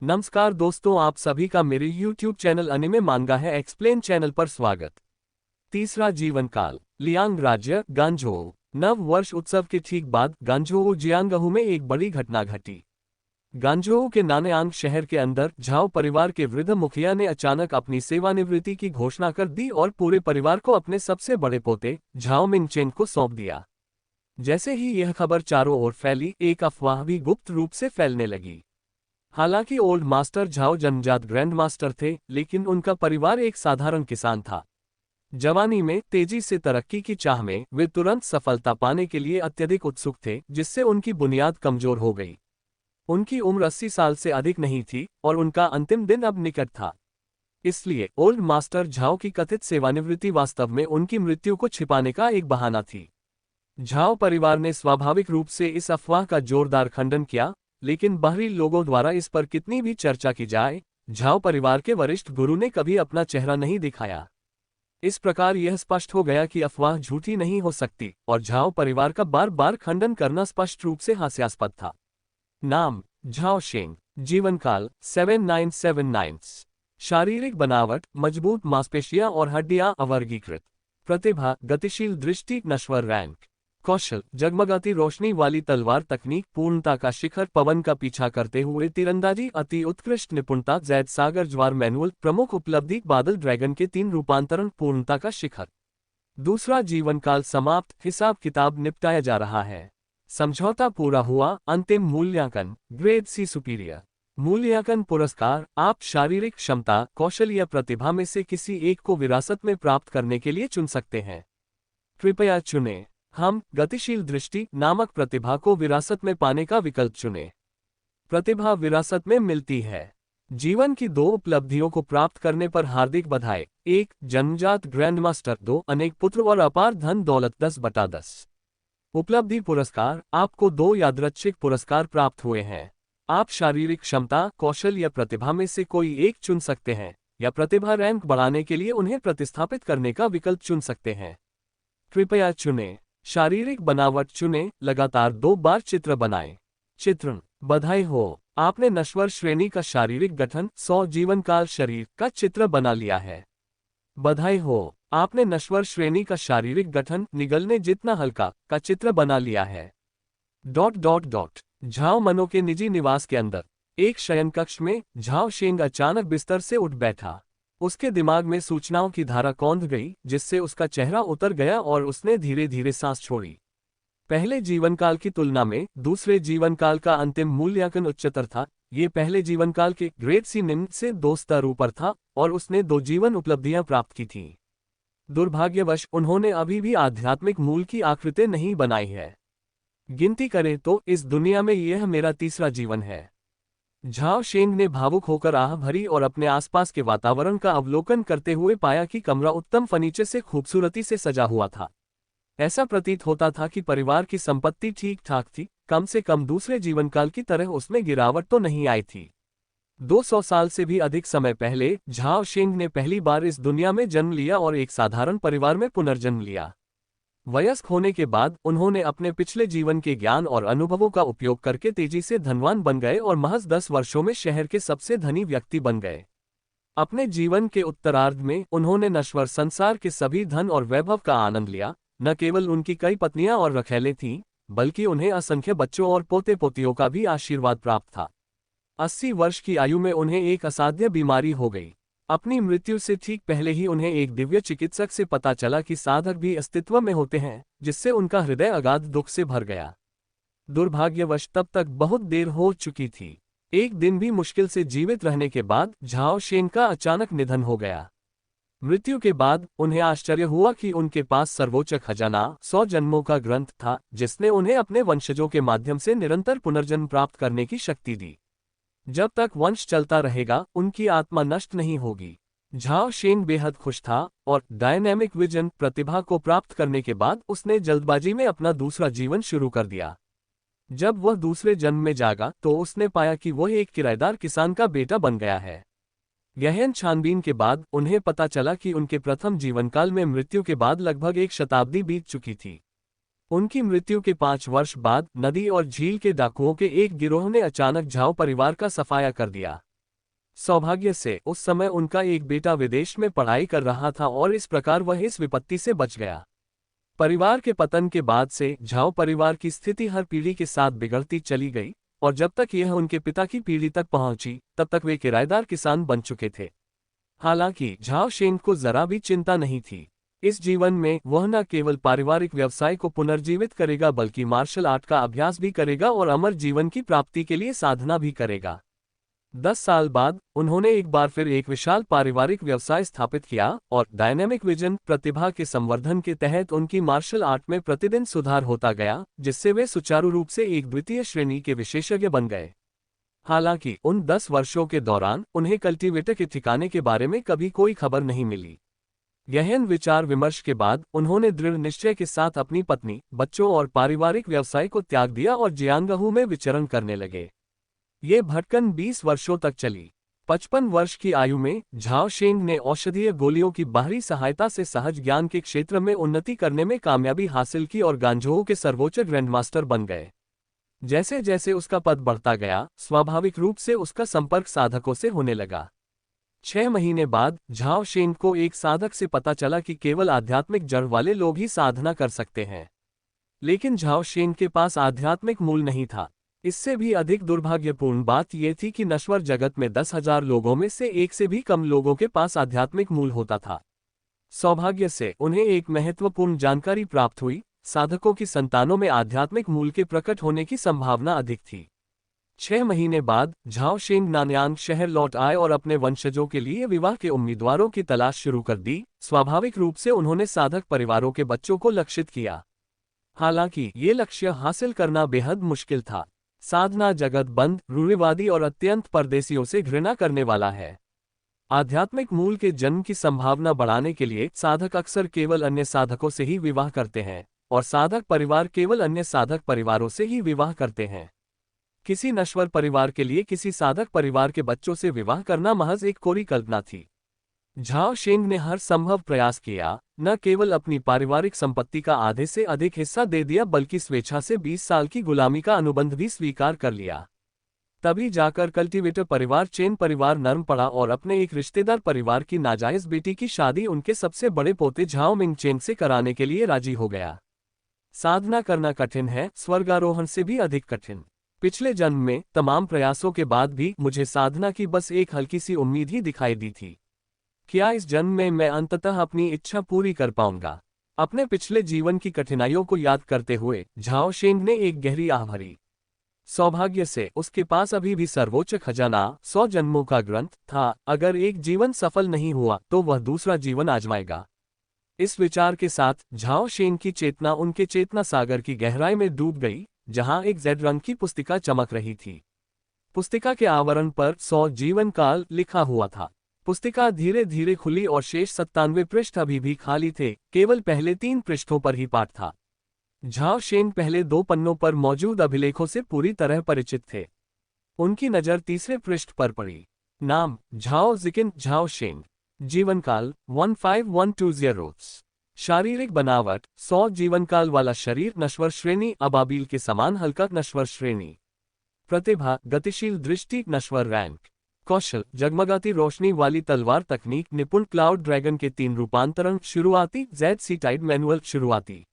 नमस्कार दोस्तों, आप सभी का मेरे YouTube चैनल अनिमे मांगा है एक्सप्लेन चैनल पर स्वागत। तीसरा जीवन काल। लियांग राज्य गांजोउ। नव वर्ष उत्सव के ठीक बाद गांजोउ जियांगहू में एक बड़ी घटना घटी। गांजोउ के नानयांग शहर के अंदर झाओ परिवार के वृद्ध मुखिया ने अचानक अपनी सेवानिवृत्ति की घोषणा कर दी और पूरे परिवार को अपने सबसे बड़े पोते झाओ मिंगचेन को सौंप दिया। जैसे ही यह खबर चारों ओर फैली, एक अफवाह भी गुप्त रूप से फैलने लगी। हालांकि ओल्ड मास्टर झाओ जन्मजात ग्रैंड मास्टर थे, लेकिन उनका परिवार एक साधारण किसान था। जवानी में तेजी से तरक्की की चाह में वे तुरंत सफलता पाने के लिए अत्यधिक उत्सुक थे, जिससे उनकी बुनियाद कमजोर हो गई। उनकी उम्र 80 साल से अधिक नहीं थी और उनका अंतिम दिन अब निकट था। इसलिए ओल्ड मास्टर झाओ की कथित सेवानिवृत्ति वास्तव में उनकी मृत्यु को छिपाने का एक बहाना थी। झाओ परिवार ने स्वाभाविक रूप से इस अफवाह का जोरदार खंडन किया, लेकिन बाहरी लोगों द्वारा इस पर कितनी भी चर्चा की जाए, झाओ परिवार के वरिष्ठ गुरु ने कभी अपना चेहरा नहीं दिखाया। इस प्रकार यह स्पष्ट हो गया कि अफवाह झूठी नहीं हो सकती और झाओ परिवार का बार बार खंडन करना स्पष्ट रूप से हास्यास्पद था। नाम झाओ शेंग। जीवनकाल 7979। शारीरिक बनावट मजबूत मांसपेशियां और हड्डियां अवर्गीकृत। प्रतिभा गतिशील दृष्टि नश्वर रैंक। कौशल जगमगाती रोशनी वाली तलवार तकनीक पूर्णता का शिखर पवन का पीछा करते हुए तीरंदाजी अति उत्कृष्ट निपुणता जैद सागर ज्वार मैनुअल प्रमुख उपलब्धि बादल ड्रैगन के 3 रूपांतरण पूर्णता का शिखर। दूसरा जीवन काल समाप्त, हिसाब किताब निपटाया जा रहा है। समझौता पूरा हुआ। अंतिम मूल्यांकन ग्रेड सी सुपीरियर। मूल्यांकन पुरस्कार आप शारीरिक क्षमता कौशल या प्रतिभा में से किसी एक को विरासत में प्राप्त करने के लिए चुन सकते हैं। कृपया चुनें। हम गतिशील दृष्टि नामक प्रतिभा को विरासत में पाने का विकल्प चुनें। प्रतिभा विरासत में मिलती है। जीवन की 2 उपलब्धियों को प्राप्त करने पर हार्दिक बधाई। 1 जन्मजात ग्रैंड मास्टर। 2 अनेक पुत्र और अपार धन दौलत 10/10। उपलब्धि पुरस्कार आपको 2 यादृच्छिक पुरस्कार प्राप्त हुए हैं। आप शारीरिक क्षमता कौशल या प्रतिभा में से कोई एक चुन सकते हैं या प्रतिभा रैंक बढ़ाने के लिए उन्हें प्रतिस्थापित करने का विकल्प चुन सकते हैं। कृपया चुनें। शारीरिक बनावट चुनें। लगातार 2 बार चित्र बनाएं। चित्रण बधाई हो, आपने नश्वर श्रेणी का शारीरिक गठन 100 जीवनकाल शरीर का चित्र बना लिया है। बधाई हो, आपने नश्वर श्रेणी का शारीरिक गठन निगलने जितना हल्का का चित्र बना लिया है। ... झाओ मनो के निजी निवास के अंदर एक शयन कक्ष में झाओ शेंग अचानक बिस्तर से उठ बैठा। उसके दिमाग में सूचनाओं की धारा कौंध गई, जिससे उसका चेहरा उतर गया और उसने धीरे धीरे सांस छोड़ी। पहले जीवनकाल की तुलना में दूसरे जीवनकाल का अंतिम मूल्यांकन उच्चतर था। ये पहले जीवनकाल के ग्रेड सी निम्न से 2 स्तर ऊपर था और उसने 2 जीवन उपलब्धियां प्राप्त की थीं। दुर्भाग्यवश उन्होंने अभी भी आध्यात्मिक मूल की आकृति नहीं बनाई है। गिनती करें तो इस दुनिया में यह मेरा तीसरा जीवन है। झाओ शेंग ने भावुक होकर आह भरी और अपने आसपास के वातावरण का अवलोकन करते हुए पाया कि कमरा उत्तम फर्नीचर से खूबसूरती से सजा हुआ था। ऐसा प्रतीत होता था कि परिवार की संपत्ति ठीक ठाक थी, कम से कम दूसरे जीवनकाल की तरह उसमें गिरावट तो नहीं आई थी। 200 साल से भी अधिक समय पहले झाओ शेंग ने पहली बार इस दुनिया में जन्म लिया और एक साधारण परिवार में पुनर्जन्म लिया। वयस्क होने के बाद उन्होंने अपने पिछले जीवन के ज्ञान और अनुभवों का उपयोग करके तेजी से धनवान बन गए और महज 10 वर्षों में शहर के सबसे धनी व्यक्ति बन गए। अपने जीवन के उत्तरार्ध में उन्होंने नश्वर संसार के सभी धन और वैभव का आनंद लिया। न केवल उनकी कई पत्नियां और रखैलें थीं, बल्कि उन्हें असंख्य बच्चों और पोते पोतियों का भी आशीर्वाद प्राप्त था। 80 वर्ष की आयु में उन्हें एक असाध्य बीमारी हो गई। अपनी मृत्यु से ठीक पहले ही उन्हें एक दिव्य चिकित्सक से पता चला कि साधक भी अस्तित्व में होते हैं, जिससे उनका हृदय अगाध दुख से भर गया। दुर्भाग्यवश तब तक बहुत देर हो चुकी थी। एक दिन भी मुश्किल से जीवित रहने के बाद झाओ शेंग का अचानक निधन हो गया। मृत्यु के बाद उन्हें आश्चर्य हुआ कि उनके पास सर्वोच्च खजाना 100 जन्मों का ग्रंथ था, जिसने उन्हें अपने वंशजों के माध्यम से निरंतर पुनर्जन्म प्राप्त करने की शक्ति दी। जब तक वंश चलता रहेगा, उनकी आत्मा नष्ट नहीं होगी। झाओ शेंग बेहद खुश था और डायनेमिक विजन प्रतिभा को प्राप्त करने के बाद उसने जल्दबाजी में अपना दूसरा जीवन शुरू कर दिया। जब वह दूसरे जन्म में जागा तो उसने पाया कि वह एक किराएदार किसान का बेटा बन गया है। गहन छानबीन के बाद उन्हें पता चला कि उनके प्रथम जीवनकाल में मृत्यु के बाद लगभग 1 शताब्दी बीत चुकी थी। उनकी मृत्यु के 5 वर्ष बाद नदी और झील के डाकुओं के एक गिरोह ने अचानक झाओ परिवार का सफाया कर दिया। सौभाग्य से उस समय उनका एक बेटा विदेश में पढ़ाई कर रहा था और इस प्रकार वह इस विपत्ति से बच गया। परिवार के पतन के बाद से झाओ परिवार की स्थिति हर पीढ़ी के साथ बिगड़ती चली गई और जब तक यह उनके पिता की पीढ़ी तक पहुंची तब तक वे किराएदार किसान बन चुके थे। हालांकि झाओ शेंग को जरा भी चिंता नहीं थी। इस जीवन में वह न केवल पारिवारिक व्यवसाय को पुनर्जीवित करेगा बल्कि मार्शल आर्ट का अभ्यास भी करेगा और अमर जीवन की प्राप्ति के लिए साधना भी करेगा। 10 साल बाद उन्होंने एक बार फिर एक विशाल पारिवारिक व्यवसाय स्थापित किया और डायनेमिक विजन प्रतिभा के संवर्धन के तहत उनकी मार्शल आर्ट में प्रतिदिन सुधार होता गया, जिससे वे सुचारू रूप से एक द्वितीय श्रेणी के विशेषज्ञ बन गए। हालांकि उन 10 वर्षों के दौरान उन्हें कल्टीवेटर के ठिकाने के बारे में कभी कोई खबर नहीं मिली। गहन विचार विमर्श के बाद उन्होंने दृढ़ निश्चय के साथ अपनी पत्नी, बच्चों और पारिवारिक व्यवसाय को त्याग दिया और जियांगहू में विचरण करने लगे। ये भटकन 20 वर्षों तक चली। 55 वर्ष की आयु में झाओ शेंग ने औषधीय गोलियों की बाहरी सहायता से सहज ज्ञान के क्षेत्र में उन्नति करने में कामयाबी हासिल की और गांजोऊ के सर्वोच्च ग्रैंडमास्टर बन गए। जैसे जैसे उसका पद बढ़ता गया, स्वाभाविक रूप से उसका संपर्क साधकों से होने लगा। 6 महीने बाद झाओ शेंग को एक साधक से पता चला कि केवल आध्यात्मिक जड़ वाले लोग ही साधना कर सकते हैं। लेकिन झाओ शेंग के पास आध्यात्मिक मूल नहीं था। इससे भी अधिक दुर्भाग्यपूर्ण बात यह थी कि नश्वर जगत में 10,000 लोगों में से एक से भी कम लोगों के पास आध्यात्मिक मूल होता था। सौभाग्य से उन्हें एक महत्वपूर्ण जानकारी प्राप्त हुई, साधकों की संतानों में आध्यात्मिक मूल के प्रकट होने की संभावना अधिक थी। 6 महीने बाद झाओ शेंग नानयांग शहर लौट आए और अपने वंशजों के लिए विवाह के उम्मीदवारों की तलाश शुरू कर दी। स्वाभाविक रूप से उन्होंने साधक परिवारों के बच्चों को लक्षित किया। हालांकि ये लक्ष्य हासिल करना बेहद मुश्किल था। साधना जगत बंद, रूढ़िवादी और अत्यंत परदेशियों से घृणा करने वाला है। आध्यात्मिक मूल के जन्म की संभावना बढ़ाने के लिए साधक अक्सर केवल अन्य साधकों से ही विवाह करते हैं और साधक परिवार केवल अन्य साधक परिवारों से ही विवाह करते हैं। किसी नश्वर परिवार के लिए किसी साधक परिवार के बच्चों से विवाह करना महज एक कोरी कल्पना थी। झाओ शेंग ने हर संभव प्रयास किया, न केवल अपनी पारिवारिक संपत्ति का आधे से अधिक हिस्सा दे दिया बल्कि स्वेच्छा से 20 साल की गुलामी का अनुबंध भी स्वीकार कर लिया। तभी जाकर कल्टीवेटर परिवार चेन परिवार नर्म पड़ा और अपने एक रिश्तेदार परिवार की नाजायज बेटी की शादी उनके सबसे बड़े पोते झाओ मिंग चेन से कराने के लिए राजी हो गया। साधना करना कठिन है, स्वर्गारोहण से भी अधिक कठिन। पिछले जन्म में तमाम प्रयासों के बाद भी मुझे साधना की बस एक हल्की सी उम्मीद ही दिखाई दी थी। क्या इस जन्म में मैं अंततः अपनी इच्छा पूरी कर पाऊंगा? अपने पिछले जीवन की कठिनाइयों को याद करते हुए झाओ शेंग ने एक गहरी आह भरी। सौभाग्य से उसके पास अभी भी सर्वोच्च खजाना 100 जन्मों का ग्रंथ था। अगर एक जीवन सफल नहीं हुआ तो वह दूसरा जीवन आजमाएगा। इस विचार के साथ झाओ शेंग की चेतना उनके चेतना सागर की गहराई में डूब गई, जहां एक जेड रंग की पुस्तिका चमक रही थी। पुस्तिका के आवरण पर 100 जीवन काल लिखा हुआ था। पुस्तिका धीरे धीरे खुली और शेष 97 पृष्ठ अभी भी खाली थे, केवल पहले 3 पृष्ठों पर ही पाठ था। झाओ शेंग पहले 2 पन्नों पर मौजूद अभिलेखों से पूरी तरह परिचित थे। उनकी नज़र तीसरे पृष्ठ पर पड़ी। नाम झाओ जिकिन झाओ शेंग। जीवनकाल 15120। शारीरिक बनावट 100 जीवनकाल वाला शरीर, नश्वर श्रेणी अबाबील के समान हल्का नश्वर श्रेणी। प्रतिभा गतिशील दृष्टि, नश्वर रैंक। कौशल जगमगाती रोशनी वाली तलवार तकनीक, निपुण क्लाउड ड्रैगन के 3 रूपांतरण, शुरुआती ZC टाइड मैनुअल शुरुआती ...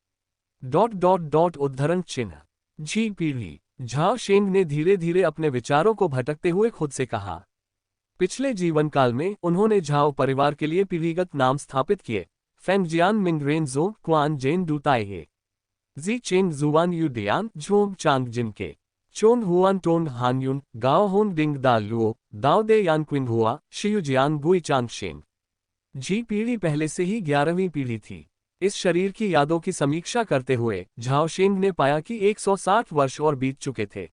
उद्धरण चिन्ह। जी पीढ़ी। झाओ शेंग ने धीरे धीरे अपने विचारों को भटकते हुए खुद से कहा। पिछले जीवन काल में उन्होंने झाओ परिवार के लिए पीढ़ीगत नाम स्थापित किए। फेंग जियान मिंग रेन जो Quan Zhen Du Taihe, Ji Cheng Xuan Yu Dian Zhong Chang जिनके, चोन हुआन टोन हान युन गाओ होन डिंग दा लुओ दाओ दे यान क्विन हुआ शियु जियान गुई चांग शेंग। जी पीढ़ी पहले से ही 11वीं पीढ़ी थी। इस शरीर की यादों की समीक्षा करते हुए झाओ शेंग ने पाया कि 160 वर्ष और बीत चुके थे।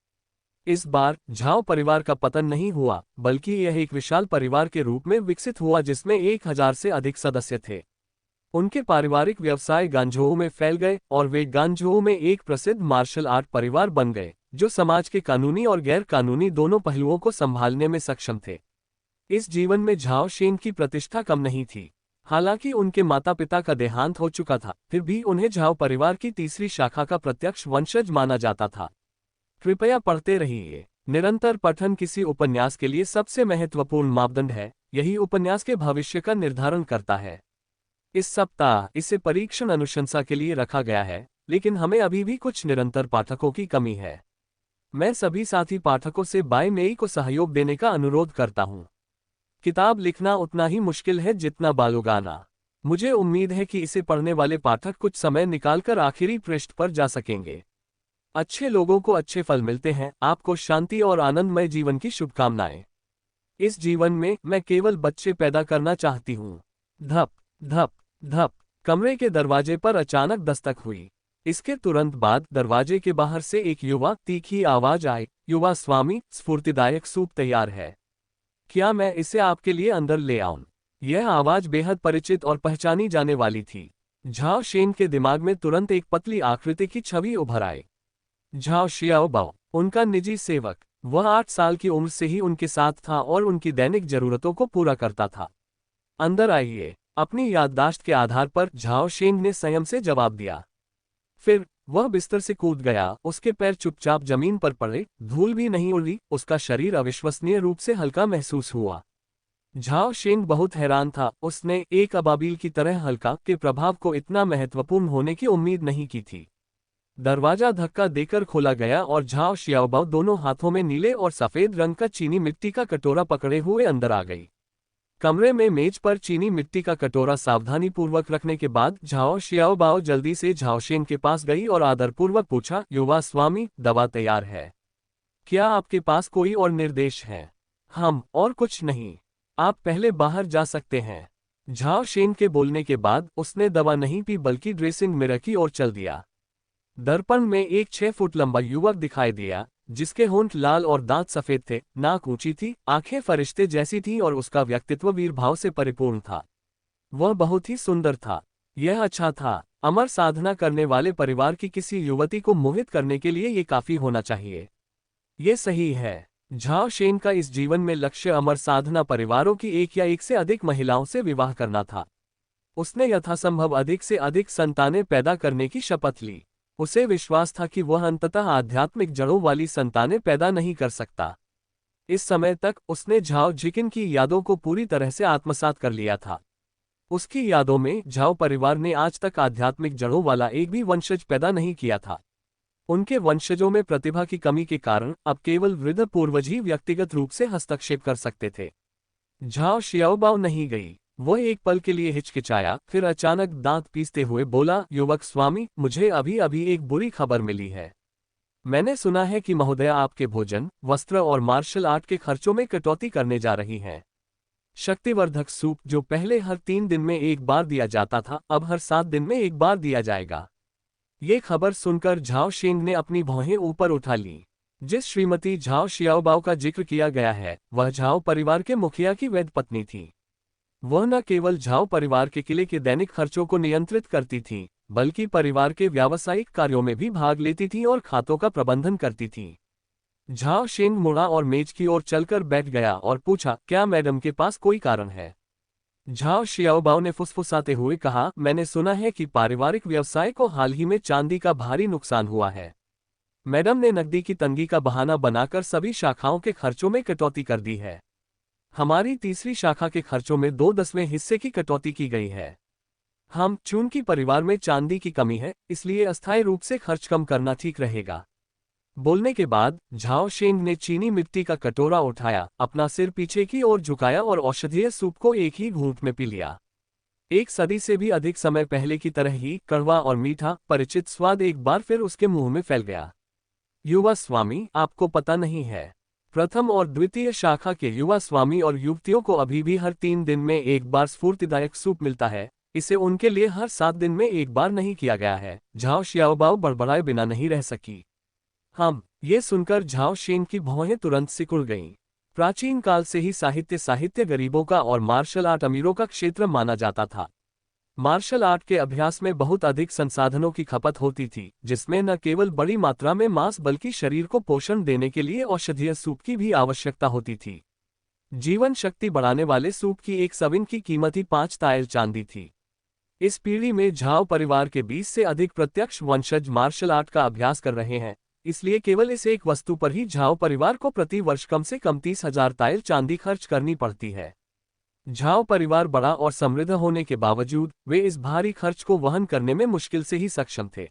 इस बार झाओ परिवार का पतन नहीं हुआ, बल्कि यह एक विशाल परिवार के रूप में विकसित हुआ जिसमें 1000 से अधिक सदस्य थे। उनके पारिवारिक व्यवसाय गांजोऊ में फैल गए और वे गांजोऊ में एक प्रसिद्ध मार्शल आर्ट परिवार बन गए, जो समाज के कानूनी और गैर कानूनी दोनों पहलुओं को संभालने में सक्षम थे। इस जीवन में झाओ शेंग की प्रतिष्ठा कम नहीं थी। हालांकि उनके माता पिता का देहांत हो चुका था, फिर भी उन्हें झाओ परिवार की तीसरी शाखा का प्रत्यक्ष वंशज माना जाता था। कृपया पढ़ते रहिए। निरंतर पठन किसी उपन्यास के लिए सबसे महत्वपूर्ण मापदंड है, यही उपन्यास के भविष्य का निर्धारण करता है। इस सप्ताह इसे परीक्षण अनुशंसा के लिए रखा गया है, लेकिन हमें अभी भी कुछ निरंतर पाठकों की कमी है। मैं सभी साथी पाठकों से 22 मई को सहयोग देने का अनुरोध करता हूं। किताब लिखना उतना ही मुश्किल है जितना बाल उगाना। मुझे उम्मीद है कि इसे पढ़ने वाले पाठक कुछ समय निकालकर आखिरी पृष्ठ पर जा सकेंगे। अच्छे लोगों को अच्छे फल मिलते हैं। आपको शांति और आनंदमय जीवन की शुभकामनाएं। इस जीवन में मैं केवल बच्चे पैदा करना चाहती हूँ। धप धप धप। कमरे के दरवाजे पर अचानक दस्तक हुई। इसके तुरंत बाद दरवाजे के बाहर से एक युवा तीखी आवाज आई, युवा स्वामी, स्फूर्तिदायक सूप तैयार है। क्या मैं इसे आपके लिए अंदर ले आऊं? यह आवाज बेहद परिचित और पहचानी जाने वाली थी। झाओ शेन के दिमाग में तुरंत एक पतली आकृति की छवि उभर आई। झाओ शियाओबाओ, उनका निजी सेवक। वह 8 साल की उम्र से ही उनके साथ था और उनकी दैनिक जरूरतों को पूरा करता था। अंदर आइए, अपनी याददाश्त के आधार पर झाओ शेंग ने संयम से जवाब दिया। फिर वह बिस्तर से कूद गया। उसके पैर चुपचाप जमीन पर पड़े, धूल भी नहीं उड़ी। उसका शरीर अविश्वसनीय रूप से हल्का महसूस हुआ। झाओ शेंग बहुत हैरान था। उसने एक अबाबिल की तरह हल्का के प्रभाव को इतना महत्वपूर्ण होने की उम्मीद नहीं की थी। दरवाजा धक्का देकर खोला गया और झाओ शियाओबाओ दोनों हाथों में नीले और सफेद रंग का चीनी मिट्टी का कटोरा पकड़े हुए अंदर आ गई। कमरे में मेज पर चीनी मिट्टी का कटोरा सावधानीपूर्वक रखने के बाद झाओ शियाओबाओ जल्दी से झाओ शेंग के पास गई और आदरपूर्वक पूछा, युवा स्वामी, दवा तैयार है? क्या आपके पास कोई और निर्देश है? हम और कुछ नहीं। आप पहले बाहर जा सकते हैं। झाओ शेंग के बोलने के बाद उसने दवा नहीं पी बल्कि ड्रेसिंग मिरर की ओर चल दिया। दर्पण में एक 6 फुट लंबा युवक दिखाई दिया, जिसके होंठ लाल और दांत सफेद थे, नाक ऊंची थी, आंखें फरिश्ते जैसी थीं और उसका व्यक्तित्व वीर भाव से परिपूर्ण था। वह बहुत ही सुंदर था। यह अच्छा था। अमर साधना करने वाले परिवार की किसी युवती को मोहित करने के लिए ये काफी होना चाहिए। ये सही है। झाओ शेन का इस जीवन में लक्ष्य अमर साधना परिवारों की एक या एक से अधिक महिलाओं से विवाह करना था। उसने यथासंभव अधिक से अधिक संतानें पैदा करने की शपथ ली। उसे विश्वास था कि वह अंततः आध्यात्मिक जड़ों वाली संतानें पैदा नहीं कर सकता। इस समय तक उसने झाओ जिकिन की यादों को पूरी तरह से आत्मसात कर लिया था। उसकी यादों में झाओ परिवार ने आज तक आध्यात्मिक जड़ों वाला एक भी वंशज पैदा नहीं किया था। उनके वंशजों में प्रतिभा की कमी के कारण अब केवल वृद्ध पूर्वज ही व्यक्तिगत रूप से हस्तक्षेप कर सकते थे। झाओ शियाओबाओ नहीं गई। वह एक पल के लिए हिचकिचाया, फिर अचानक दांत पीसते हुए बोला, युवक स्वामी, मुझे अभी अभी एक बुरी खबर मिली है। मैंने सुना है कि महोदया आपके भोजन, वस्त्र और मार्शल आर्ट के खर्चों में कटौती करने जा रही हैं। शक्तिवर्धक सूप जो पहले हर 3 दिन में एक बार दिया जाता था, अब हर 7 दिन में एक बार दिया जाएगा। ये खबर सुनकर झाओ शेंग ने अपनी भौहें ऊपर उठा ली। जिस श्रीमती झाओ शियाओबाओ का जिक्र किया गया है, वह झाओ परिवार के मुखिया की वैध पत्नी थी। वह न केवल झाओ परिवार के किले के दैनिक खर्चों को नियंत्रित करती थी, बल्कि परिवार के व्यावसायिक कार्यों में भी भाग लेती थी और खातों का प्रबंधन करती थी। झाओ शेंग मुड़ा और मेज की ओर चलकर बैठ गया और पूछा, क्या मैडम के पास कोई कारण है? झाओ शियाओबाओ ने फुसफुसाते हुए कहा, मैंने सुना है कि पारिवारिक व्यवसाय को हाल ही में चांदी का भारी नुकसान हुआ है। मैडम ने नकदी की तंगी का बहाना बनाकर सभी शाखाओं के खर्चों में कटौती कर दी है। हमारी तीसरी शाखा के खर्चों में 2/10वें हिस्से की कटौती की गई है। हम चूंकि परिवार में चांदी की कमी है, इसलिए अस्थायी रूप से खर्च कम करना ठीक रहेगा। बोलने के बाद झाओ शेंग ने चीनी मिट्टी का कटोरा उठाया, अपना सिर पीछे की ओर झुकाया और औषधीय सूप को एक ही घूंट में पी लिया। एक सदी से भी अधिक समय पहले की तरह ही कड़वा और मीठा परिचित स्वाद एक बार फिर उसके मुंह में फैल गया। युवा स्वामी, आपको पता नहीं है, प्रथम और द्वितीय शाखा के युवा स्वामी और युवतियों को अभी भी हर 3 दिन में एक बार स्फूर्तिदायक सूप मिलता है। इसे उनके लिए हर 7 दिन में एक बार नहीं किया गया है। झाओ शियाओबाओ बड़बड़ाए बिना नहीं रह सकी। ये सुनकर झाओ शेंग की भौहें तुरंत सिकुड़ गईं। प्राचीन काल से ही साहित्य गरीबों का और मार्शल आर्ट अमीरों का क्षेत्र माना जाता था। मार्शल आर्ट के अभ्यास में बहुत अधिक संसाधनों की खपत होती थी, जिसमें न केवल बड़ी मात्रा में मांस बल्कि शरीर को पोषण देने के लिए औषधीय सूप की भी आवश्यकता होती थी। जीवन शक्ति बढ़ाने वाले सूप की एक सविन की कीमत ही 5 तायल चांदी थी। इस पीढ़ी में झाओ परिवार के 20 से अधिक प्रत्यक्ष वंशज मार्शल आर्ट का अभ्यास कर रहे हैं। इसलिए केवल इस एक वस्तु पर ही झाओ परिवार को प्रति वर्ष कम से कम 30,000 ताइल चांदी खर्च करनी पड़ती है। झाओ परिवार बड़ा और समृद्ध होने के बावजूद वे इस भारी खर्च को वहन करने में मुश्किल से ही सक्षम थे।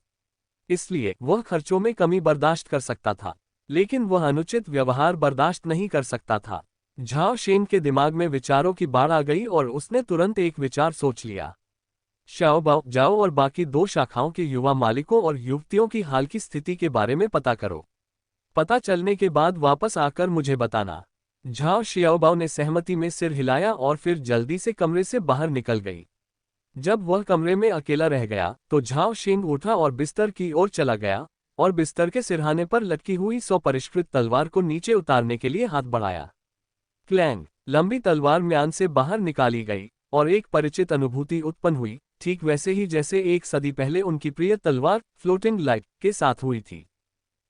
इसलिए वह खर्चों में कमी बर्दाश्त कर सकता था, लेकिन वह अनुचित व्यवहार बर्दाश्त नहीं कर सकता था। झाओ शेन के दिमाग में विचारों की बाढ़ आ गई और उसने तुरंत एक विचार सोच लिया। शाओबाओ, जाओ और बाकी 2 शाखाओं के युवा मालिकों और युवतियों की हाल की स्थिति के बारे में पता करो। पता चलने के बाद वापस आकर मुझे बताना। झाओ शियाओबाओ ने सहमति में सिर हिलाया और फिर जल्दी से कमरे से बाहर निकल गई। जब वह कमरे में अकेला रह गया तो झाओ शेंग उठा और बिस्तर की ओर चला गया और बिस्तर के सिरहाने पर लटकी हुई 100 परिष्कृत तलवार को नीचे उतारने के लिए हाथ बढ़ाया। क्लैंग, लंबी तलवार म्यान से बाहर निकाली गई और एक परिचित अनुभूति उत्पन्न हुई, ठीक वैसे ही जैसे 1 सदी पहले उनकी प्रिय तलवार फ्लोटिंग लाइट के साथ हुई थी।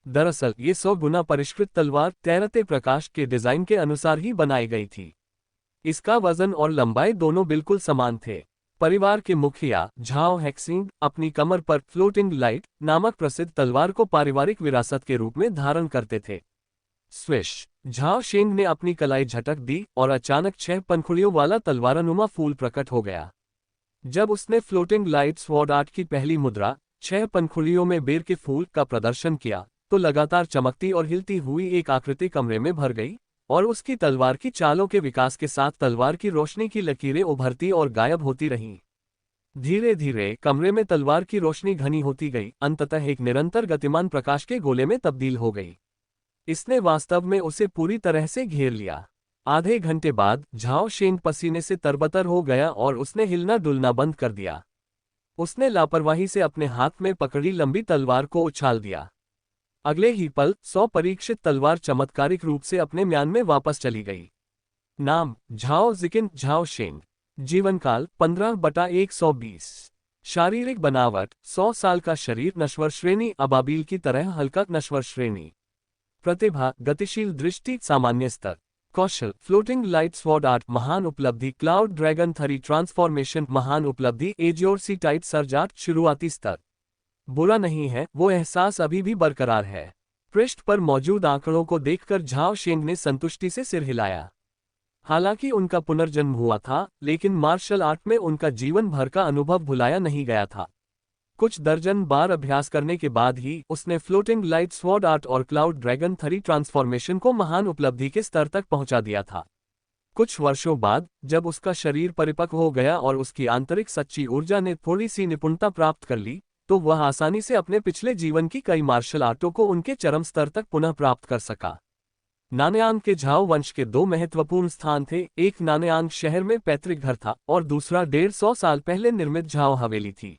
दरअसल ये 100 गुना परिष्कृत तलवार तैरते प्रकाश के डिजाइन के अनुसार ही बनाई गई थी। इसका वजन और लंबाई दोनों बिल्कुल समान थे। परिवार के मुखिया झाओ हेक्सिंग अपनी कमर पर फ्लोटिंग लाइट नामक प्रसिद्ध तलवार को पारिवारिक विरासत के रूप में धारण करते थे। स्विश, झाओ शेंग ने अपनी कलाई झटक दी और अचानक 6 पंखुड़ियों वाला तलवारनुमा फूल प्रकट हो गया। जब उसने फ्लोटिंग लाइट स्वॉर्ड आर्ट की पहली मुद्रा 6 पंखुड़ियों में बेर के फूल का प्रदर्शन किया तो लगातार चमकती और हिलती हुई एक आकृति कमरे में भर गई और उसकी तलवार की चालों के विकास के साथ तलवार की रोशनी की लकीरें उभरती और गायब होती रहीं। धीरे धीरे कमरे में तलवार की रोशनी घनी होती गई, अंततः एक निरंतर गतिमान प्रकाश के गोले में तब्दील हो गई। इसने वास्तव में उसे पूरी तरह से घेर लिया। आधे घंटे बाद झाओ शेंग पसीने से तरबतर हो गया और उसने हिलना डुलना बंद कर दिया। उसने लापरवाही से अपने हाथ में पकड़ी लंबी तलवार को उछाल दिया। अगले ही पल 100 परीक्षित तलवार चमत्कारिक रूप से अपने म्यान में वापस चली गई। नाम झाओ जिकिन झाओ शेंग। जीवनकाल 15/120। शारीरिक बनावट 100 साल का शरीर, नश्वर श्रेणी अबाबील की तरह हल्का नश्वर श्रेणी। प्रतिभा गतिशील दृष्टि सामान्य स्तर। कौशल फ्लोटिंग लाइट स्वॉर्ड आर्ट महान उपलब्धि। क्लाउड ड्रैगन थरी ट्रांसफॉर्मेशन महान उपलब्धि। एजियोरसी टाइट सर्ज आर्ट शुरुआती स्तर। बुरा नहीं है, वो एहसास अभी भी बरकरार है। पृष्ठ पर मौजूद आंकड़ों को देखकर झाओ शेंग ने संतुष्टि से सिर हिलाया। हालांकि उनका पुनर्जन्म हुआ था, लेकिन मार्शल आर्ट में उनका जीवन भर का अनुभव भुलाया नहीं गया था। कुछ दर्जन बार अभ्यास करने के बाद ही उसने फ्लोटिंग लाइट स्वॉर्ड आर्ट और क्लाउड ड्रैगन थरी ट्रांसफॉर्मेशन को महान उपलब्धि के स्तर तक पहुंचा दिया था। कुछ वर्षों बाद जब उसका शरीर परिपक्व हो गया और उसकी आंतरिक सच्ची ऊर्जा ने थोड़ी सी निपुणता प्राप्त कर ली, तो वह आसानी से अपने पिछले जीवन की कई मार्शल आर्टों को उनके चरम स्तर तक पुनः प्राप्त कर सका। नानयांग के झाओ वंश के 2 महत्वपूर्ण स्थान थे। एक नानयांग शहर में पैतृक घर था और दूसरा 150 साल पहले निर्मित झाओ हवेली थी।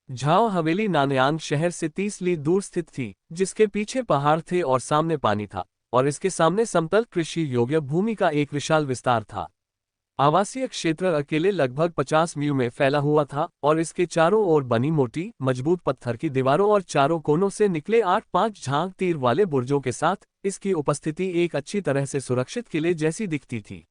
झाओ हवेली नानयांग शहर से 30 ली दूर स्थित थी, जिसके पीछे पहाड़ थे और सामने पानी था, और इसके सामने समतल कृषि योग्य भूमि का एक विशाल विस्तार था। आवासीय क्षेत्र अकेले लगभग 50 म्यू में फैला हुआ था और इसके चारों ओर बनी मोटी मजबूत पत्थर की दीवारों और चारों कोनों से निकले 8-5 झांक तीर वाले बुर्जों के साथ इसकी उपस्थिति एक अच्छी तरह से सुरक्षित किले जैसी दिखती थी।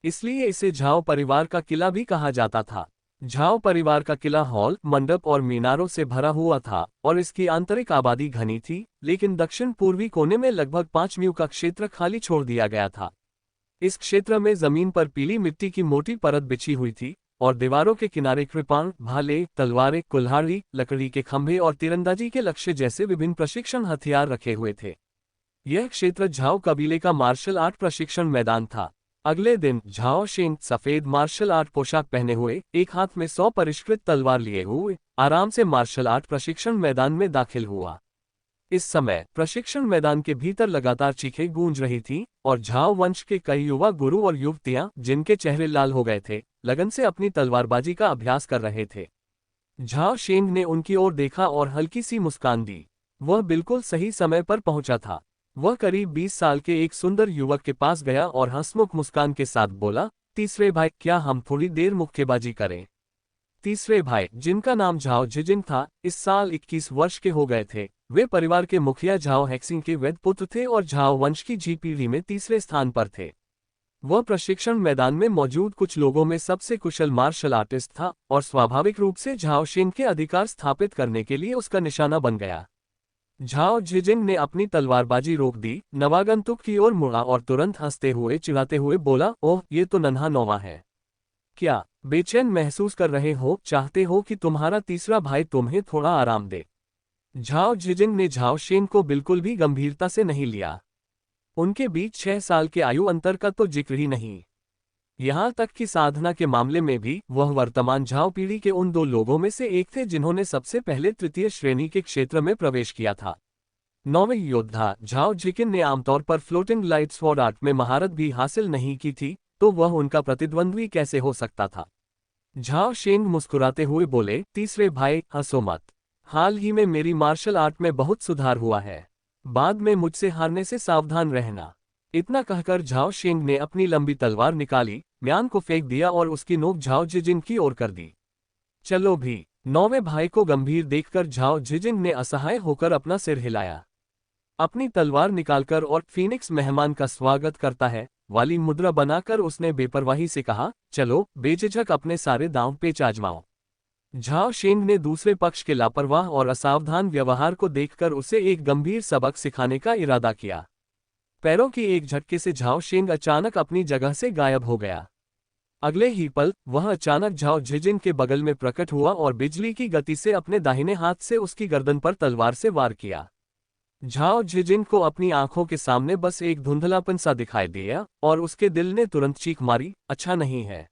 इसलिए इसे झाओ परिवार का किला भी कहा जाता था। झाओ परिवार का किला हॉल, मंडप और मीनारों से भरा हुआ था और इसकी आंतरिक आबादी घनी थी, लेकिन दक्षिण पूर्वी कोने में लगभग 5 म्यू का क्षेत्र खाली छोड़ दिया गया था। इस क्षेत्र में जमीन पर पीली मिट्टी की मोटी परत बिछी हुई थी और दीवारों के किनारे कृपाण, भाले, तलवारें, कुल्हाड़ी, लकड़ी के खंभे और तीरंदाजी के लक्ष्य जैसे विभिन्न प्रशिक्षण हथियार रखे हुए थे। यह क्षेत्र झाओ कबीले का मार्शल आर्ट प्रशिक्षण मैदान था। अगले दिन झाओ शेंग सफेद मार्शल आर्ट पोशाक पहने हुए, एक हाथ में 100 परिष्कृत तलवार लिए हुए, आराम से मार्शल आर्ट प्रशिक्षण मैदान में दाखिल हुआ। इस समय प्रशिक्षण मैदान के भीतर लगातार चीखें गूंज रही थीं और झाओ वंश के कई युवा गुरु और युवतियां, जिनके चेहरे लाल हो गए थे, लगन से अपनी तलवारबाजी का अभ्यास कर रहे थे। झाओ शेंग ने उनकी ओर देखा और हल्की सी मुस्कान दी। वह बिल्कुल सही समय पर पहुंचा था। वह करीब 20 साल के एक सुंदर युवक के पास गया और हंसमुख मुस्कान के साथ बोला, तीसरे भाई, क्या हम थोड़ी देर मुक्केबाजी करें? तीसरे भाई, जिनका नाम झाओ जिजिंग था, इस साल 21 वर्ष के हो गए थे। वे परिवार के मुखिया झाओ हेक्सिंग के वैध पुत्र थे और झाओ वंश की जी पीढ़ी में तीसरे स्थान पर थे। वह प्रशिक्षण मैदान में मौजूद कुछ लोगों में सबसे कुशल मार्शल आर्टिस्ट था और स्वाभाविक रूप से झाओ शेंग के अधिकार स्थापित करने के लिए उसका निशाना बन गया। झाओ झिजिंग ने अपनी तलवारबाजी रोक दी, नवागंतुक की ओर मुड़ा और तुरंत हंसते हुए चिढ़ाते हुए बोला, ओह ये तो नन्हा नौवा है। क्या बेचैन महसूस कर रहे हो, चाहते हो कि तुम्हारा तीसरा भाई तुम्हें थोड़ा आराम दे? झाओ झिजिंग ने झाओ शेंग को बिल्कुल भी गंभीरता से नहीं लिया। उनके बीच 6 साल के आयु अंतर का तो जिक्र ही नहीं। यहाँ तक कि साधना के मामले में भी वह वर्तमान झाओ पीढ़ी के उन दो लोगों में से एक थे जिन्होंने सबसे पहले तृतीय श्रेणी के क्षेत्र में प्रवेश किया था। नौवें योद्धा झाओ झिकिन ने आमतौर पर फ्लोटिंग लाइट स्वॉर्ड आर्ट में महारत भी हासिल नहीं की थी, तो वह उनका प्रतिद्वंद्वी कैसे हो सकता था? झाओ शेंग मुस्कुराते हुए बोले, तीसरे भाई हंसो मत। हाल ही में मेरी मार्शल आर्ट में बहुत सुधार हुआ है। बाद में मुझसे हारने से सावधान रहना। इतना कहकर झाओ शेंग ने अपनी लंबी तलवार निकाली, म्यान को फेंक दिया और उसकी नोक झाओ झिजिंग की ओर कर दी। चलो भी। नौवें भाई को गंभीर देखकर झाओ झिजिंग ने असहाय होकर अपना सिर हिलाया। अपनी तलवार निकालकर और फीनिक्स मेहमान का स्वागत करता है वाली मुद्रा बनाकर उसने बेपरवाही से कहा, चलो बेझिझक अपने सारे दांव पेच आजमाओ। झाओ शेंग ने दूसरे पक्ष के लापरवाह और असावधान व्यवहार को देखकर उसे एक गंभीर सबक सिखाने का इरादा किया। पैरों की एक झटके से झाओ शेंग अचानक अपनी जगह से गायब हो गया। अगले ही पल वह अचानक झाओ झिजिंग के बगल में प्रकट हुआ और बिजली की गति से अपने दाहिने हाथ से उसकी गर्दन पर तलवार से वार किया। झाओ झिजिंग को अपनी आंखों के सामने बस एक धुंधलापन सा दिखाई दिया और उसके दिल ने तुरंत चीख मारी, अच्छा नहीं है।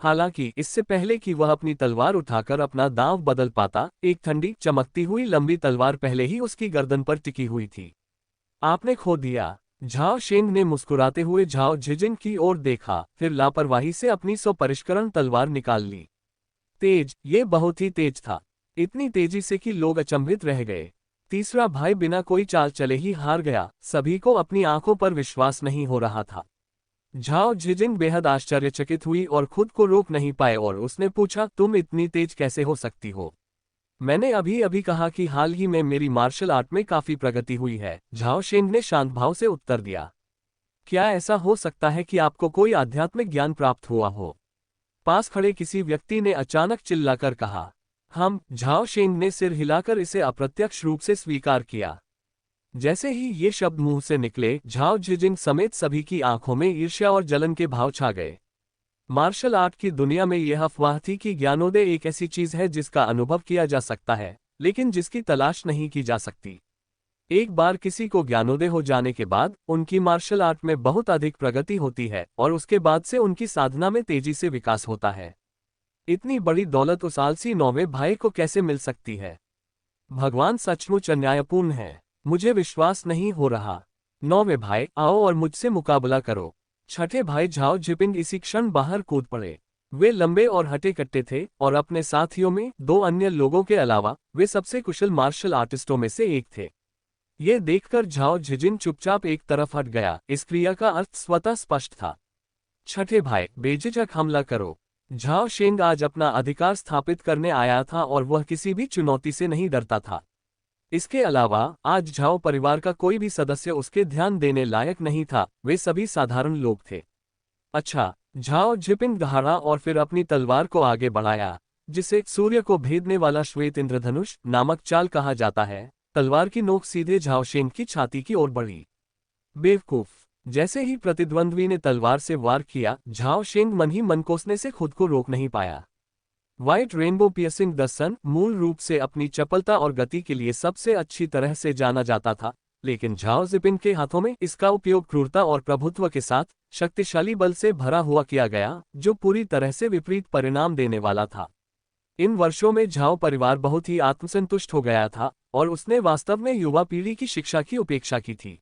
हालांकि इससे पहले कि वह अपनी तलवार उठाकर अपना दांव बदल पाता, एक ठंडी चमकती हुई लंबी तलवार पहले ही उसकी गर्दन पर टिकी हुई थी। आपने खो दिया। झाओ शेंग ने मुस्कुराते हुए झाओ झिजिंग की ओर देखा, फिर लापरवाही से अपनी स्वपरिष्करण तलवार निकाल ली। तेज, ये बहुत ही तेज था। इतनी तेजी से कि लोग अचंभित रह गए। तीसरा भाई बिना कोई चाल चले ही हार गया। सभी को अपनी आंखों पर विश्वास नहीं हो रहा था। झाओ झिजिंग बेहद आश्चर्यचकित हुई और खुद को रोक नहीं पाए और उसने पूछा, तुम इतनी तेज कैसे हो सकती हो? मैंने अभी अभी कहा कि हाल ही में मेरी मार्शल आर्ट में काफी प्रगति हुई है, झाओ शेंग ने शांत भाव से उत्तर दिया। क्या ऐसा हो सकता है कि आपको कोई आध्यात्मिक ज्ञान प्राप्त हुआ हो? पास खड़े किसी व्यक्ति ने अचानक चिल्लाकर कहा। झाओ शेंग ने सिर हिलाकर इसे अप्रत्यक्ष रूप से स्वीकार किया। जैसे ही ये शब्द मुंह से निकले, झाओ झिजिंग समेत सभी की आंखों में ईर्ष्या और जलन के भाव छा गए। मार्शल आर्ट की दुनिया में यह अफवाह थी कि ज्ञानोदय एक ऐसी चीज है जिसका अनुभव किया जा सकता है, लेकिन जिसकी तलाश नहीं की जा सकती। एक बार किसी को ज्ञानोदय हो जाने के बाद उनकी मार्शल आर्ट में बहुत अधिक प्रगति होती है और उसके बाद से उनकी साधना में तेजी से विकास होता है। इतनी बड़ी दौलत उस आलसी नौवें भाई को कैसे मिल सकती है? भगवान सचमुच अन्यायपूर्ण है। मुझे विश्वास नहीं हो रहा। नौवें भाई, आओ और मुझसे मुकाबला करो। छठे भाई झाओ झिपिंग इसी क्षण बाहर कूद पड़े। वे लंबे और हटे कट्टे थे और अपने साथियों में 2 अन्य लोगों के अलावा वे सबसे कुशल मार्शल आर्टिस्टों में से एक थे। ये देखकर झाओ झिजिंग चुपचाप एक तरफ हट गया। इस क्रिया का अर्थ स्वतः स्पष्ट था। छठे भाई, बेझिझक हमला करो। झाओ शेंग आज अपना अधिकार स्थापित करने आया था और वह किसी भी चुनौती से नहीं डरता था। इसके अलावा आज झाओ परिवार का कोई भी सदस्य उसके ध्यान देने लायक नहीं था, वे सभी साधारण लोग थे। अच्छा, झाओ झिपिंग दहाड़ा और फिर अपनी तलवार को आगे बढ़ाया, जिसे सूर्य को भेदने वाला श्वेत इंद्रधनुष नामक चाल कहा जाता है। तलवार की नोक सीधे झाओ शेंग की छाती की ओर बढ़ी। बेवकूफ! जैसे ही प्रतिद्वंद्वी ने तलवार से वार किया, झाओ शेंग मन ही मन कोसने से खुद को रोक नहीं पाया। व्हाइट रेनबो पियर्सिंग द सन मूल रूप से अपनी चपलता और गति के लिए सबसे अच्छी तरह से जाना जाता था, लेकिन झाओ झिपिंग के हाथों में इसका उपयोग क्रूरता और प्रभुत्व के साथ शक्तिशाली बल से भरा हुआ किया गया, जो पूरी तरह से विपरीत परिणाम देने वाला था। इन वर्षों में झाओ परिवार बहुत ही आत्मसंतुष्ट हो गया था और उसने वास्तव में युवा पीढ़ी की शिक्षा की उपेक्षा की थी।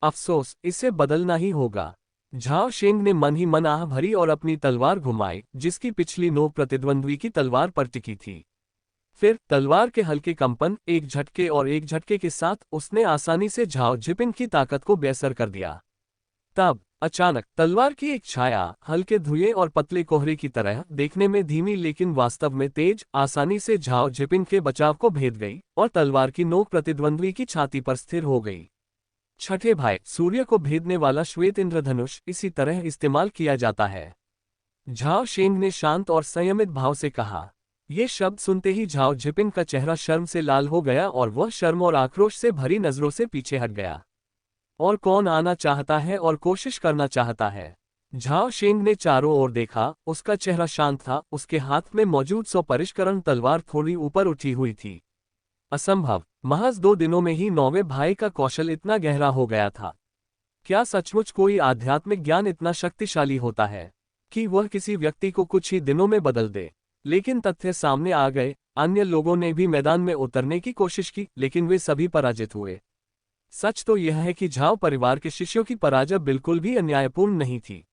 अफसोस, इसे बदलना ही होगा। झाओ शेंग ने मन ही मन आह भरी और अपनी तलवार घुमाई, जिसकी पिछली नोक प्रतिद्वंद्वी की तलवार पर टिकी थी। फिर तलवार के हल्के कंपन, एक झटके के साथ उसने आसानी से झाओ झिपिंग की ताकत को बेअसर कर दिया। तब अचानक तलवार की एक छाया, हल्के धुएं और पतले कोहरे की तरह देखने में धीमी लेकिन वास्तव में तेज, आसानी से झाओ झिपिंग के बचाव को भेद गई और तलवार की नोक प्रतिद्वंद्वी की छाती पर स्थिर हो गई। छठे भाई, सूर्य को भेदने वाला श्वेत इंद्रधनुष इसी तरह इस्तेमाल किया जाता है। झाओ शेंग ने शांत और संयमित भाव से कहा। ये शब्द सुनते ही झाओ झिपिन का चेहरा शर्म से लाल हो गया और वह शर्म और आक्रोश से भरी नजरों से पीछे हट गया। और कौन आना चाहता है और कोशिश करना चाहता है? झाओ शेंग ने चारों ओर देखा, उसका चेहरा शांत था, उसके हाथ में मौजूद 100 परिष्करण तलवार थोड़ी ऊपर उठी हुई थी। असंभव, महज 2 दिनों में ही 9वें भाई का कौशल इतना गहरा हो गया था। क्या सचमुच कोई आध्यात्मिक ज्ञान इतना शक्तिशाली होता है कि वह किसी व्यक्ति को कुछ ही दिनों में बदल दे? लेकिन तथ्य सामने आ गए। अन्य लोगों ने भी मैदान में उतरने की कोशिश की, लेकिन वे सभी पराजित हुए। सच तो यह है कि झाओ परिवार के शिष्यों की पराजय बिल्कुल भी अन्यायपूर्ण नहीं थी।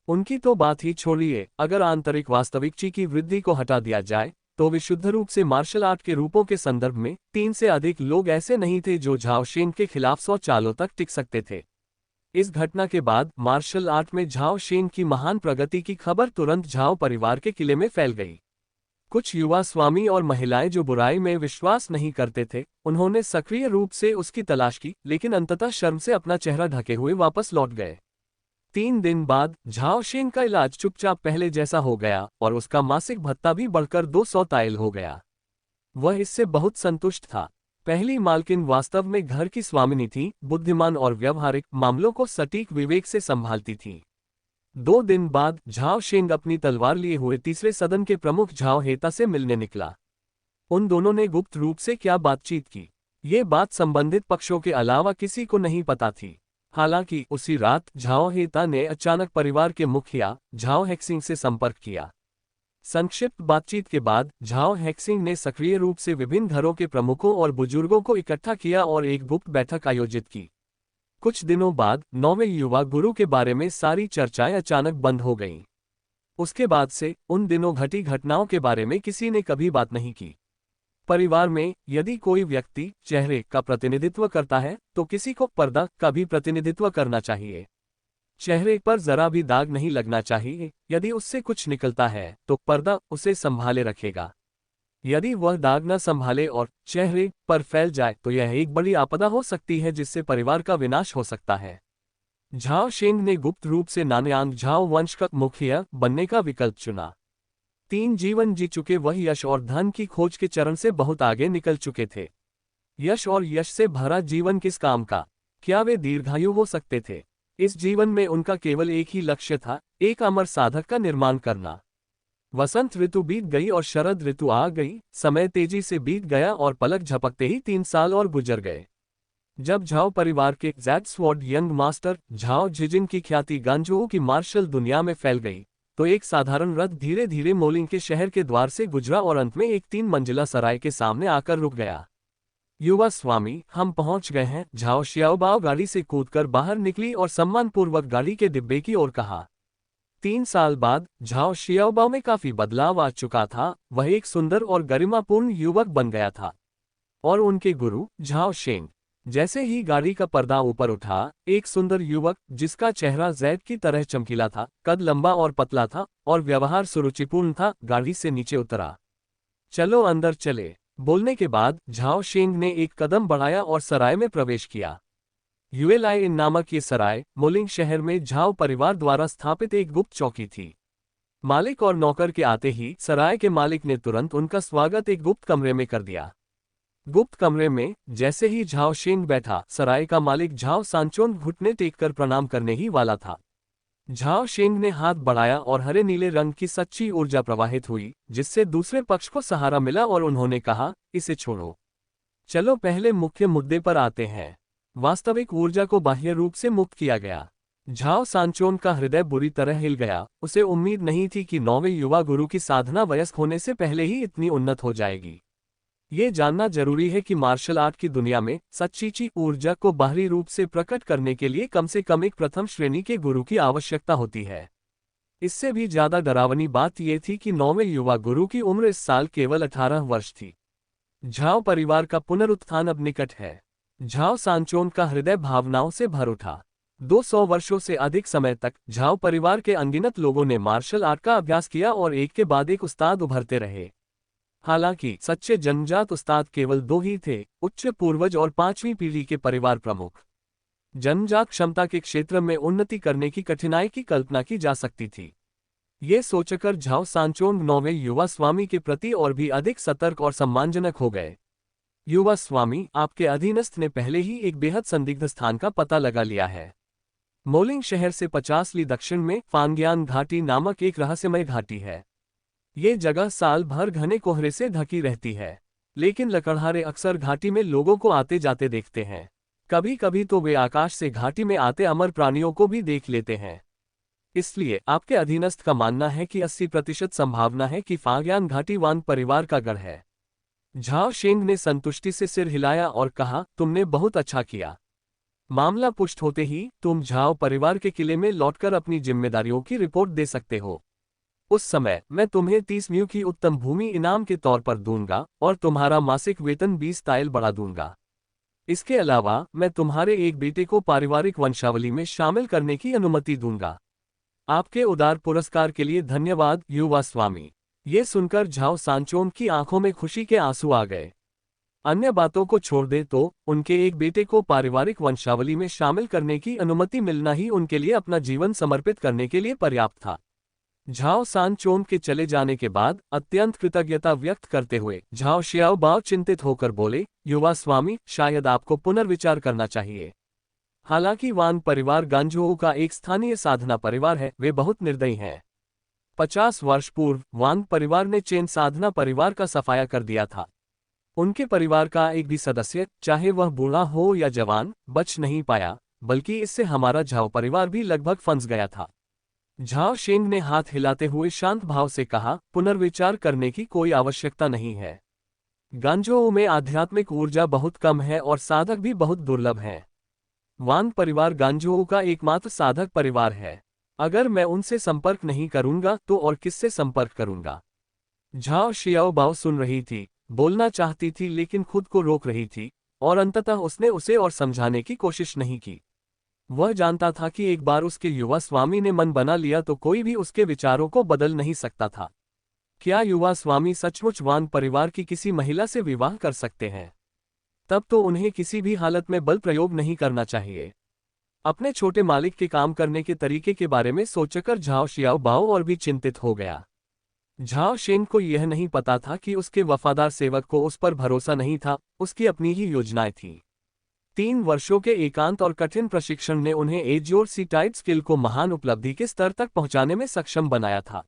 उनकी तो बात ही छोड़िए, अगर आंतरिक वास्तविकता की वृद्धि को हटा दिया जाए तो विशुद्ध रूप से मार्शल आर्ट के रूपों के संदर्भ में 3 से अधिक लोग ऐसे नहीं थे जो झाओ शेंग के खिलाफ 100 चालों तक टिक सकते थे। इस घटना के बाद मार्शल आर्ट में झाओ शेंग की महान प्रगति की खबर तुरंत झाओ परिवार के किले में फैल गई। कुछ युवा स्वामी और महिलाएं जो बुराई में विश्वास नहीं करते थे, उन्होंने सक्रिय रूप से उसकी तलाश की, लेकिन अंततः शर्म से अपना चेहरा ढके हुए वापस लौट गए। 3 दिन बाद झाओ शेंग का इलाज चुपचाप पहले जैसा हो गया और उसका मासिक भत्ता भी बढ़कर 200 ताइल हो गया। वह इससे बहुत संतुष्ट था। पहली मालकिन वास्तव में घर की स्वामिनी थी, बुद्धिमान और व्यवहारिक, मामलों को सटीक विवेक से संभालती थी। 2 दिन बाद झाओ शेंग अपनी तलवार लिए हुए तीसरे सदन के प्रमुख झाओ हेता से मिलने निकला। उन दोनों ने गुप्त रूप से क्या बातचीत की, ये बात संबंधित पक्षों के अलावा किसी को नहीं पता थी। हालांकि उसी रात झाओ हेता ने अचानक परिवार के मुखिया झाओ हेक्सिंग से संपर्क किया। संक्षिप्त बातचीत के बाद झाओ हेक्सिंग ने सक्रिय रूप से विभिन्न घरों के प्रमुखों और बुजुर्गों को इकट्ठा किया और एक गुप्त बैठक आयोजित की। कुछ दिनों बाद 9वें युवा गुरु के बारे में सारी चर्चाएं अचानक बंद हो गईं। उसके बाद से उन दिनों घटी घटनाओं के बारे में किसी ने कभी बात नहीं की। परिवार में यदि कोई व्यक्ति चेहरे का प्रतिनिधित्व करता है तो किसी को पर्दा का भी प्रतिनिधित्व करना चाहिए। चेहरे पर जरा भी दाग नहीं लगना चाहिए। यदि उससे कुछ निकलता है तो पर्दा उसे संभाले रखेगा। यदि वह दाग न संभाले और चेहरे पर फैल जाए तो यह एक बड़ी आपदा हो सकती है जिससे परिवार का विनाश हो सकता है। झाओ शेंग ने गुप्त रूप से नानयांग झाओ वंश का मुखिया बनने का विकल्प चुना। 3 जीवन जी चुके वह यश और धन की खोज के चरण से बहुत आगे निकल चुके थे। यश और यश से भरा जीवन किस काम का? क्या वे दीर्घायु हो सकते थे? इस जीवन में उनका केवल एक ही लक्ष्य था, एक अमर साधक का निर्माण करना। वसंत ऋतु बीत गई और शरद ऋतु आ गई। समय तेजी से बीत गया और पलक झपकते ही 3 साल और गुजर गए। जब झाओ परिवार के Z sword young master Zhao Zhijin की ख्याति गांजोऊ की मार्शल दुनिया में फैल गई, तो एक साधारण रथ धीरे धीरे मोलिंग के शहर के द्वार से गुजरा और अंत में एक 3 मंजिला सराय के सामने आकर रुक गया। युवा स्वामी, हम पहुंच गए हैं। झाओ शियाओबाओ गाड़ी से कूदकर बाहर निकली और सम्मानपूर्वक गाड़ी के डिब्बे की ओर कहा। 3 साल बाद झाओ शियाओबाओ में काफी बदलाव आ चुका था। वह एक सुंदर और गरिमापूर्ण युवक बन गया था। और उनके गुरु झाओ शेंग। जैसे ही गाड़ी का पर्दा ऊपर उठा, एक सुंदर युवक जिसका चेहरा जैद की तरह चमकीला था, कद लंबा और पतला था और व्यवहार सुरुचिपूर्ण था, गाड़ी से नीचे उतरा। चलो अंदर चले। बोलने के बाद झाओ शेंग ने एक कदम बढ़ाया और सराय में प्रवेश किया। यूएलाई इन नामक ये सराय मोलिंग शहर में झाओ परिवार द्वारा स्थापित एक गुप्त चौकी थी। मालिक और नौकर के आते ही सराय के मालिक ने तुरंत उनका स्वागत एक गुप्त कमरे में कर दिया। गुप्त कमरे में जैसे ही झाओ शेंग बैठा, सराय का मालिक झाओ सांचोन घुटने टेककर प्रणाम करने ही वाला था। झाओ शेंग ने हाथ बढ़ाया और हरे नीले रंग की सच्ची ऊर्जा प्रवाहित हुई, जिससे दूसरे पक्ष को सहारा मिला और उन्होंने कहा, इसे छोड़ो। चलो पहले मुख्य मुद्दे पर आते हैं। वास्तविक ऊर्जा को बाह्य रूप से मुक्त किया गया। झाओ सांचोन का हृदय बुरी तरह हिल गया। उसे उम्मीद नहीं थी कि 9वें युवा गुरु की साधना वयस्क होने से पहले ही इतनी उन्नत हो जाएगी। ये जानना जरूरी है कि मार्शल आर्ट की दुनिया में सच्ची ऊर्जा को बाहरी रूप से प्रकट करने के लिए कम से कम एक प्रथम श्रेणी के गुरु की आवश्यकता होती है। इससे भी ज्यादा डरावनी बात यह थी कि 9वें युवा गुरु की उम्र इस साल केवल 18 वर्ष थी। झाओ परिवार का पुनरुत्थान अब निकट है। झाओ सांचोन का हृदय भावनाओं से भर उठा। 200 वर्षों से अधिक समय तक झाओ परिवार के अनगिनत लोगों ने मार्शल आर्ट का अभ्यास किया और एक के बाद एक उस्ताद उभरते रहे। हालांकि सच्चे जन्मजात उस्ताद केवल 2 ही थे, उच्च पूर्वज और 5वीं पीढ़ी के परिवार प्रमुख। जन्मजात क्षमता के क्षेत्र में उन्नति करने की कठिनाई की कल्पना की जा सकती थी। ये सोचकर झाओ सांचोन नौवें युवा स्वामी के प्रति और भी अधिक सतर्क और सम्मानजनक हो गए। युवा स्वामी, आपके अधीनस्थ ने पहले ही एक बेहद संदिग्ध स्थान का पता लगा लिया है। मोलिंग शहर से 50 ली दक्षिण में फांग्यान घाटी नामक एक रहस्यमय घाटी है। ये जगह साल भर घने कोहरे से ढकी रहती है, लेकिन लकड़हारे अक्सर घाटी में लोगों को आते जाते देखते हैं। कभी कभी तो वे आकाश से घाटी में आते अमर प्राणियों को भी देख लेते हैं। इसलिए आपके अधीनस्थ का मानना है कि 80% संभावना है कि फांग्यान घाटी वान परिवार का गढ़ है। झाओ शेंग ने संतुष्टि से सिर हिलाया और कहा, तुमने बहुत अच्छा किया। मामला पुष्ट होते ही तुम झाओ परिवार के किले में लौटकर अपनी जिम्मेदारियों की रिपोर्ट दे सकते हो। उस समय मैं तुम्हें 30 म्यू की उत्तम भूमि इनाम के तौर पर दूंगा और तुम्हारा मासिक वेतन 20 ताइल बढ़ा दूंगा। इसके अलावा मैं तुम्हारे एक बेटे को पारिवारिक वंशावली में शामिल करने की अनुमति दूंगा। आपके उदार पुरस्कार के लिए धन्यवाद युवा स्वामी। ये सुनकर झाओ सांचोन की आंखों में खुशी के आंसू आ गए। अन्य बातों को छोड़ दे तो उनके एक बेटे को पारिवारिक वंशावली में शामिल करने की अनुमति मिलना ही उनके लिए अपना जीवन समर्पित करने के लिए पर्याप्त था। झाओ सांचोन के चले जाने के बाद अत्यंत कृतज्ञता व्यक्त करते हुए झाओ शियाओबाओ चिंतित होकर बोले, युवा स्वामी, शायद आपको पुनर्विचार करना चाहिए। हालांकि वान परिवार गांजोऊ का एक स्थानीय साधना परिवार है, वे बहुत निर्दयी हैं। 50 वर्ष पूर्व वान परिवार ने चेन साधना परिवार का सफाया कर दिया था। उनके परिवार का एक भी सदस्य, चाहे वह बूढ़ा हो या जवान, बच नहीं पाया, बल्कि इससे हमारा झाओ परिवार भी लगभग फंस गया था। झाओ शेंग ने हाथ हिलाते हुए शांत भाव से कहा, पुनर्विचार करने की कोई आवश्यकता नहीं है। गांजोऊ में आध्यात्मिक ऊर्जा बहुत कम है और साधक भी बहुत दुर्लभ हैं। वान परिवार गांजोऊ का एकमात्र साधक परिवार है। अगर मैं उनसे संपर्क नहीं करूंगा तो और किससे संपर्क करूंगा? झाओ शियाओबाओ सुन रही थी, बोलना चाहती थी लेकिन खुद को रोक रही थी, और अंततः उसने उसे और समझाने की कोशिश नहीं की। वह जानता था कि एक बार उसके युवा स्वामी ने मन बना लिया तो कोई भी उसके विचारों को बदल नहीं सकता था। क्या युवा स्वामी सचमुच वान परिवार की किसी महिला से विवाह कर सकते हैं? तब तो उन्हें किसी भी हालत में बल प्रयोग नहीं करना चाहिए। अपने छोटे मालिक के काम करने के तरीके के बारे में सोचकर झाओ शियाओबाओ और भी चिंतित हो गया। झाओ शेंग को यह नहीं पता था कि उसके वफादार सेवक को उस पर भरोसा नहीं था, उसकी अपनी ही योजनाएं थीं। 3 वर्षों के एकांत और कठिन प्रशिक्षण ने उन्हें एजियोर सी टाइप स्किल को महान उपलब्धि के स्तर तक पहुंचाने में सक्षम बनाया था।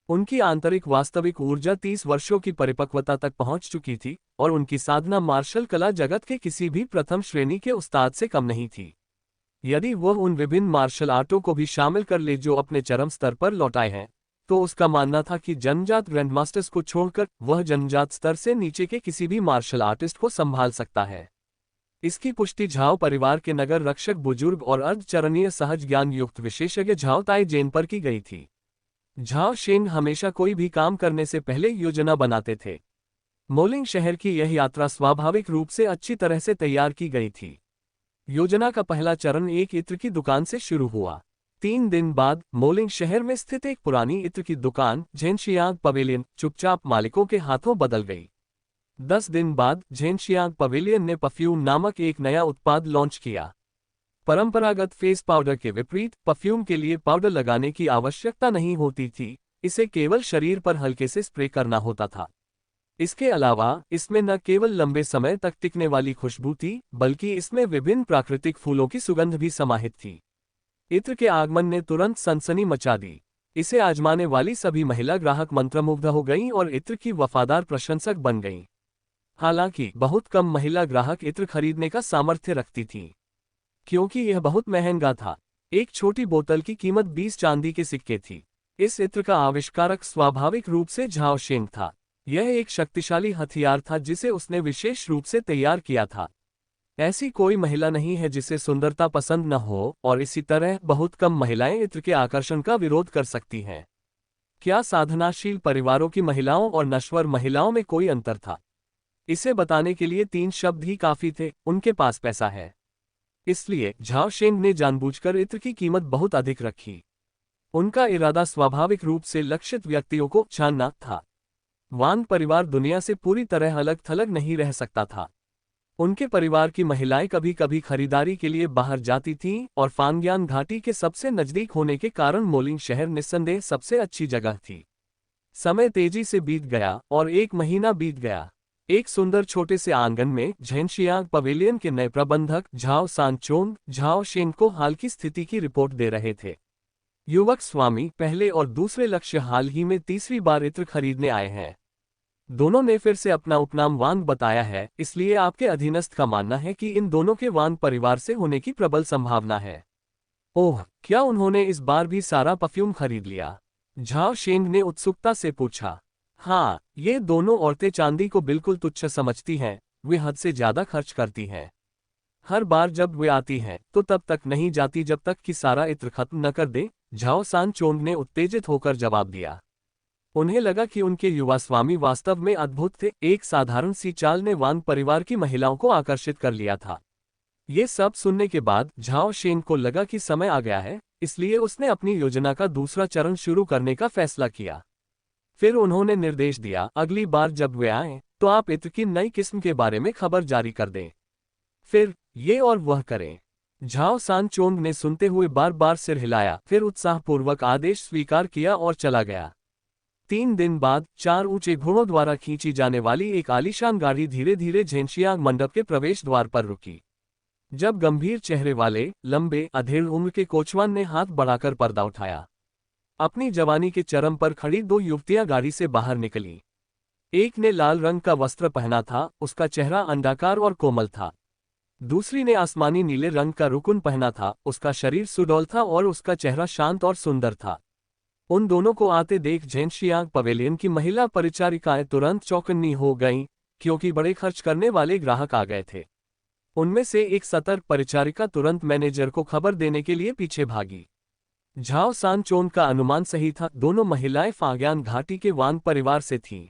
उनकी आंतरिक वास्तविक ऊर्जा 30 वर्षों की परिपक्वता तक पहुंच चुकी थी और उनकी साधना मार्शल कला जगत के किसी भी प्रथम श्रेणी के उस्ताद से कम नहीं थी। यदि वह उन विभिन्न मार्शल आर्टों को भी शामिल कर ले जो अपने चरम स्तर पर लौटाए हैं, तो उसका मानना था कि जन्मजात ग्रैंडमास्टर्स को छोड़कर वह जन्मजात स्तर से नीचे के किसी भी मार्शल आर्टिस्ट को संभाल सकता है। इसकी पुष्टि झाओ परिवार के नगर रक्षक बुजुर्ग और अर्धचरणीय सहज ज्ञान युक्त विशेषज्ञ झाओ ताई जेन पर की गई थी। झाओ शेंग हमेशा कोई भी काम करने से पहले योजना बनाते थे। मोलिंग शहर की यह यात्रा स्वाभाविक रूप से अच्छी तरह से तैयार की गई थी। योजना का पहला चरण एक इत्र की दुकान से शुरू हुआ। 3 दिन बाद मोलिंग शहर में स्थित एक पुरानी इत्र की दुकान झेनशियांग पवेलियन चुपचाप मालिकों के हाथों बदल गई। 10 दिन बाद झेनशियांग पवेलियन ने परफ्यूम नामक एक नया उत्पाद लॉन्च किया। परंपरागत फेस पाउडर के विपरीत परफ्यूम के लिए पाउडर लगाने की आवश्यकता नहीं होती थी, इसे केवल शरीर पर हल्के से स्प्रे करना होता था। इसके अलावा इसमें न केवल लंबे समय तक टिकने वाली खुशबू थी, बल्कि इसमें विभिन्न प्राकृतिक फूलों की सुगंध भी समाहित थी। इत्र के आगमन ने तुरंत सनसनी मचा दी। इसे आजमाने वाली सभी महिला ग्राहक मंत्रमुग्ध हो गईं और इत्र की वफादार प्रशंसक बन गईं। हालांकि बहुत कम महिला ग्राहक इत्र खरीदने का सामर्थ्य रखती थीं, क्योंकि यह बहुत महंगा था। एक छोटी बोतल की कीमत 20 चांदी के सिक्के थी। इस इत्र का आविष्कारक स्वाभाविक रूप से झाओ शेंग था। यह एक शक्तिशाली हथियार था जिसे उसने विशेष रूप से तैयार किया था। ऐसी कोई महिला नहीं है जिसे सुंदरता पसंद न हो, और इसी तरह बहुत कम महिलाएं इत्र के आकर्षण का विरोध कर सकती हैं। क्या साधनाशील परिवारों की महिलाओं और नश्वर महिलाओं में कोई अंतर था? इसे बताने के लिए 3 शब्द ही काफी थे, उनके पास पैसा है। इसलिए झाओ शेंग ने जानबूझकर इत्र की कीमत बहुत अधिक रखी। उनका इरादा स्वाभाविक रूप से लक्षित व्यक्तियों को छानना था। वान परिवार दुनिया से पूरी तरह अलग थलग नहीं रह सकता था। उनके परिवार की महिलाएं कभी कभी खरीदारी के लिए बाहर जाती थीं और फांग्यान घाटी के सबसे नजदीक होने के कारण मोलिंग शहर निस्संदेह सबसे अच्छी जगह थी। समय तेजी से बीत गया और 1 महीना बीत गया। एक सुंदर छोटे से आंगन में झेंशियांग पवेलियन के नए प्रबंधक झाओ सांचोंग झाओ शेंग को हाल की स्थिति की रिपोर्ट दे रहे थे। युवक स्वामी पहले और दूसरे लक्ष्य हाल ही में तीसरी बार इत्र खरीदने आए हैं। दोनों ने फिर से अपना उपनाम वांग बताया है, इसलिए आपके अधीनस्थ का मानना है कि इन दोनों के वांग परिवार से होने की प्रबल संभावना है। ओह, क्या उन्होंने इस बार भी सारा परफ्यूम खरीद लिया? झाओ शेंग ने उत्सुकता से पूछा। हाँ, ये दोनों औरतें चांदी को बिल्कुल तुच्छ समझती हैं, वे हद से ज्यादा खर्च करती हैं। हर बार जब वे आती हैं तो तब तक नहीं जाती जब तक कि सारा इत्र खत्म न कर दे, झाओ सांचोंग ने उत्तेजित होकर जवाब दिया। उन्हें लगा कि उनके युवा स्वामी वास्तव में अद्भुत थे। एक साधारण सी चाल ने वांग परिवार की महिलाओं को आकर्षित कर लिया था। ये सब सुनने के बाद झाओ शेंग को लगा कि समय आ गया है, इसलिए उसने अपनी योजना का दूसरा चरण शुरू करने का फैसला किया। फिर उन्होंने निर्देश दिया, अगली बार जब वे आएं, तो आप इत्र की नई किस्म के बारे में खबर जारी कर दें। फिर ये और वह करें। झाओ सांचोंग ने सुनते हुए बार बार सिर हिलाया, फिर उत्साहपूर्वक आदेश स्वीकार किया और चला गया। 3 दिन बाद 4 ऊंचे घोड़ों द्वारा खींची जाने वाली एक आलीशान गाड़ी धीरे धीरे झेंशियांग मंडप के प्रवेश द्वार पर रुकी। जब गंभीर चेहरे वाले लंबे अधेड़ उम्र के कोचवान ने हाथ बढ़ाकर पर्दा उठाया। अपनी जवानी के चरम पर खड़ी 2 युवतियां गाड़ी से बाहर निकली। एक ने लाल रंग का वस्त्र पहना था, उसका चेहरा अंडाकार और कोमल था। दूसरी ने आसमानी नीले रंग का रुकुन पहना था, उसका शरीर सुडौल था और उसका चेहरा शांत और सुंदर था। उन दोनों को आते देख झेंशियांग पवेलियन की महिला परिचारिकाएं तुरंत चौकन्नी हो गईं, क्योंकि बड़े खर्च करने वाले ग्राहक आ गए थे। उनमें से एक सतर्क परिचारिका तुरंत मैनेजर को खबर देने के लिए पीछे भागी। झाओ सांचोंग का अनुमान सही था, दोनों महिलाएं फाग्यान घाटी के वांग परिवार से थीं।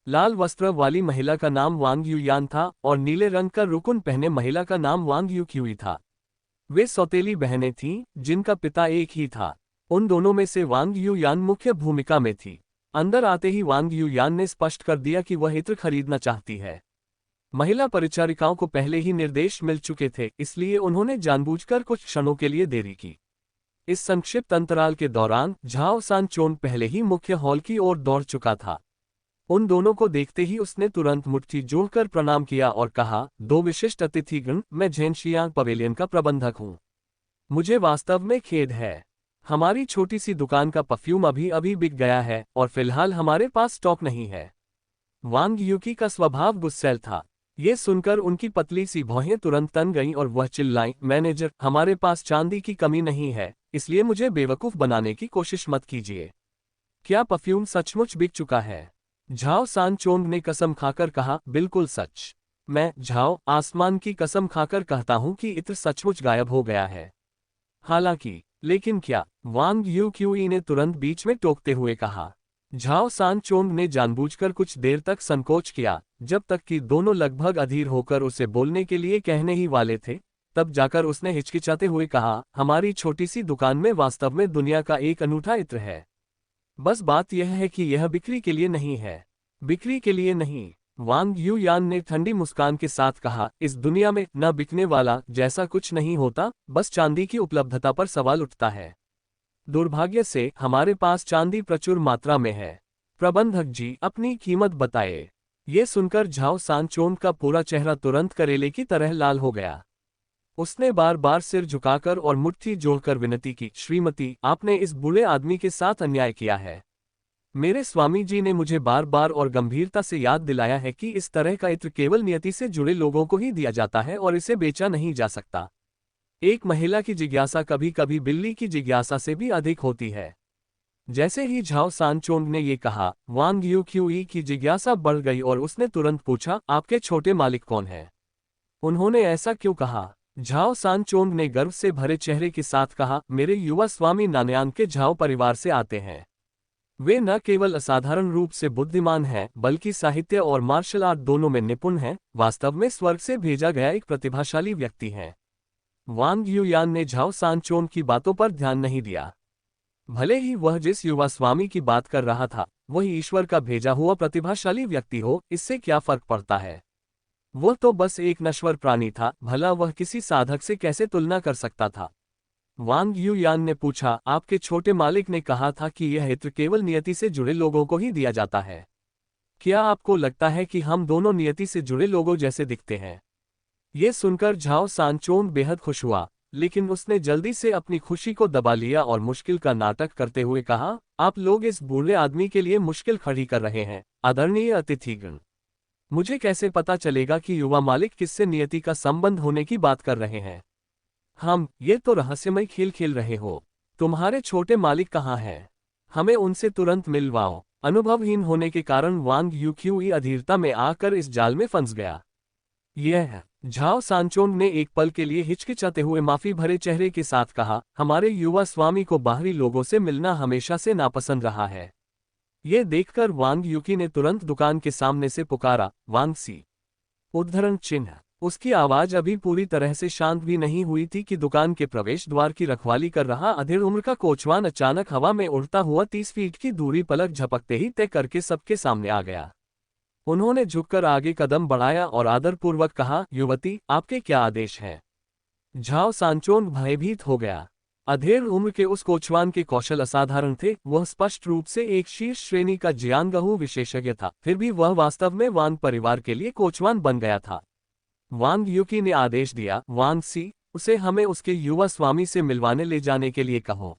लाल वस्त्र वाली महिला का नाम वांग युयान था और नीले रंग का रुकुन पहने महिला का नाम वांग युक्युई था। वे सौतेली बहनें थीं, जिनका पिता एक ही था। उन दोनों में से वांग युयान मुख्य भूमिका में थी। अंदर आते ही वांग युयान ने स्पष्ट कर दिया कि वह इत्र खरीदना चाहती है। महिला परिचारिकाओं को पहले ही निर्देश मिल चुके थे, इसलिए उन्होंने जानबूझकर कुछ क्षणों के लिए देरी की। इस संक्षिप्त अंतराल के दौरान झाओ सांचोंग पहले ही मुख्य हॉल की ओर दौड़ चुका था। उन दोनों को देखते ही उसने तुरंत मुट्ठी जोड़कर प्रणाम किया और कहा, 2 विशिष्ट अतिथिगण, मैं झेंशियांग पवेलियन का प्रबंधक हूँ। मुझे वास्तव में खेद है। हमारी छोटी सी दुकान का परफ्यूम अभी अभी बिक गया है और फिलहाल हमारे पास स्टॉक नहीं है। वांग युकी का स्वभाव गुस्सैल था। ये सुनकर उनकी पतली सी भौहें तुरंत तन गईं और वह चिल्लाईं, मैनेजर, हमारे पास चांदी की कमी नहीं है, इसलिए मुझे बेवकूफ बनाने की कोशिश मत कीजिए। क्या परफ्यूम सचमुच बिक चुका है? झाओ सांचोंग ने कसम खाकर कहा, बिल्कुल सच। मैं, झाओ, आसमान की कसम खाकर कहता हूं कि इत्र सचमुच गायब हो गया है। हालांकि, लेकिन क्या? वांग युक्युई ने तुरंत बीच में टोकते हुए कहा। झाओ सांचोंग ने जानबूझकर कुछ देर तक संकोच किया, जब तक कि दोनों लगभग अधीर होकर उसे बोलने के लिए कहने ही वाले थे, तब जाकर उसने हिचकिचाते हुए कहा, हमारी छोटी सी दुकान में वास्तव में दुनिया का एक अनूठा इत्र है। बस बात यह है कि यह बिक्री के लिए नहीं है। बिक्री के लिए नहीं, वांग युयान ने ठंडी मुस्कान के साथ कहा, इस दुनिया में न बिकने वाला जैसा कुछ नहीं होता, बस चांदी की उपलब्धता पर सवाल उठता है। दुर्भाग्य से हमारे पास चांदी प्रचुर मात्रा में है। प्रबंधक जी, अपनी कीमत बताइए। ये सुनकर झाओ सांचोंग का पूरा चेहरा तुरंत करेले की तरह लाल हो गया। उसने बार बार सिर झुकाकर और मुट्ठी जोड़कर विनती की, श्रीमती, आपने इस बूढ़े आदमी के साथ अन्याय किया है। मेरे स्वामी जी ने मुझे बार बार और गंभीरता से याद दिलाया है कि इस तरह का इत्र केवल नियति से जुड़े लोगों को ही दिया जाता है और इसे बेचा नहीं जा सकता। एक महिला की जिज्ञासा कभी कभी बिल्ली की जिज्ञासा से भी अधिक होती है। जैसे ही झाओ सांचोंग ने ये कहा, वांग युक्युई की जिज्ञासा बढ़ गई और उसने तुरंत पूछा, आपके छोटे मालिक कौन हैं? उन्होंने ऐसा क्यों कहा? झाओ सांचोंग ने गर्व से भरे चेहरे के साथ कहा, मेरे युवा स्वामी नानयांग के झाओ परिवार से आते हैं। वे न केवल असाधारण रूप से बुद्धिमान हैं, बल्कि साहित्य और मार्शल आर्ट दोनों में निपुण हैं, वास्तव में स्वर्ग से भेजा गया एक प्रतिभाशाली व्यक्ति हैं। वांग युयान ने झाओ सांचोंग की बातों पर ध्यान नहीं दिया। भले ही वह जिस युवा स्वामी की बात कर रहा था, वही ईश्वर का भेजा हुआ प्रतिभाशाली व्यक्ति हो, इससे क्या फर्क पड़ता है? वह तो बस एक नश्वर प्राणी था, भला वह किसी साधक से कैसे तुलना कर सकता था। वांग युयान ने पूछा, आपके छोटे मालिक ने कहा था कि यह इत्र केवल नियति से जुड़े लोगों को ही दिया जाता है। क्या आपको लगता है कि हम दोनों नियति से जुड़े लोगों जैसे दिखते हैं? ये सुनकर झाओ सांचोन बेहद खुश हुआ, लेकिन उसने जल्दी से अपनी खुशी को दबा लिया और मुश्किल का नाटक करते हुए कहा, आप लोग इस बूढ़े आदमी के लिए मुश्किल खड़ी कर रहे हैं, आदरणीय अतिथिगण। मुझे कैसे पता चलेगा कि युवा मालिक किससे नियति का संबंध होने की बात कर रहे हैं? ये तो रहस्यमय खेल खेल रहे हो। तुम्हारे छोटे मालिक कहाँ हैं? हमें उनसे तुरंत मिलवाओ। अनुभवहीन होने के कारण वांग यूक्यूई अधीरता में आकर इस जाल में फंस गया। यह झाओ सांचोंग ने एक पल के लिए हिचकिचाते हुए माफी भरे चेहरे के साथ कहा, हमारे युवा स्वामी को बाहरी लोगों से मिलना हमेशा से नापसंद रहा है। ये देखकर वांग यूकी ने तुरंत दुकान के सामने से पुकारा, वांग सी। उद्धरण चिन्ह। उसकी आवाज अभी पूरी तरह से शांत भी नहीं हुई थी कि दुकान के प्रवेश द्वार की रखवाली कर रहा अधेड़ उम्र का कोचवान अचानक हवा में उड़ता हुआ 30 फीट की दूरी पलक झपकते ही तय करके सबके सामने आ गया। उन्होंने झुककर आगे कदम बढ़ाया और आदरपूर्वक कहा, युवती, आपके क्या आदेश हैं? झाओ सांचोन भयभीत हो गया। अधेड़ उम्र के उस कोचवान के कौशल असाधारण थे, वह स्पष्ट रूप से एक शीर्ष श्रेणी का जियांगहू विशेषज्ञ था, फिर भी वह वास्तव में वांग परिवार के लिए कोचवान बन गया था। वांग यूकी ने आदेश दिया, वांग सी, उसे हमें उसके युवा स्वामी से मिलवाने ले जाने के लिए कहो।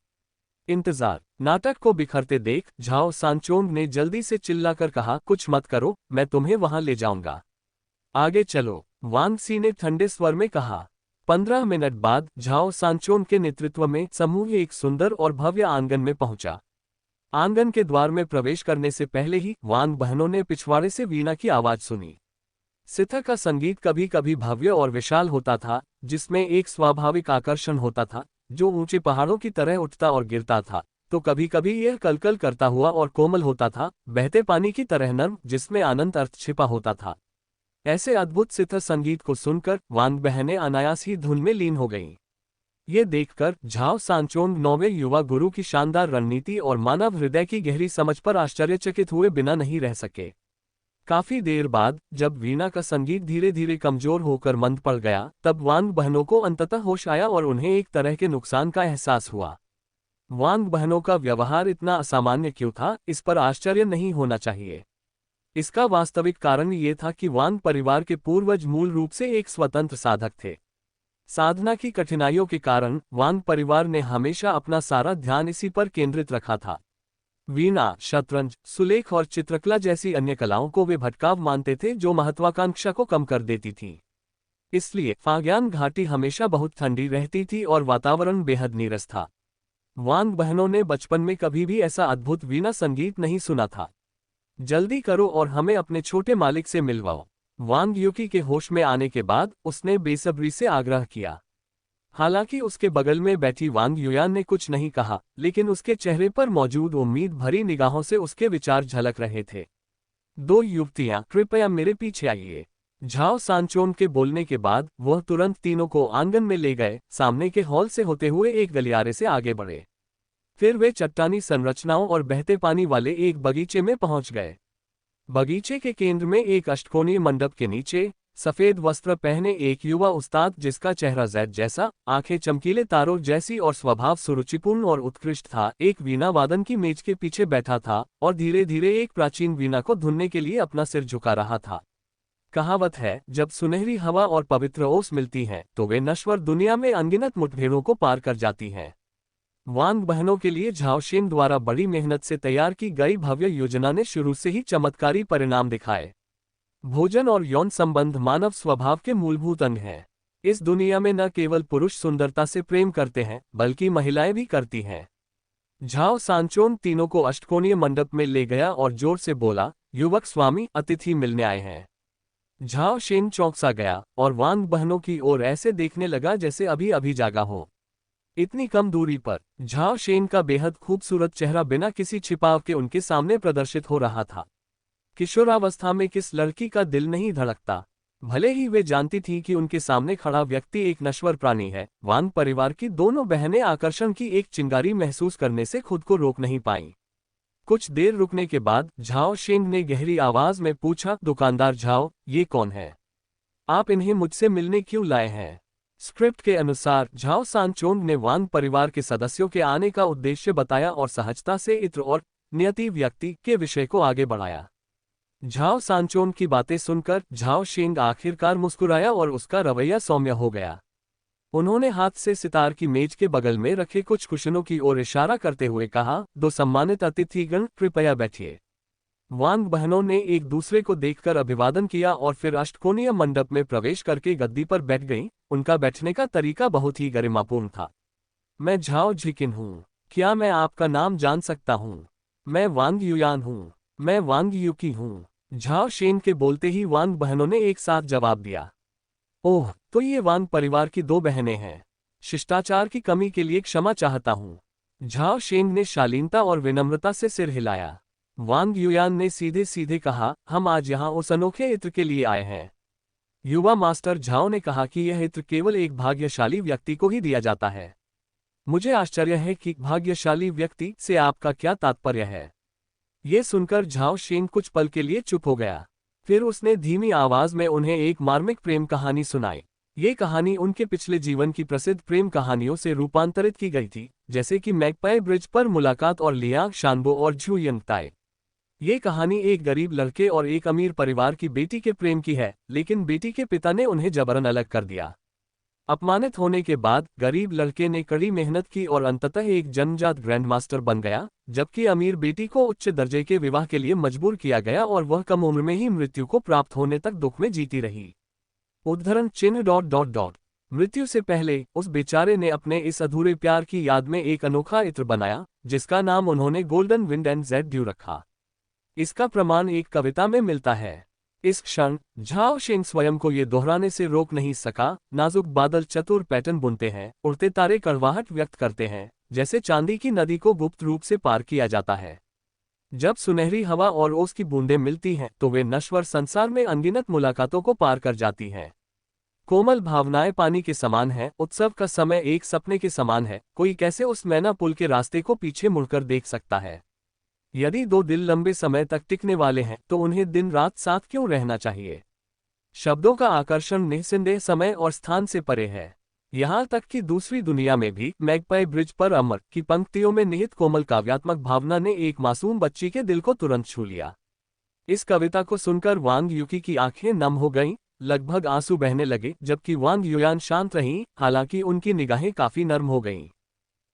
इंतजार। नाटक को बिखरते देख झाओ सांचोंग ने जल्दी से चिल्लाकर कहा, कुछ मत करो, मैं तुम्हें वहां ले जाऊंगा। आगे चलो, वांग सी ने ठंडे स्वर में कहा। 15 मिनट बाद झाओ सांचोंग के नेतृत्व में समूह एक सुंदर और भव्य आंगन में पहुंचा। आंगन के द्वार में प्रवेश करने से पहले ही वांग बहनों ने पिछवाड़े से वीणा की आवाज सुनी। सितार का संगीत कभी कभी भव्य और विशाल होता था, जिसमें एक स्वाभाविक आकर्षण होता था जो ऊंचे पहाड़ों की तरह उठता और गिरता था, तो कभी कभी यह कलकल करता हुआ और कोमल होता था, बहते पानी की तरह नर्म, जिसमें अनंत अर्थ छिपा होता था। ऐसे अद्भुत सितार संगीत को सुनकर वांग बहनें अनायास ही धुन में लीन हो गईं। ये देखकर झाओ सांचोंग नौवें युवा गुरु की शानदार रणनीति और मानव हृदय की गहरी समझ पर आश्चर्यचकित हुए बिना नहीं रह सके। काफी देर बाद जब वीणा का संगीत धीरे धीरे कमजोर होकर मंद पड़ गया, तब वांग बहनों को अंततः होश आया और उन्हें एक तरह के नुकसान का एहसास हुआ। वांग बहनों का व्यवहार इतना असामान्य क्यों था, इस पर आश्चर्य नहीं होना चाहिए। इसका वास्तविक कारण ये था कि वांग परिवार के पूर्वज मूल रूप से एक स्वतंत्र साधक थे। साधना की कठिनाइयों के कारण वांग परिवार ने हमेशा अपना सारा ध्यान इसी पर केंद्रित रखा था। वीणा, शतरंज, सुलेख और चित्रकला जैसी अन्य कलाओं को वे भटकाव मानते थे जो महत्वाकांक्षा को कम कर देती थी। इसलिए फाग्यान घाटी हमेशा बहुत ठंडी रहती थी और वातावरण बेहद नीरस था। वांग बहनों ने बचपन में कभी भी ऐसा अद्भुत वीणा संगीत नहीं सुना था। जल्दी करो और हमें अपने छोटे मालिक से मिलवाओ। वांग यूकी के होश में आने के बाद उसने बेसब्री से आग्रह किया। हालांकि उसके बगल में बैठी वांग युयान ने कुछ नहीं कहा, लेकिन उसके चेहरे पर मौजूद उम्मीद भरी निगाहों से उसके विचार झलक रहे थे। दो युवतियां, कृपया मेरे पीछे आइए। झाओ सांचोन के बोलने के बाद वह तुरंत तीनों को आंगन में ले गए, सामने के हॉल से होते हुए एक गलियारे से आगे बढ़े। फिर वे चट्टानी संरचनाओं और बहते पानी वाले एक बगीचे में पहुंच गए। बगीचे के केंद्र में एक अष्टकोणीय मंडप के नीचे सफेद वस्त्र पहने एक युवा उस्ताद, जिसका चेहरा जैद जैसा, आंखें चमकीले तारों जैसी और स्वभाव सुरुचिपूर्ण और उत्कृष्ट था, एक वीणा वादन की मेज के पीछे बैठा था और धीरे धीरे एक प्राचीन वीणा को धुनने के लिए अपना सिर झुका रहा था। कहावत है, जब सुनहरी हवा और पवित्र ओस मिलती हैं, तो वे नश्वर दुनिया में अनगिनत मुठभेड़ों को पार कर जाती हैं। वांग बहनों के लिए झाओशेन द्वारा बड़ी मेहनत से तैयार की गई भव्य योजना ने शुरू से ही चमत्कारी परिणाम दिखाए। भोजन और यौन संबंध मानव स्वभाव के मूलभूत अंग हैं। इस दुनिया में न केवल पुरुष सुंदरता से प्रेम करते हैं, बल्कि महिलाएं भी करती हैं। झाओ सांचोन तीनों को अष्टकोणीय मंडप में ले गया और जोर से बोला, युवक स्वामी, अतिथि मिलने आए हैं। झाओ शेन चौंक गया और वांग बहनों की ओर ऐसे देखने लगा जैसे अभी अभी जागा हो। इतनी कम दूरी पर झाओ शेन का बेहद खूबसूरत चेहरा बिना किसी छिपाव के उनके सामने प्रदर्शित हो रहा था। किशोरावस्था में किस लड़की का दिल नहीं धड़कता। भले ही वे जानती थी कि उनके सामने खड़ा व्यक्ति एक नश्वर प्राणी है, वांग परिवार की दोनों बहनें आकर्षण की एक चिंगारी महसूस करने से खुद को रोक नहीं पाईं। कुछ देर रुकने के बाद झाओ शेन ने गहरी आवाज में पूछा, दुकानदार झाओ, ये कौन है? आप इन्हें मुझसे मिलने क्यों लाए हैं? स्क्रिप्ट के अनुसार झाओ सांचोंग ने वांग परिवार के सदस्यों के आने का उद्देश्य बताया और सहजता से इत्र और नियति व्यक्ति के विषय को आगे बढ़ाया। झाओ सांचोन की बातें सुनकर झाओ शेंग आखिरकार मुस्कुराया और उसका रवैया सौम्य हो गया। उन्होंने हाथ से सितार की मेज के बगल में रखे कुछ कुशनों की ओर इशारा करते हुए कहा, दो सम्मानित अतिथिगण कृपया बैठिए। वांग बहनों ने एक दूसरे को देखकर अभिवादन किया और फिर अष्टकोणीय मंडप में प्रवेश करके गद्दी पर बैठ गईं। उनका बैठने का तरीका बहुत ही गरिमापूर्ण था। मैं झाओ झिकिन हूँ। क्या मैं आपका नाम जान सकता हूँ? मैं वांग युयान हूँ। मैं वांग युकी हूँ। झाओ शेन के बोलते ही वांग बहनों ने एक साथ जवाब दिया। ओह, तो ये वांग परिवार की दो बहनें हैं। शिष्टाचार की कमी के लिए क्षमा चाहता हूँ। झाओ शेंग ने शालीनता और विनम्रता से सिर हिलाया। वांग युयान ने सीधे सीधे कहा, हम आज यहाँ उस अनोखे इत्र के लिए आए हैं। युवा मास्टर झाओ ने कहा कि यह इत्र केवल एक भाग्यशाली व्यक्ति को ही दिया जाता है। मुझे आश्चर्य है कि भाग्यशाली व्यक्ति से आपका क्या तात्पर्य है? ये सुनकर झाओ शेंग कुछ पल के लिए चुप हो गया। फिर उसने धीमी आवाज में उन्हें एक मार्मिक प्रेम कहानी सुनाई। ये कहानी उनके पिछले जीवन की प्रसिद्ध प्रेम कहानियों से रूपांतरित की गई थी, जैसे कि मैकपाई ब्रिज पर मुलाकात और लियांग शानबो और झू यंगताई। ये कहानी एक गरीब लड़के और एक अमीर परिवार की बेटी के प्रेम की है, लेकिन बेटी के पिता ने उन्हें जबरन अलग कर दिया। अपमानित होने के बाद गरीब लड़के ने कड़ी मेहनत की और अंततः एक जन्मजात ग्रैंडमास्टर बन गया, जबकि अमीर बेटी को उच्च दर्जे के विवाह के लिए मजबूर किया गया और वह कम उम्र में ही मृत्यु को प्राप्त होने तक दुख में जीती रही। उद्धरण चिन्ह। मृत्यु से पहले उस बेचारे ने अपने इस अधूरे प्यार की याद में एक अनोखा इत्र बनाया, जिसका नाम उन्होंने golden wind and Z due रखा। इसका प्रमाण एक कविता में मिलता है। इस क्षण झाओ शेंग स्वयं को ये दोहराने से रोक नहीं सका। नाजुक बादल चतुर पैटर्न बुनते हैं, उड़ते तारे कड़वाहट व्यक्त करते हैं, जैसे चांदी की नदी को गुप्त रूप से पार किया जाता है। जब सुनहरी हवा और ओस की बूंदें मिलती हैं, तो वे नश्वर संसार में अनगिनत मुलाकातों को पार कर जाती हैं। कोमल भावनाएं पानी के समान हैं, उत्सव का समय एक सपने के समान है। कोई कैसे उस मैना पुल के रास्ते को पीछे मुड़कर देख सकता है? यदि दो दिल लंबे समय तक टिकने वाले हैं, तो उन्हें दिन रात साथ क्यों रहना चाहिए? शब्दों का आकर्षण निस्संदेह समय और स्थान से परे है। यहाँ तक कि दूसरी दुनिया में भी मैकपाई ब्रिज पर अमर की पंक्तियों में निहित कोमल काव्यात्मक भावना ने एक मासूम बच्ची के दिल को तुरंत छू लिया। इस कविता को सुनकर वांग युकी की आंखें नम हो गईं, लगभग आंसू बहने लगे, जबकि वांग युयान शांत रहीं, हालांकि उनकी निगाहें काफी नर्म हो गईं।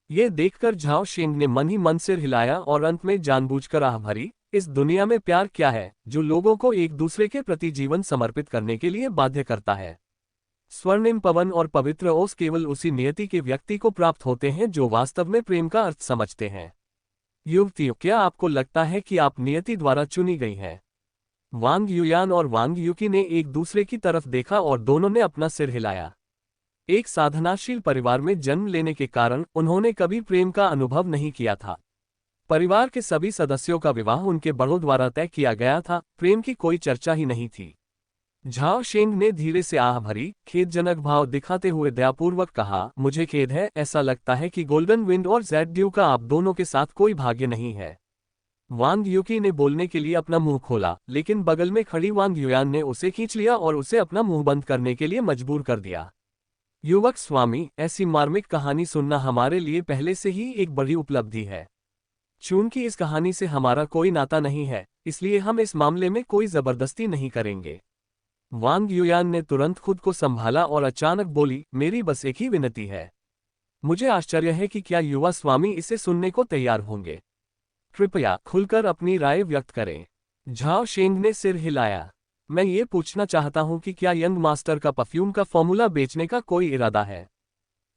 ये देखकर झाओ शेंग ने मन ही मन सिर हिलाया और अंत में जानबूझकर आह भरी, इस दुनिया में प्यार क्या है जो लोगों को एक दूसरे के प्रति जीवन समर्पित करने के लिए बाध्य करता है? स्वर्णिम पवन और पवित्र ओस केवल उसी नियति के व्यक्ति को प्राप्त होते हैं जो वास्तव में प्रेम का अर्थ समझते हैं। युवतियों, क्या आपको लगता है कि आप नियति द्वारा चुनी गई हैं? वांग युयान और वांग युकी ने एक दूसरे की तरफ देखा और दोनों ने अपना सिर हिलाया। एक साधनाशील परिवार में जन्म लेने के कारण उन्होंने कभी प्रेम का अनुभव नहीं किया था। परिवार के सभी सदस्यों का विवाह उनके बड़ों द्वारा तय किया गया था, प्रेम की कोई चर्चा ही नहीं थी। झाओ शेंग ने धीरे से आह भरी, खेदजनक भाव दिखाते हुए दयापूर्वक कहा, मुझे खेद है, ऐसा लगता है कि गोल्डन विंड और जेड ड्यू का आप दोनों के साथ कोई भाग्य नहीं है। वांग युकी ने बोलने के लिए अपना मुंह खोला, लेकिन बगल में खड़ी वांग युयान ने उसे खींच लिया और उसे अपना मुंह बंद करने के लिए मजबूर कर दिया। युवक स्वामी, ऐसी मार्मिक कहानी सुनना हमारे लिए पहले से ही एक बड़ी उपलब्धि है। चूंकि इस कहानी से हमारा कोई नाता नहीं है, इसलिए हम इस मामले में कोई जबरदस्ती नहीं करेंगे। वांग युयान ने तुरंत खुद को संभाला और अचानक बोली, मेरी बस एक ही विनती है। मुझे आश्चर्य है कि क्या युवा स्वामी इसे सुनने को तैयार होंगे। कृपया खुलकर अपनी राय व्यक्त करें। झाओ शेंग ने सिर हिलाया। मैं ये पूछना चाहता हूं कि क्या यंग मास्टर का परफ्यूम का फॉर्मूला बेचने का कोई इरादा है?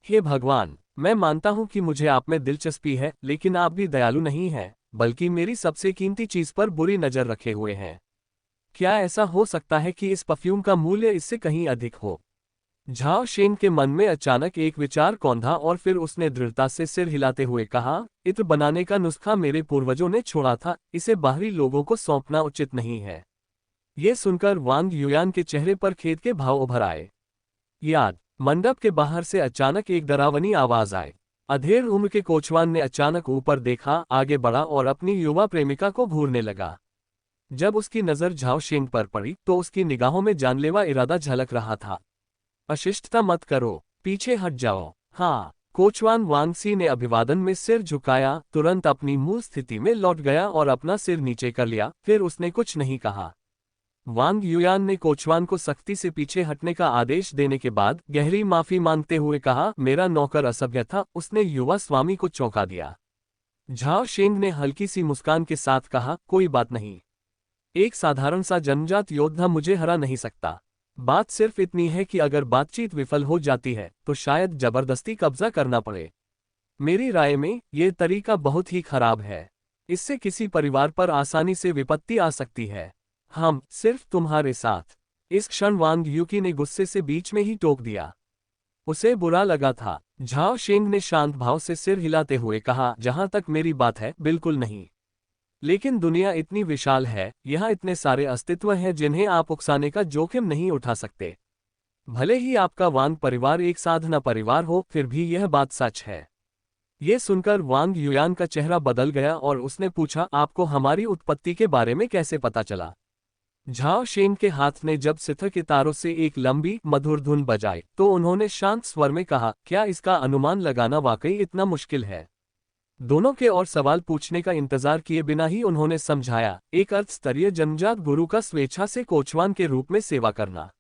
हे भगवान, मैं मानता हूं कि मुझे आप में दिलचस्पी है, लेकिन आप भी दयालु नहीं हैं, बल्कि मेरी सबसे कीमती चीज पर बुरी नजर रखे हुए हैं। क्या ऐसा हो सकता है कि इस परफ्यूम का मूल्य इससे कहीं अधिक हो? झाओ शेंग के मन में अचानक एक विचार कौंधा और फिर उसने दृढ़ता से सिर हिलाते हुए कहा, इत्र बनाने का नुस्खा मेरे पूर्वजों ने छोड़ा था, इसे बाहरी लोगों को सौंपना उचित नहीं है। ये सुनकर वांग युयान के चेहरे पर खेद के भाव उभर आए। याद मंडप के बाहर से अचानक एक डरावनी आवाज आई। अधेड़ उम्र के कोचवान ने अचानक ऊपर देखा, आगे बढ़ा और अपनी युवा प्रेमिका को घूरने लगा। जब उसकी नज़र झाओ शेंग पर पड़ी तो उसकी निगाहों में जानलेवा इरादा झलक रहा था। अशिष्टता मत करो, पीछे हट जाओ। हाँ। कोचवान वांगसी ने अभिवादन में सिर झुकाया, तुरंत अपनी मूल स्थिति में लौट गया और अपना सिर नीचे कर लिया, फिर उसने कुछ नहीं कहा। वांग युयान ने कोचवान को सख्ती से पीछे हटने का आदेश देने के बाद गहरी माफी मांगते हुए कहा, मेरा नौकर असभ्य था। उसने युवा स्वामी को चौंका दिया। झाओ शेंग ने हल्की सी मुस्कान के साथ कहा, कोई बात नहीं। एक साधारण सा जन्मजात योद्धा मुझे हरा नहीं सकता। बात सिर्फ इतनी है कि अगर बातचीत विफल हो जाती है तो शायद जबरदस्ती कब्जा करना पड़े। मेरी राय में यह तरीका बहुत ही खराब है। इससे किसी परिवार पर आसानी से विपत्ति आ सकती है। हम सिर्फ तुम्हारे साथ। इस क्षण वांग यूकी ने गुस्से से बीच में ही टोक दिया। उसे बुरा लगा था। झाओ शेंग ने शांत भाव से सिर हिलाते हुए कहा, जहां तक मेरी बात है, बिल्कुल नहीं। लेकिन दुनिया इतनी विशाल है, यहाँ इतने सारे अस्तित्व हैं जिन्हें आप उकसाने का जोखिम नहीं उठा सकते। भले ही आपका वांग परिवार एक साधना परिवार हो, फिर भी यह बात सच है। ये सुनकर वांग युयान का चेहरा बदल गया और उसने पूछा, आपको हमारी उत्पत्ति के बारे में कैसे पता चला? झाओ शेंग के हाथ ने जब सितार के तारों से एक लंबी मधुर धुन बजाई तो उन्होंने शांत स्वर में कहा, क्या इसका अनुमान लगाना वाकई इतना मुश्किल है? दोनों के और सवाल पूछने का इंतजार किए बिना ही उन्होंने समझाया, एक अर्थ स्तरीय जन्मजात गुरु का स्वेच्छा से कोचवान के रूप में सेवा करना।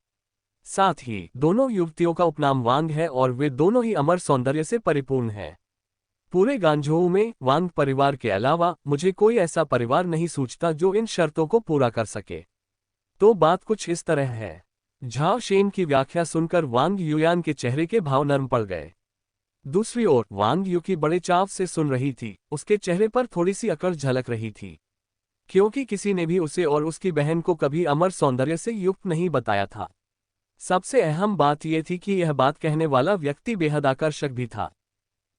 साथ ही दोनों युवतियों का उपनाम वांग है और वे दोनों ही अमर सौंदर्य से परिपूर्ण हैं। पूरे गांजोऊ में वांग परिवार के अलावा मुझे कोई ऐसा परिवार नहीं सूझता जो इन शर्तों को पूरा कर सके। तो बात कुछ इस तरह है। झाओ शेंग की व्याख्या सुनकर वांग युयान के चेहरे के भाव नरम पड़ गए। दूसरी ओर वांग यूकी बड़े चाव से सुन रही थी, उसके चेहरे पर थोड़ी सी अकड़ झलक रही थी, क्योंकि किसी ने भी उसे और उसकी बहन को कभी अमर सौंदर्य से युक्त नहीं बताया था। सबसे अहम बात यह थी कि यह बात कहने वाला व्यक्ति बेहद आकर्षक भी था।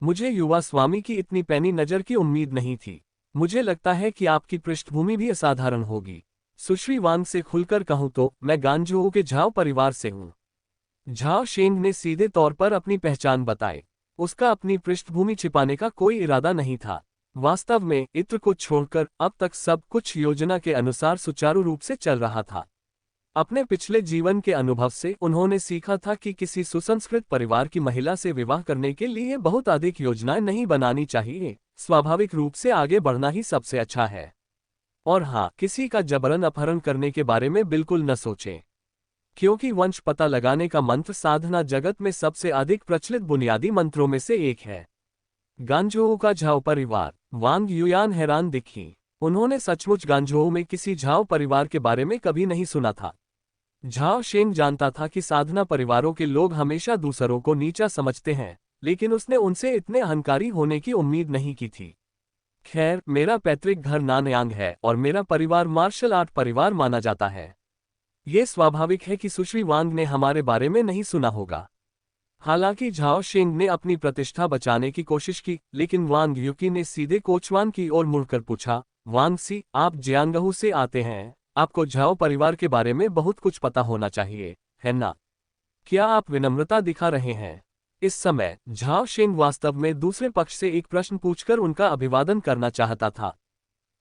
मुझे युवा स्वामी की इतनी पैनी नज़र की उम्मीद नहीं थी। मुझे लगता है कि आपकी पृष्ठभूमि भी असाधारण होगी। सुश्री वांग से खुलकर कहूं तो मैं गांजोऊ के झाओ परिवार से हूं। झाओ शेंग ने सीधे तौर पर अपनी पहचान बताई। उसका अपनी पृष्ठभूमि छिपाने का कोई इरादा नहीं था। वास्तव में इत्र को छोड़कर अब तक सब कुछ योजना के अनुसार सुचारू रूप से चल रहा था। अपने पिछले जीवन के अनुभव से उन्होंने सीखा था कि किसी सुसंस्कृत परिवार की महिला से विवाह करने के लिए बहुत अधिक योजनाएं नहीं बनानी चाहिए, स्वाभाविक रूप से आगे बढ़ना ही सबसे अच्छा है। और हाँ, किसी का जबरन अपहरण करने के बारे में बिल्कुल न सोचें, क्योंकि वंश पता लगाने का मंत्र साधना जगत में सबसे अधिक प्रचलित बुनियादी मंत्रों में से एक है। गांजोऊ का झाओ परिवार। वांग युयान हैरान दिखी। उन्होंने सचमुच गांजोऊ में किसी झाओ परिवार के बारे में कभी नहीं सुना था। झाओ शेंग जानता था कि साधना परिवारों के लोग हमेशा दूसरों को नीचा समझते हैं, लेकिन उसने उनसे इतने अहंकारी होने की उम्मीद नहीं की थी। खैर, मेरा पैतृक घर नानयांग है और मेरा परिवार मार्शल आर्ट परिवार माना जाता है। ये स्वाभाविक है कि सुश्री वांग ने हमारे बारे में नहीं सुना होगा। हालांकि झाओ शेंग ने अपनी प्रतिष्ठा बचाने की कोशिश की, लेकिन वांग यूकी ने सीधे कोचवान की ओर मुड़कर पूछा, वांग सी, आप जियांगहू से आते हैं, आपको झाओ परिवार के बारे में बहुत कुछ पता होना चाहिए, है ना? क्या आप विनम्रता दिखा रहे हैं? इस समय झाओ शेंग वास्तव में दूसरे पक्ष से एक प्रश्न पूछकर उनका अभिवादन करना चाहता था।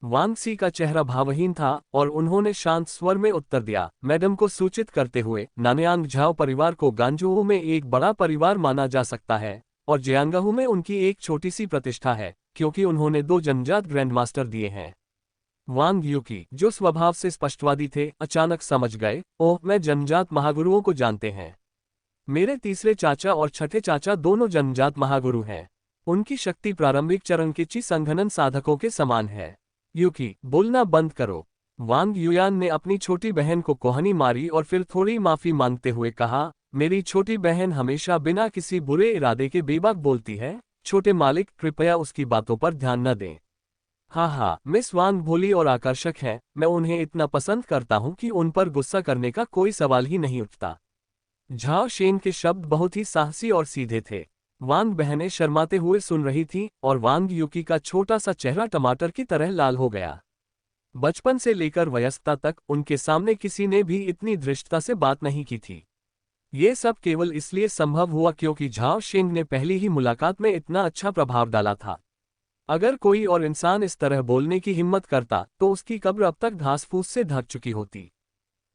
वांग सी का चेहरा भावहीन था और उन्होंने शांत स्वर में उत्तर दिया, मैडम को सूचित करते हुए, नानयांग झाओ परिवार को गांजोऊ में एक बड़ा परिवार माना जा सकता है और जियांगहू में उनकी एक छोटी सी प्रतिष्ठा है, क्योंकि उन्होंने 2 जन्मजात ग्रैंड मास्टर दिए हैं। वांग यूकी, जो स्वभाव से स्पष्टवादी थे, अचानक समझ गए, ओह, मैं जन्मजात महागुरुओं को जानते हैं। मेरे तीसरे चाचा और छठे चाचा दोनों जन्मजात महागुरु हैं। उनकी शक्ति प्रारंभिक चरण के ची संघनन साधकों के समान है। यूकी, बोलना बंद करो। वांग युयान ने अपनी छोटी बहन को कोहनी मारी और फिर थोड़ी माफी मांगते हुए कहा, मेरी छोटी बहन हमेशा बिना किसी बुरे इरादे के बेबाक बोलती है, छोटे मालिक कृपया उसकी बातों पर ध्यान न दें। हाँ, मिस वांग भोली और आकर्षक हैं, मैं उन्हें इतना पसंद करता हूं कि उन पर गुस्सा करने का कोई सवाल ही नहीं उठता। झाओ शेंग के शब्द बहुत ही साहसी और सीधे थे। वांग बहनें शर्माते हुए सुन रही थीं और वांग यूकी का छोटा सा चेहरा टमाटर की तरह लाल हो गया। बचपन से लेकर वयस्कता तक उनके सामने किसी ने भी इतनी धृष्टता से बात नहीं की थी। ये सब केवल इसलिए संभव हुआ क्योंकि झाओ शेंग ने पहली ही मुलाकात में इतना अच्छा प्रभाव डाला था। अगर कोई और इंसान इस तरह बोलने की हिम्मत करता तो उसकी कब्र अब तक घास फूस से ढक चुकी होती।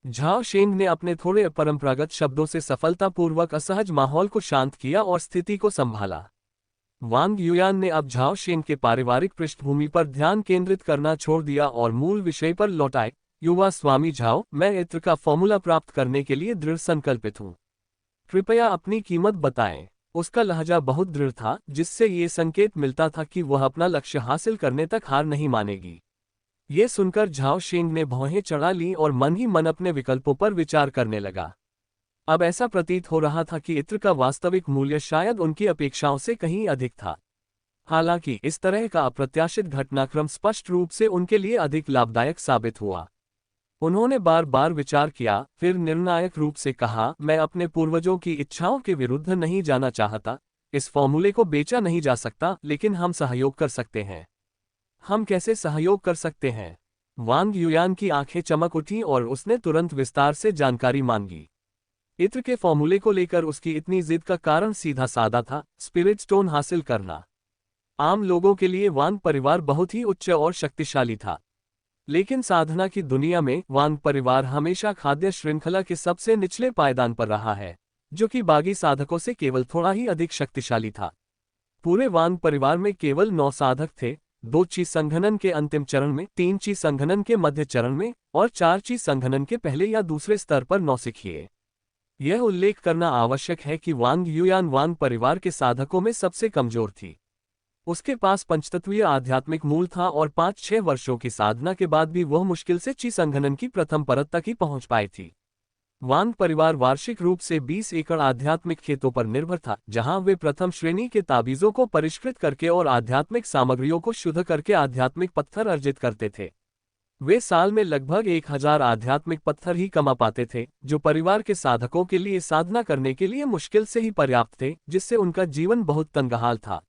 झाओ शेंग ने अपने थोड़े अपरंपरागत शब्दों से सफलतापूर्वक असहज माहौल को शांत किया और स्थिति को संभाला। वांग युयान ने अब झाओ शेंग के पारिवारिक पृष्ठभूमि पर ध्यान केंद्रित करना छोड़ दिया और मूल विषय पर लौटाए। युवा स्वामी झाओ, मैं इत्र का फॉर्मूला प्राप्त करने के लिए दृढ़ संकल्पित हूँ। कृपया अपनी कीमत बताएं। उसका लहजा बहुत दृढ़ था, जिससे ये संकेत मिलता था कि वह अपना लक्ष्य हासिल करने तक हार नहीं मानेगी। ये सुनकर झाओ शेंग ने भौहें चढ़ा लीं और मन ही मन अपने विकल्पों पर विचार करने लगा। अब ऐसा प्रतीत हो रहा था कि इत्र का वास्तविक मूल्य शायद उनकी अपेक्षाओं से कहीं अधिक था। हालांकि इस तरह का अप्रत्याशित घटनाक्रम स्पष्ट रूप से उनके लिए अधिक लाभदायक साबित हुआ। उन्होंने बार बार विचार किया, फिर निर्णायक रूप से कहा, मैं अपने पूर्वजों की इच्छाओं के विरुद्ध नहीं जाना चाहता। इस फॉर्मूले को बेचा नहीं जा सकता, लेकिन हम सहयोग कर सकते हैं। हम कैसे सहयोग कर सकते हैं? वांग युयान की आंखें चमक उठीं और उसने तुरंत विस्तार से जानकारी मांगी। इत्र के फॉर्मूले को लेकर उसकी इतनी जिद का कारण सीधा साधा था, स्पिरिट स्टोन हासिल करना। आम लोगों के लिए वांग परिवार बहुत ही उच्च और शक्तिशाली था, लेकिन साधना की दुनिया में वांग परिवार हमेशा खाद्य श्रृंखला के सबसे निचले पायदान पर रहा है, जो कि बागी साधकों से केवल थोड़ा ही अधिक शक्तिशाली था। पूरे वांग परिवार में केवल 9 साधक थे, 2 ची संघनन के अंतिम चरण में, 3 ची संघनन के मध्य चरण में और 4 ची संघनन के पहले या दूसरे स्तर पर नौसिखिए। यह उल्लेख करना आवश्यक है कि वांग युयान वांग परिवार के साधकों में सबसे कमजोर थी। उसके पास पंचतत्वीय आध्यात्मिक मूल था और 5-6 वर्षों की साधना के बाद भी वह मुश्किल से ची संघनन की प्रथम परत तक ही पहुंच पाई थी। वांग परिवार वार्षिक रूप से 20 एकड़ आध्यात्मिक खेतों पर निर्भर था, जहां वे प्रथम श्रेणी के ताबीजों को परिष्कृत करके और आध्यात्मिक सामग्रियों को शुद्ध करके आध्यात्मिक पत्थर अर्जित करते थे। वे साल में लगभग 1000 आध्यात्मिक पत्थर ही कमा पाते थे, जो परिवार के साधकों के लिए साधना करने के लिए मुश्किल से ही पर्याप्त थे, जिससे उनका जीवन बहुत तंगहाल था।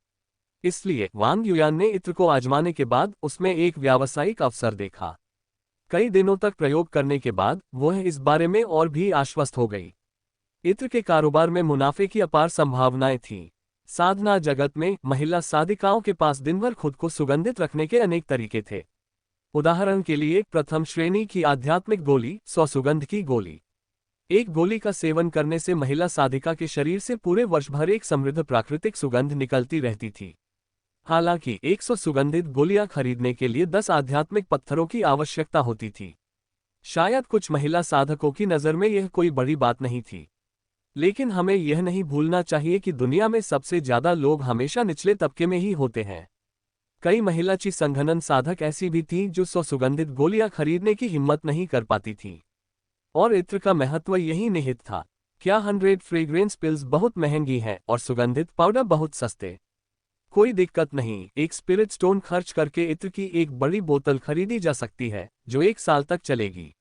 इसलिए वांग युयान ने इत्र को आजमाने के बाद उसमें एक व्यावसायिक अवसर देखा। कई दिनों तक प्रयोग करने के बाद वह इस बारे में और भी आश्वस्त हो गई। इत्र के कारोबार में मुनाफे की अपार संभावनाएं थीं। साधना जगत में महिला साधिकाओं के पास दिन भर खुद को सुगंधित रखने के अनेक तरीके थे। उदाहरण के लिए, प्रथम श्रेणी की आध्यात्मिक गोली, 100 सुगंध की गोली। एक गोली का सेवन करने से महिला साधिका के शरीर से पूरे वर्ष भर एक समृद्ध प्राकृतिक सुगंध निकलती रहती थी। हालांकि 100 सुगंधित गोलियां खरीदने के लिए 10 आध्यात्मिक पत्थरों की आवश्यकता होती थी। शायद कुछ महिला साधकों की नज़र में यह कोई बड़ी बात नहीं थी, लेकिन हमें यह नहीं भूलना चाहिए कि दुनिया में सबसे ज्यादा लोग हमेशा निचले तबके में ही होते हैं। कई महिला ची संघनन साधक ऐसी भी थीं जो 100 सुगंधित गोलियां खरीदने की हिम्मत नहीं कर पाती थीं। और इत्र का महत्व यही निहित था। क्या 100 फ्रेग्रेंस पिल्स बहुत महंगी हैं और सुगंधित पाउडर बहुत सस्ते? कोई दिक्कत नहीं, एक स्पिरिट स्टोन खर्च करके इत्र की एक बड़ी बोतल खरीदी जा सकती है, जो 1 साल तक चलेगी।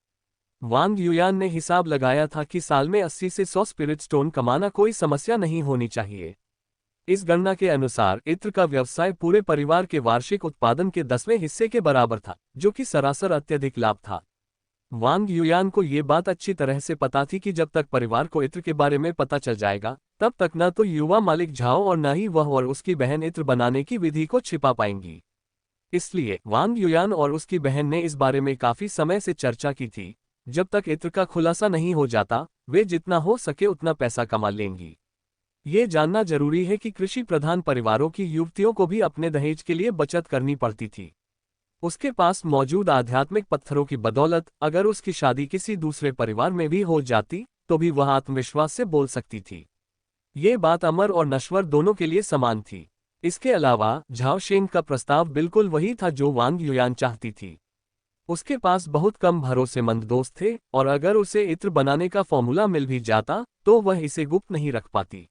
वांग युयान ने हिसाब लगाया था कि साल में 80 से 100 स्पिरिट स्टोन कमाना कोई समस्या नहीं होनी चाहिए। इस गणना के अनुसार इत्र का व्यवसाय पूरे परिवार के वार्षिक उत्पादन के 10वें हिस्से के बराबर था, जो कि सरासर अत्यधिक लाभ था। वांग युयान को ये बात अच्छी तरह से पता थी कि जब तक परिवार को इत्र के बारे में पता चल जाएगा, तब तक न तो युवा मालिक झाओ और न ही वह और उसकी बहन इत्र बनाने की विधि को छिपा पाएंगी। इसलिए वांग युयान और उसकी बहन ने इस बारे में काफी समय से चर्चा की थी। जब तक इत्र का खुलासा नहीं हो जाता, वे जितना हो सके उतना पैसा कमा लेंगी। ये जानना जरूरी है कि कृषि प्रधान परिवारों की युवतियों को भी अपने दहेज के लिए बचत करनी पड़ती थी। उसके पास मौजूद आध्यात्मिक पत्थरों की बदौलत अगर उसकी शादी किसी दूसरे परिवार में भी हो जाती, तो भी वह आत्मविश्वास से बोल सकती थी। ये बात अमर और नश्वर दोनों के लिए समान थी। इसके अलावा झाओ शेंग का प्रस्ताव बिल्कुल वही था जो वांग युयान चाहती थी। उसके पास बहुत कम भरोसेमंद दोस्त थे, और अगर उसे इत्र बनाने का फॉर्मूला मिल भी जाता, तो वह इसे गुप्त नहीं रख पाती।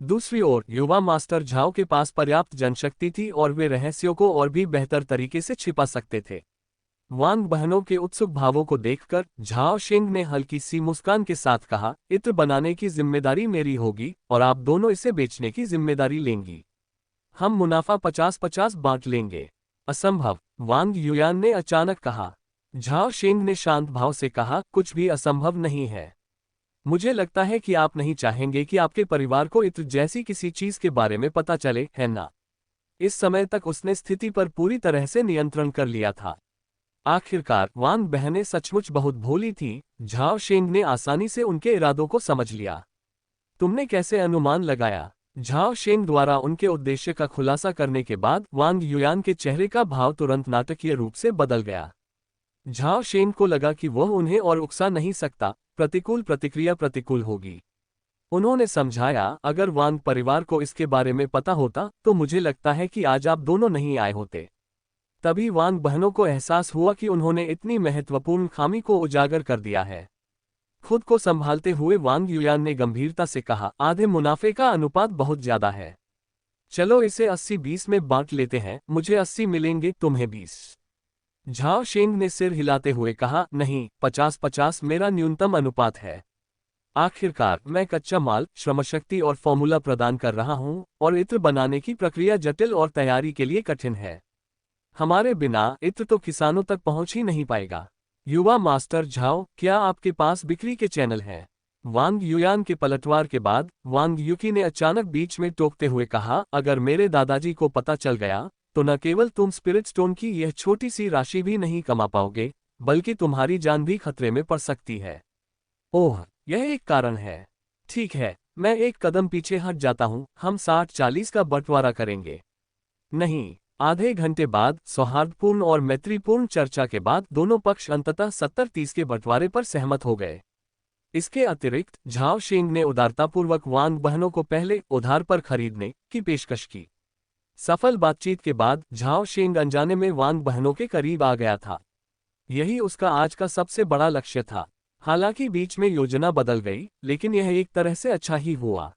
दूसरी ओर युवा मास्टर झाओ के पास पर्याप्त जनशक्ति थी और वे रहस्यों को और भी बेहतर तरीके से छिपा सकते थे। वांग बहनों के उत्सुक भावों को देखकर झाओ शेंग ने हल्की सी मुस्कान के साथ कहा, इत्र बनाने की जिम्मेदारी मेरी होगी और आप दोनों इसे बेचने की जिम्मेदारी लेंगी। हम मुनाफा 50-50 बांट लेंगे। असंभव, वांग युयान ने अचानक कहा। झाओ शेंग ने शांत भाव से कहा, कुछ भी असंभव नहीं है। मुझे लगता है कि आप नहीं चाहेंगे कि आपके परिवार को इत्र जैसी किसी चीज के बारे में पता चले, है ना? इस समय तक उसने स्थिति पर पूरी तरह से नियंत्रण कर लिया था। आखिरकार वांग बहनें सचमुच बहुत भोली थीं। झाओ शेंग ने आसानी से उनके इरादों को समझ लिया। तुमने कैसे अनुमान लगाया? झाओ शेंग द्वारा उनके उद्देश्य का खुलासा करने के बाद वांग युयान के चेहरे का भाव तुरंत नाटकीय रूप से बदल गया। झाओ शेंग को लगा कि वह उन्हें और उकसा नहीं सकता, प्रतिकूल प्रतिक्रिया प्रतिकूल होगी। उन्होंने समझाया, अगर वांग परिवार को इसके बारे में पता होता तो मुझे लगता है कि आज आप दोनों नहीं आए होते। तभी वांग बहनों को एहसास हुआ कि उन्होंने इतनी महत्वपूर्ण खामी को उजागर कर दिया है। खुद को संभालते हुए वांग युयान ने गंभीरता से कहा, आधे मुनाफे का अनुपात बहुत ज्यादा है। चलो इसे 80-20 में बांट लेते हैं, मुझे 80 मिलेंगे, तुम्हें 20। झाओ शेंग ने सिर हिलाते हुए कहा, नहीं, 50-50 मेरा न्यूनतम अनुपात है। आखिरकार मैं कच्चा माल, श्रमशक्ति और फॉर्मूला प्रदान कर रहा हूं, और इत्र बनाने की प्रक्रिया जटिल और तैयारी के लिए कठिन है। हमारे बिना इत्र तो किसानों तक पहुंच ही नहीं पाएगा। युवा मास्टर झाओ, क्या आपके पास बिक्री के चैनल हैं? वांग युयान के पलटवार के बाद वांग युकी ने अचानक बीच में टोकते हुए कहा, अगर मेरे दादाजी को पता चल गया तो न केवल तुम स्पिरिट स्टोन की यह छोटी सी राशि भी नहीं कमा पाओगे, बल्कि तुम्हारी जान भी खतरे में पड़ सकती है। ओह, यह एक कारण है। ठीक है, मैं एक कदम पीछे हट जाता हूं, हम 60-40 का बंटवारा करेंगे। नहीं। आधे घंटे बाद सौहार्दपूर्ण और मैत्रीपूर्ण चर्चा के बाद दोनों पक्ष अंततः 70-30 के बंटवारे पर सहमत हो गए। इसके अतिरिक्त झाओ शेंग ने उदारतापूर्वक वांग बहनों को पहले उधार पर खरीदने की पेशकश की। सफल बातचीत के बाद झाओ शेंग अनजाने में वांग बहनों के करीब आ गया था। यही उसका आज का सबसे बड़ा लक्ष्य था। हालांकि बीच में योजना बदल गई, लेकिन यह एक तरह से अच्छा ही हुआ।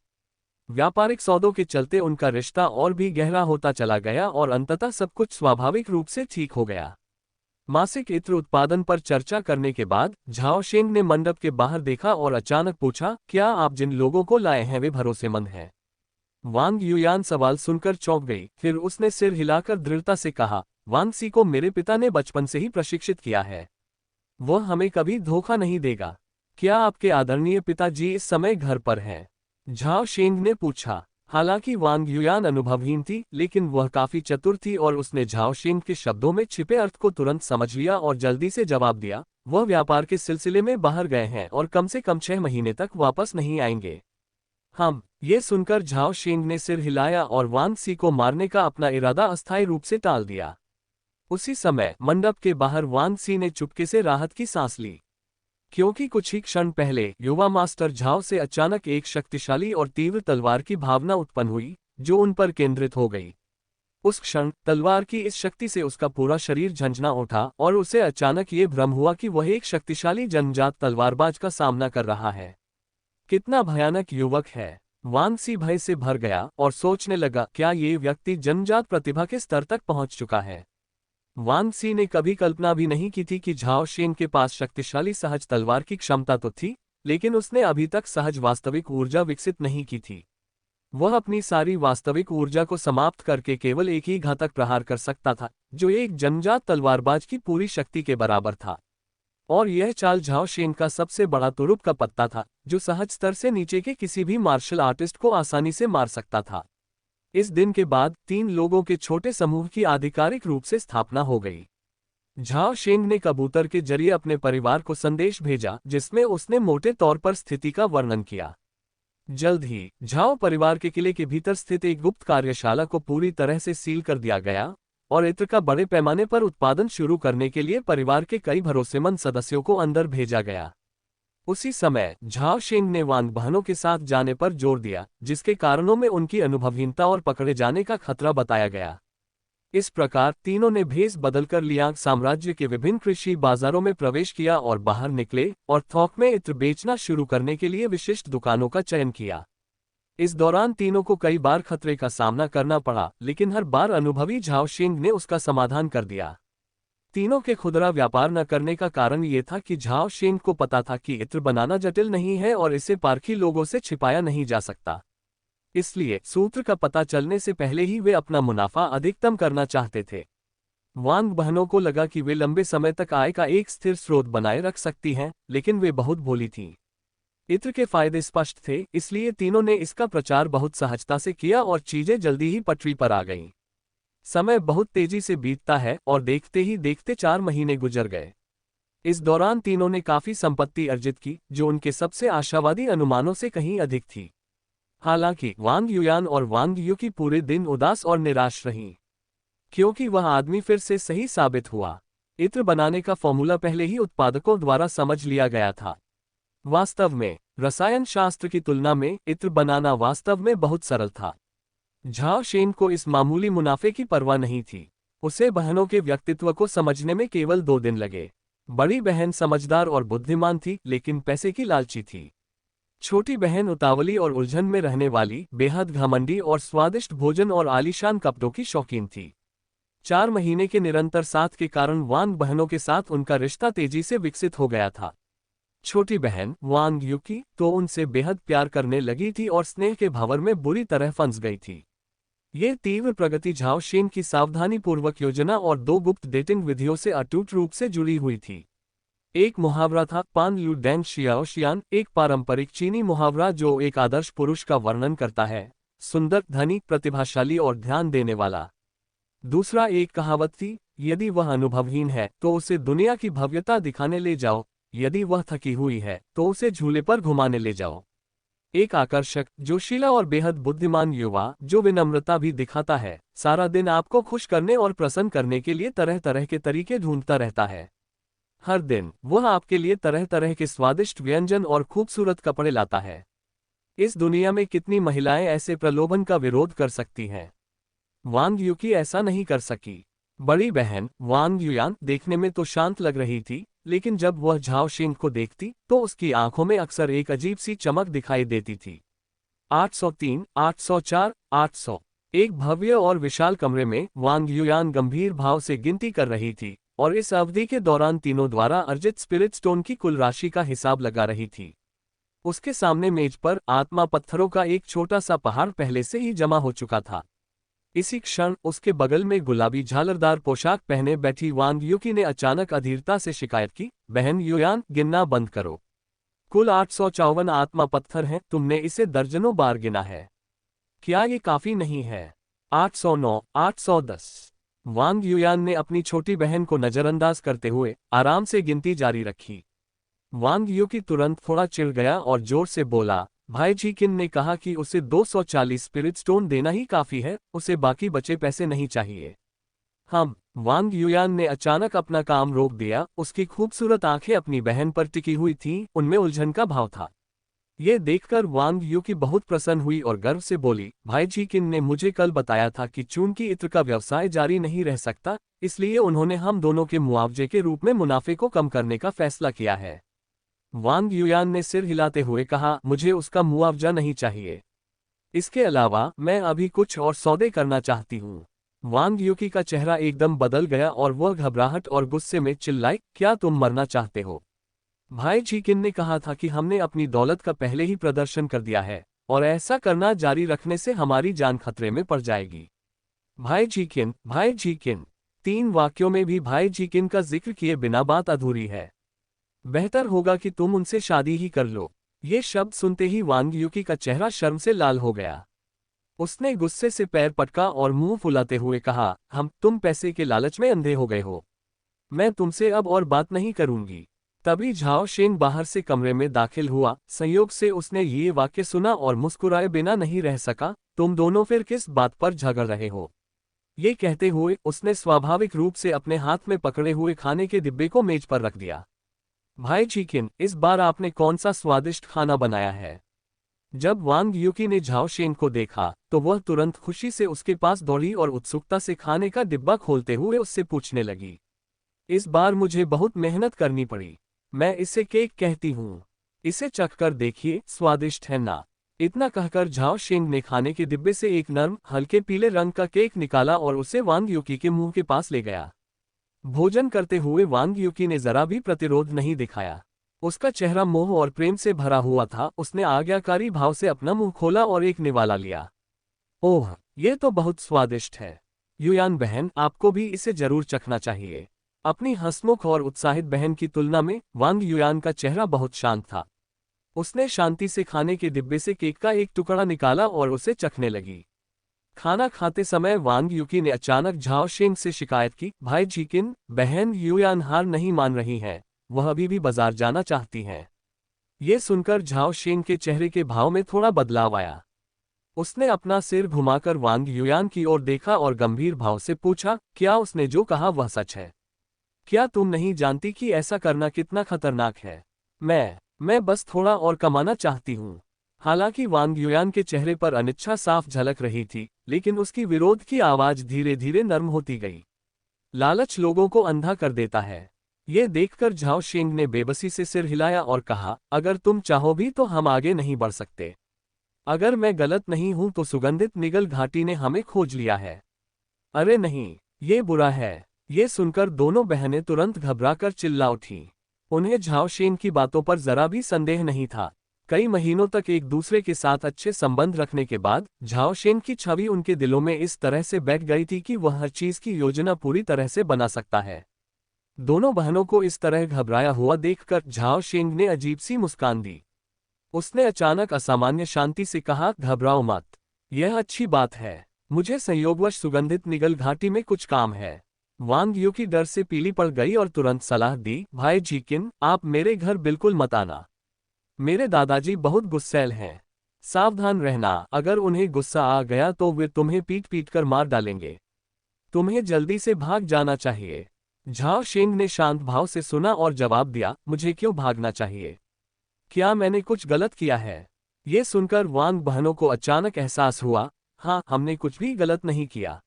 व्यापारिक सौदों के चलते उनका रिश्ता और भी गहरा होता चला गया और अंततः सब कुछ स्वाभाविक रूप से ठीक हो गया। मासिक इत्र उत्पादन पर चर्चा करने के बाद झाओ शेंग ने मंडप के बाहर देखा और अचानक पूछा, क्या आप जिन लोगों को लाए हैं वे भरोसेमंद हैं? वांग युयान सवाल सुनकर चौंक गई, फिर उसने सिर हिलाकर दृढ़ता से कहा, वांग सी को मेरे पिता ने बचपन से ही प्रशिक्षित किया है। वह हमें कभी धोखा नहीं देगा। क्या आपके आदरणीय पिताजी इस समय घर पर हैं? झाओ शेंग ने पूछा। हालांकि वांग युयान अनुभवहीन थी, लेकिन वह काफी चतुर थी और उसने झाओ शेंग के शब्दों में छिपे अर्थ को तुरंत समझ लिया और जल्दी से जवाब दिया, वह व्यापार के सिलसिले में बाहर गए हैं और कम से कम 6 महीने तक वापस नहीं आएंगे। हम ये सुनकर झाओ शेंग ने सिर हिलाया और वांग सी को मारने का अपना इरादा अस्थायी रूप से टाल दिया। उसी समय मंडप के बाहर वांग सी ने चुपके से राहत की सांस ली, क्योंकि कुछ ही क्षण पहले युवा मास्टर झाओ से अचानक एक शक्तिशाली और तीव्र तलवार की भावना उत्पन्न हुई, जो उन पर केंद्रित हो गई। उस क्षण तलवार की इस शक्ति से उसका पूरा शरीर झंझना उठा और उसे अचानक ये भ्रम हुआ कि वह एक शक्तिशाली जन्मजात तलवारबाज का सामना कर रहा है। कितना भयानक युवक है! वांग सी भय से भर गया और सोचने लगा, क्या ये व्यक्ति जन्मजात प्रतिभा के स्तर तक पहुंच चुका है? वांग सी ने कभी कल्पना भी नहीं की थी कि झाओ शेंग के पास शक्तिशाली सहज तलवार की क्षमता तो थी, लेकिन उसने अभी तक सहज वास्तविक ऊर्जा विकसित नहीं की थी। वह अपनी सारी वास्तविक ऊर्जा को समाप्त करके केवल एक ही घातक प्रहार कर सकता था, जो एक जन्मजात तलवारबाज की पूरी शक्ति के बराबर था। और यह चाल झाओ शेंग का सबसे बड़ा तुरुप का पत्ता था, जो सहज स्तर से नीचे के किसी भी मार्शल आर्टिस्ट को आसानी से मार सकता था। इस दिन के बाद 3 लोगों के छोटे समूह की आधिकारिक रूप से स्थापना हो गई। झाओ शेंग ने कबूतर के जरिए अपने परिवार को संदेश भेजा, जिसमें उसने मोटे तौर पर स्थिति का वर्णन किया। जल्द ही झाओ परिवार के किले के भीतर स्थित एक गुप्त कार्यशाला को पूरी तरह से सील कर दिया गया और इत्र का बड़े पैमाने पर उत्पादन शुरू करने के लिए परिवार के कई भरोसेमंद सदस्यों को अंदर भेजा गया। उसी समय झाओ शेंग ने वांग बहनों के साथ जाने पर जोर दिया, जिसके कारणों में उनकी अनुभवहीनता और पकड़े जाने का खतरा बताया गया। इस प्रकार तीनों ने भेष बदलकर लियांग साम्राज्य के विभिन्न कृषि बाजारों में प्रवेश किया और बाहर निकले और थोक में इत्र बेचना शुरू करने के लिए विशिष्ट दुकानों का चयन किया। इस दौरान तीनों को कई बार खतरे का सामना करना पड़ा, लेकिन हर बार अनुभवी झाओ शेंग ने उसका समाधान कर दिया। तीनों के खुदरा व्यापार न करने का कारण ये था कि झाओ शेंग को पता था कि इत्र बनाना जटिल नहीं है और इसे पारखी लोगों से छिपाया नहीं जा सकता। इसलिए सूत्र का पता चलने से पहले ही वे अपना मुनाफा अधिकतम करना चाहते थे। वांग बहनों को लगा कि वे लंबे समय तक आय का एक स्थिर स्रोत बनाए रख सकती हैं, लेकिन वे बहुत भोली थीं। इत्र के फायदे स्पष्ट थे, इसलिए तीनों ने इसका प्रचार बहुत सहजता से किया और चीजें जल्दी ही पटरी पर आ गईं। समय बहुत तेजी से बीतता है और देखते ही देखते 4 महीने गुजर गए। इस दौरान तीनों ने काफी संपत्ति अर्जित की, जो उनके सबसे आशावादी अनुमानों से कहीं अधिक थी। हालांकि वांग युयान और वांग यू की पूरे दिन उदास और निराश रहीं, क्योंकि वह आदमी फिर से सही साबित हुआ। इत्र बनाने का फॉर्मूला पहले ही उत्पादकों द्वारा समझ लिया गया था। वास्तव में रसायन शास्त्र की तुलना में इत्र बनाना वास्तव में बहुत सरल था। झाओ शेन को इस मामूली मुनाफे की परवाह नहीं थी। उसे बहनों के व्यक्तित्व को समझने में केवल 2 दिन लगे। बड़ी बहन समझदार और बुद्धिमान थी, लेकिन पैसे की लालची थी। छोटी बहन उतावली और उलझन में रहने वाली, बेहद घमंडी और स्वादिष्ट भोजन और आलीशान कपड़ों की शौकीन थी। 4 महीने के निरंतर साथ के कारण वांग बहनों के साथ उनका रिश्ता तेजी से विकसित हो गया था। छोटी बहन वांग युकी तो उनसे बेहद प्यार करने लगी थी और स्नेह के भंवर में बुरी तरह फंस गई थी। ये तीव्र प्रगति झाओ शेन की सावधानीपूर्वक योजना और 2 गुप्त डेटिंग विधियों से अटूट रूप से जुड़ी हुई थी। एक मुहावरा था, पान लू डेंग शियाओ शियान, एक पारंपरिक चीनी मुहावरा जो एक आदर्श पुरुष का वर्णन करता है, सुंदर, धनी, प्रतिभाशाली और ध्यान देने वाला। दूसरा एक कहावत थी, यदि वह अनुभवहीन है तो उसे दुनिया की भव्यता दिखाने ले जाओ, यदि वह थकी हुई है तो उसे झूले पर घुमाने ले जाओ। एक आकर्षक, जोशीला और बेहद बुद्धिमान युवा जो विनम्रता भी दिखाता है, सारा दिन आपको खुश करने और प्रसन्न करने के लिए तरह तरह के तरीके ढूंढता रहता है। हर दिन वह आपके लिए तरह तरह के स्वादिष्ट व्यंजन और खूबसूरत कपड़े लाता है। इस दुनिया में कितनी महिलाएं ऐसे प्रलोभन का विरोध कर सकती हैं? वांग युकी ऐसा नहीं कर सकी। बड़ी बहन वांग युयान देखने में तो शांत लग रही थी, लेकिन जब वह झाओ शेन को देखती तो उसकी आंखों में अक्सर एक अजीब सी चमक दिखाई देती थी। 803, 804, 800। एक भव्य और विशाल कमरे में वांग युयान गंभीर भाव से गिनती कर रही थी और इस अवधि के दौरान तीनों द्वारा अर्जित स्पिरिट स्टोन की कुल राशि का हिसाब लगा रही थी। उसके सामने मेज पर आत्मा पत्थरों का एक छोटा सा पहाड़ पहले से ही जमा हो चुका था। इसी क्षण उसके बगल में गुलाबी झालरदार पोशाक पहने बैठी वांग युकी ने अचानक अधीरता से शिकायत की, बहन युयान, गिनना बंद करो। कुल 854 आत्मा पत्थर हैं, तुमने इसे दर्जनों बार गिना है। क्या ये काफी नहीं है? 809, 810। वांग युयान ने अपनी छोटी बहन को नजरअंदाज करते हुए आराम से गिनती जारी रखी। वांग युकी तुरंत थोड़ा चिढ़ गया और जोर से बोला, भाई जी किन ने कहा कि उसे 240 स्पिरिट स्टोन देना ही काफी है, उसे बाकी बचे पैसे नहीं चाहिए। वांग युयान ने अचानक अपना काम रोक दिया। उसकी खूबसूरत आंखें अपनी बहन पर टिकी हुई थीं, उनमें उलझन का भाव था। ये देखकर वांग युकी बहुत प्रसन्न हुई और गर्व से बोली, भाई जी किन ने मुझे कल बताया था कि चून की इत्र का व्यवसाय जारी नहीं रह सकता, इसलिए उन्होंने हम दोनों के मुआवजे के रूप में मुनाफे को कम करने का फैसला किया है। वांग युयान ने सिर हिलाते हुए कहा, मुझे उसका मुआवजा नहीं चाहिए। इसके अलावा मैं अभी कुछ और सौदे करना चाहती हूँ। वांग युकी का चेहरा एकदम बदल गया और वह घबराहट और गुस्से में चिल्लाई, क्या तुम मरना चाहते हो? भाई जी किन ने कहा था कि हमने अपनी दौलत का पहले ही प्रदर्शन कर दिया है और ऐसा करना जारी रखने से हमारी जान खतरे में पड़ जाएगी। भाई जी किन, भाई जी किन। 3 वाक्यों में भी भाई जी किन का जिक्र किए बिना बात अधूरी है। बेहतर होगा कि तुम उनसे शादी ही कर लो। ये शब्द सुनते ही वांग युकी का चेहरा शर्म से लाल हो गया। उसने गुस्से से पैर पटका और मुंह फुलाते हुए कहा, तुम पैसे के लालच में अंधे हो गए हो। मैं तुमसे अब और बात नहीं करूंगी। तभी झाओ शेन बाहर से कमरे में दाखिल हुआ। संयोग से उसने ये वाक्य सुना और मुस्कुराए बिना नहीं रह सका, तुम दोनों फिर किस बात पर झगड़ रहे हो? ये कहते हुए उसने स्वाभाविक रूप से अपने हाथ में पकड़े हुए खाने के डिब्बे को मेज पर रख दिया। भाई चिकिन, इस बार आपने कौन सा स्वादिष्ट खाना बनाया है? जब वांग युकी ने झाओ शेन को देखा तो वह तुरंत खुशी से उसके पास दौड़ी और उत्सुकता से खाने का डिब्बा खोलते हुए उससे पूछने लगी। इस बार मुझे बहुत मेहनत करनी पड़ी। मैं इसे केक कहती हूँ। इसे चखकर देखिए, स्वादिष्ट है ना? इतना कहकर झाओ शेन ने खाने के डिब्बे से एक नर्म, हल्के पीले रंग का केक निकाला और उसे वांग युकी के मुंह के पास ले गया। भोजन करते हुए वांग युकी ने जरा भी प्रतिरोध नहीं दिखाया। उसका चेहरा मोह और प्रेम से भरा हुआ था। उसने आज्ञाकारी भाव से अपना मुंह खोला और एक निवाला लिया। ओह, ये तो बहुत स्वादिष्ट है। युयान बहन, आपको भी इसे जरूर चखना चाहिए। अपनी हंसमुख और उत्साहित बहन की तुलना में वांग युयान का चेहरा बहुत शांत था। उसने शांति से खाने के डिब्बे से केक का एक टुकड़ा निकाला और उसे चखने लगी। खाना खाते समय वांग यूकी ने अचानक झाओ शेंग से शिकायत की, भाई जीकिन, बहन युयान हार नहीं मान रही हैं, वह अभी भी बाजार जाना चाहती हैं। ये सुनकर झाओ शेंग के चेहरे के भाव में थोड़ा बदलाव आया। उसने अपना सिर घुमाकर वांग युयान की ओर देखा और गंभीर भाव से पूछा, क्या उसने जो कहा वह सच है? क्या तुम नहीं जानती कि ऐसा करना कितना खतरनाक है? मैं बस थोड़ा और कमाना चाहती हूँ। हालांकि वांग युयान के चेहरे पर अनिच्छा साफ झलक रही थी, लेकिन उसकी विरोध की आवाज धीरे धीरे नर्म होती गई। लालच लोगों को अंधा कर देता है। ये देखकर झाओ शेंग ने बेबसी से सिर हिलाया और कहा, अगर तुम चाहो भी तो हम आगे नहीं बढ़ सकते। अगर मैं गलत नहीं हूं तो सुगंधित निगल घाटी ने हमें खोज लिया है। अरे नहीं, ये बुरा है। ये सुनकर दोनों बहनें तुरंत घबराकर चिल्ला उठीं। उन्हें झाओ शेंग की बातों पर जरा भी संदेह नहीं था। कई महीनों तक एक दूसरे के साथ अच्छे संबंध रखने के बाद झाओ शेंग की छवि उनके दिलों में इस तरह से बैठ गई थी कि वह हर चीज की योजना पूरी तरह से बना सकता है। दोनों बहनों को इस तरह घबराया हुआ देखकर झाओ शेंग ने अजीब सी मुस्कान दी। उसने अचानक असामान्य शांति से कहा, घबराओ मत। यह अच्छी बात है। मुझे संयोगवश सुगंधित निगल घाटी में कुछ काम है। वांग यूकी डर से पीली पड़ गई और तुरंत सलाह दी, भाई जीकिन, आप मेरे घर बिल्कुल मत आना। मेरे दादाजी बहुत गुस्सैल हैं। सावधान रहना, अगर उन्हें गुस्सा आ गया तो वे तुम्हें पीट पीट कर मार डालेंगे। तुम्हें जल्दी से भाग जाना चाहिए। झाओ शेंग ने शांत भाव से सुना और जवाब दिया, मुझे क्यों भागना चाहिए? क्या मैंने कुछ गलत किया है? ये सुनकर वांग बहनों को अचानक एहसास हुआ, हाँ, हमने कुछ भी गलत नहीं किया।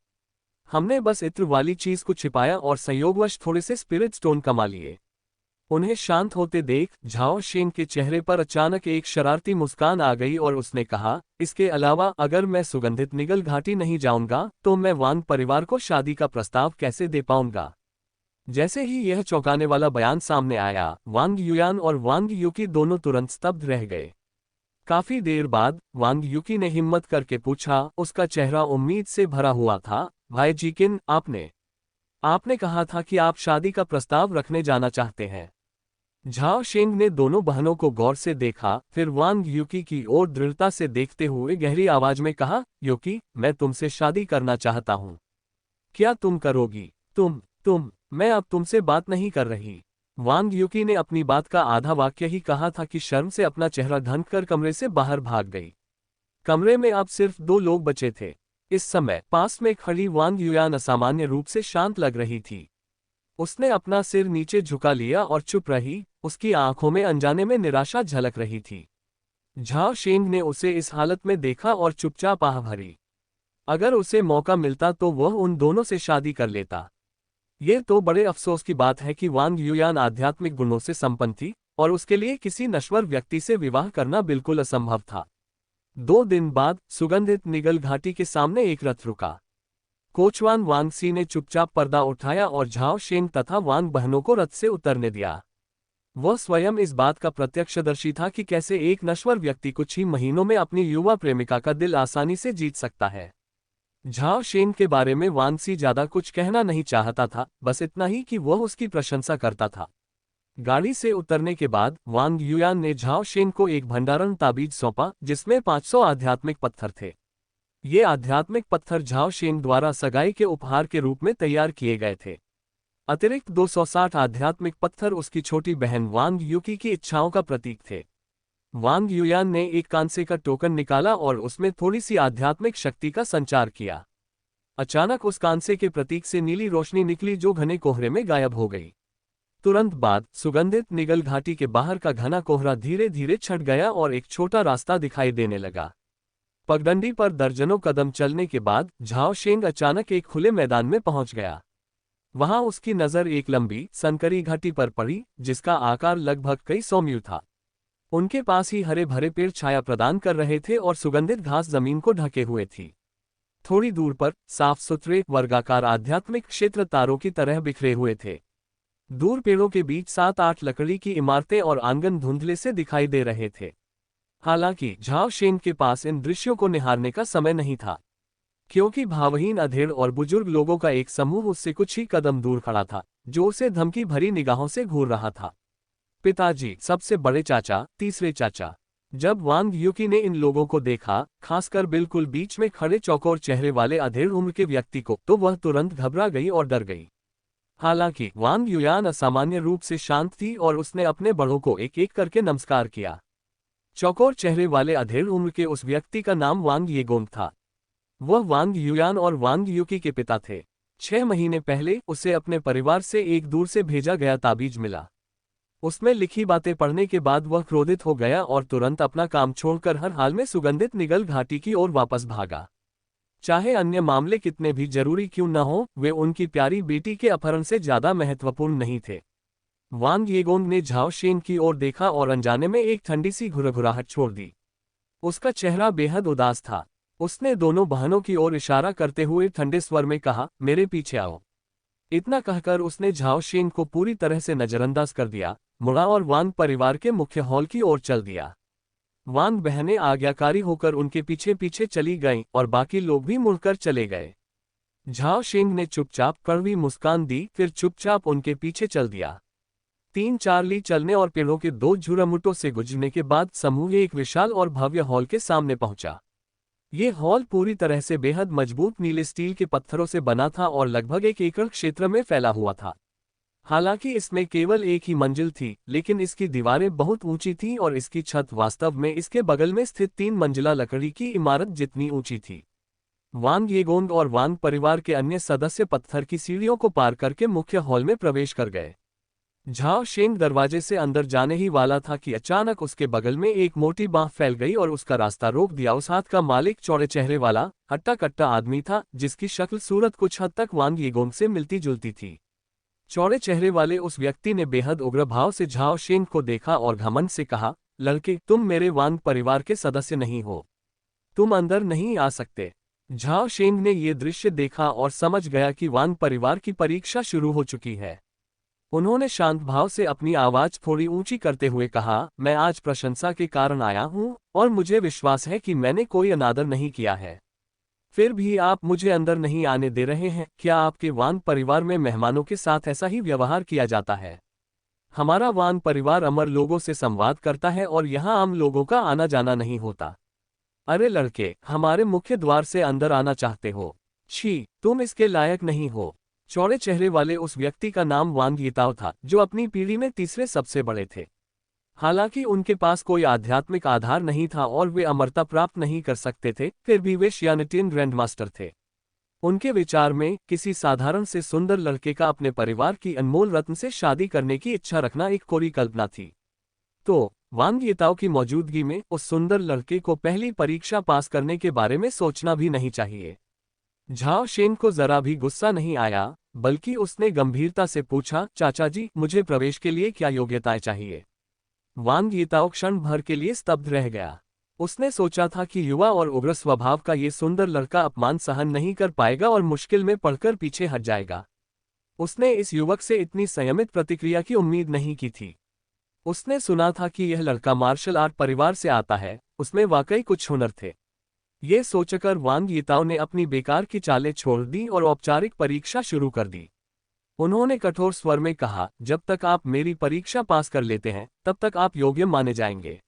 हमने बस इत्र वाली चीज को छिपाया और संयोगवश थोड़े से स्पिरिट स्टोन कमा लिए। उन्हें शांत होते देख झाओ शेंग के चेहरे पर अचानक एक शरारती मुस्कान आ गई और उसने कहा, इसके अलावा अगर मैं सुगंधित निगल घाटी नहीं जाऊंगा तो मैं वांग परिवार को शादी का प्रस्ताव कैसे दे पाऊंगा? जैसे ही यह चौंकाने वाला बयान सामने आया, वांग युयान और वांग यूकी दोनों तुरंत स्तब्ध रह गए। काफी देर बाद वांग यूकी ने हिम्मत करके पूछा, उसका चेहरा उम्मीद से भरा हुआ था, भाई जीकिन, आपने कहा था कि आप शादी का प्रस्ताव रखने जाना चाहते हैं। झाओ शेंग ने दोनों बहनों को गौर से देखा, फिर वांग यूकी की ओर दृढ़ता से देखते हुए गहरी आवाज में कहा, यूकी, मैं तुमसे शादी करना चाहता हूं। क्या तुम करोगी? मैं अब तुमसे बात नहीं कर रही। वांग यूकी ने अपनी बात का आधा वाक्य ही कहा था कि शर्म से अपना चेहरा ढंक कर कमरे से बाहर भाग गई। कमरे में अब सिर्फ दो लोग बचे थे। इस समय पास में खड़ी वांग युयान असामान्य रूप से शांत लग रही थी। उसने अपना सिर नीचे झुका लिया और चुप रही, उसकी आंखों में अनजाने में निराशा झलक रही थी। झाओ शेंग ने उसे इस हालत में देखा और चुपचाप आह भरी। अगर उसे मौका मिलता तो वह उन दोनों से शादी कर लेता। ये तो बड़े अफसोस की बात है कि वांग युयान आध्यात्मिक गुणों से संपन्न थी और उसके लिए किसी नश्वर व्यक्ति से विवाह करना बिल्कुल असंभव था। 2 दिन बाद सुगंधित निगल घाटी के सामने एक रथ रुका। कोचवान वांगसी ने चुपचाप पर्दा उठाया और झाओ शेंग तथा वांग बहनों को रथ से उतरने दिया। वह स्वयं इस बात का प्रत्यक्षदर्शी था कि कैसे एक नश्वर व्यक्ति कुछ ही महीनों में अपनी युवा प्रेमिका का दिल आसानी से जीत सकता है। झाओ शेंग के बारे में वांगसी ज्यादा कुछ कहना नहीं चाहता था, बस इतना ही कि वह उसकी प्रशंसा करता था। गाड़ी से उतरने के बाद वांग युयान ने झाओ शेंग को एक भंडारण ताबीज सौंपा जिसमें 500 आध्यात्मिक पत्थर थे। ये आध्यात्मिक पत्थर झाओ शेंग द्वारा सगाई के उपहार के रूप में तैयार किए गए थे। अतिरिक्त 260 आध्यात्मिक पत्थर उसकी छोटी बहन वांग यूकी की इच्छाओं का प्रतीक थे। वांग युयान ने एक कांसे का टोकन निकाला और उसमें थोड़ी सी आध्यात्मिक शक्ति का संचार किया। अचानक उस कांसे के प्रतीक से नीली रोशनी निकली जो घने कोहरे में गायब हो गई। तुरंत बाद सुगंधित निगल घाटी के बाहर का घना कोहरा धीरे धीरे छट गया और एक छोटा रास्ता दिखाई देने लगा। पगडंडी पर दर्जनों कदम चलने के बाद झाओ शेंग अचानक एक खुले मैदान में पहुंच गया। वहां उसकी नजर एक लंबी संकरी घाटी पर पड़ी जिसका आकार लगभग कई 100 म्यू था। उनके पास ही हरे भरे पेड़ छाया प्रदान कर रहे थे और सुगंधित घास जमीन को ढके हुए थी। थोड़ी दूर पर साफ सुथरे वर्गाकार आध्यात्मिक क्षेत्र तारों की तरह बिखरे हुए थे। दूर पेड़ों के बीच 7-8 लकड़ी की इमारतें और आंगन धुंधले से दिखाई दे रहे थे। हालांकि झाओ शेंग के पास इन दृश्यों को निहारने का समय नहीं था, क्योंकि भावहीन अधेड़ और बुजुर्ग लोगों का एक समूह उससे कुछ ही कदम दूर खड़ा था, जो उसे धमकी भरी निगाहों से घूर रहा था। पिताजी, सबसे बड़े चाचा, तीसरे चाचा, जब वांग यूकी ने इन लोगों को देखा, खासकर बिल्कुल बीच में खड़े चौकोर चेहरे वाले अधेड़ उम्र के व्यक्ति को, तो वह तुरंत घबरा गई और डर गई। हालांकि वांग युयान असामान्य रूप से शांत थी और उसने अपने बड़ों को एक एक करके नमस्कार किया। चौकोर चेहरे वाले अधेड़ उम्र के उस व्यक्ति का नाम वांग येगोंग था। वह वांग युयान और वांग यूकी के पिता थे। 6 महीने पहले उसे अपने परिवार से एक दूर से भेजा गया ताबीज मिला। उसमें लिखी बातें पढ़ने के बाद वह क्रोधित हो गया और तुरंत अपना काम छोड़कर हर हाल में सुगंधित निगल घाटी की ओर वापस भागा। चाहे अन्य मामले कितने भी जरूरी क्यों न हो, वे उनकी प्यारी बेटी के अपहरण से ज्यादा महत्वपूर्ण नहीं थे। वांग येगोंग ने झाओ शेन की ओर देखा और अनजाने में एक ठंडी सी घुरघुराहट छोड़ दी। उसका चेहरा बेहद उदास था। उसने दोनों बहनों की ओर इशारा करते हुए ठंडे स्वर में कहा, मेरे पीछे आओ। इतना कहकर उसने झाओ शेन को पूरी तरह से नजरअंदाज कर दिया, मुड़ा और वांग परिवार के मुख्य हॉल की ओर चल दिया। वांग बहनें आज्ञाकारी होकर उनके पीछे पीछे चली गईं और बाकी लोग भी मुड़कर चले गए। झाओ शेंग ने चुपचाप कड़वी मुस्कान दी, फिर चुपचाप उनके पीछे चल दिया। 3-4 ली चलने और पेड़ों के 2 झुरमुटों से गुजरने के बाद समूह एक विशाल और भव्य हॉल के सामने पहुंचा। ये हॉल पूरी तरह से बेहद मजबूत नीले स्टील के पत्थरों से बना था और लगभग 1 एकड़ क्षेत्र में फैला हुआ था। हालांकि इसमें केवल एक ही मंजिल थी, लेकिन इसकी दीवारें बहुत ऊंची थीं और इसकी छत वास्तव में इसके बगल में स्थित 3 मंजिला लकड़ी की इमारत जितनी ऊंची थी। वांग येगोंग और वांग परिवार के अन्य सदस्य पत्थर की सीढ़ियों को पार करके मुख्य हॉल में प्रवेश कर गए। झाओ शेंग दरवाजे से अंदर जाने ही वाला था कि अचानक उसके बगल में एक मोटी बांह फैल गई और उसका रास्ता रोक दिया। उस हाथ का मालिक चौड़े चेहरे वाला हट्टा कट्टा आदमी था, जिसकी शक्ल सूरत कुछ हद तक वांग येगोंग से मिलती जुलती थी। चौड़े चेहरे वाले उस व्यक्ति ने बेहद उग्र भाव से झाओ शेंग को देखा और घमंड से कहा, लड़के, तुम मेरे वांग परिवार के सदस्य नहीं हो। तुम अंदर नहीं आ सकते। झाओ शेंग ने ये दृश्य देखा और समझ गया कि वांग परिवार की परीक्षा शुरू हो चुकी है। उन्होंने शांत भाव से अपनी आवाज थोड़ी ऊंची करते हुए कहा, मैं आज प्रशंसा के कारण आया हूं और मुझे विश्वास है कि मैंने कोई अनादर नहीं किया है। फिर भी आप मुझे अंदर नहीं आने दे रहे हैं। क्या आपके वांग परिवार में मेहमानों के साथ ऐसा ही व्यवहार किया जाता है? हमारा वांग परिवार अमर लोगों से संवाद करता है और यहाँ आम लोगों का आना जाना नहीं होता। अरे लड़के, हमारे मुख्य द्वार से अंदर आना चाहते हो? छी, तुम इसके लायक नहीं हो। चौड़े चेहरे वाले उस व्यक्ति का नाम वांग यिताओ था, जो अपनी पीढ़ी में तीसरे सबसे बड़े थे। हालांकि उनके पास कोई आध्यात्मिक आधार नहीं था और वे अमरता प्राप्त नहीं कर सकते थे, फिर भी वे शियानेटियन ग्रैंडमास्टर थे। उनके विचार में किसी साधारण से सुंदर लड़के का अपने परिवार की अनमोल रत्न से शादी करने की इच्छा रखना एक कोरी कल्पना थी। तो वांग यिताओ की मौजूदगी में उस सुंदर लड़के को पहली परीक्षा पास करने के बारे में सोचना भी नहीं चाहिए। झाओ शेन को जरा भी गुस्सा नहीं आया, बल्कि उसने गंभीरता से पूछा, चाचा जी, मुझे प्रवेश के लिए क्या योग्यताएं चाहिए? वांग यिताओ क्षण भर के लिए स्तब्ध रह गया। उसने सोचा था कि युवा और उग्र स्वभाव का ये सुंदर लड़का अपमान सहन नहीं कर पाएगा और मुश्किल में पड़कर पीछे हट जाएगा। उसने इस युवक से इतनी संयमित प्रतिक्रिया की उम्मीद नहीं की थी। उसने सुना था कि यह लड़का मार्शल आर्ट परिवार से आता है, उसमें वाकई कुछ हुनर थे। ये सोचकर वांग यिताओ ने अपनी बेकार की चालें छोड़ दी और औपचारिक परीक्षा शुरू कर दी। उन्होंने कठोर स्वर में कहा, जब तक आप मेरी परीक्षा पास कर लेते हैं, तब तक आप योग्य माने जाएंगे।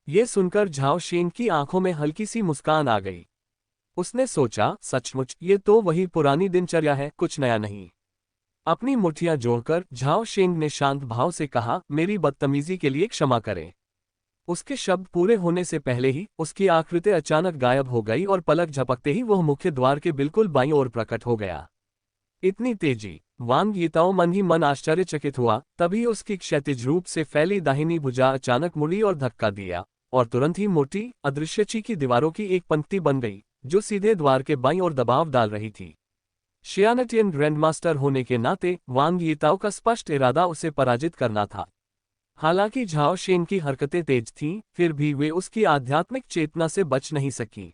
ये सुनकर झाओ शेन की आंखों में हल्की सी मुस्कान आ गई। उसने सोचा, सचमुच ये तो वही पुरानी दिनचर्या है, कुछ नया नहीं। अपनी मुट्ठियां जोड़कर झाओ शेन ने शांत भाव से कहा, मेरी बदतमीजी के लिए क्षमा करें। उसके शब्द पूरे होने से पहले ही उसकी आकृति अचानक गायब हो गई और पलक झपकते ही वह मुख्य द्वार के बिल्कुल बाईं ओर प्रकट हो गया। इतनी तेजी! वांग यिताओ मन ही मन आश्चर्यचकित हुआ। तभी उसकी क्षैतिज रूप से फैली दाहिनी भुजा अचानक मुड़ी और धक्का दिया, और तुरंत ही मोटी अदृश्य ची की दीवारों की एक पंक्ति बन गई, जो सीधे द्वार के बाईं ओर दबाव डाल रही थी। शियानेटियन ग्रैंडमास्टर होने के नाते वांग यिताओ का स्पष्ट इरादा उसे पराजित करना था। हालांकि झाओ शेन की हरकतें तेज थीं, फिर भी वे उसकी आध्यात्मिक चेतना से बच नहीं सकी।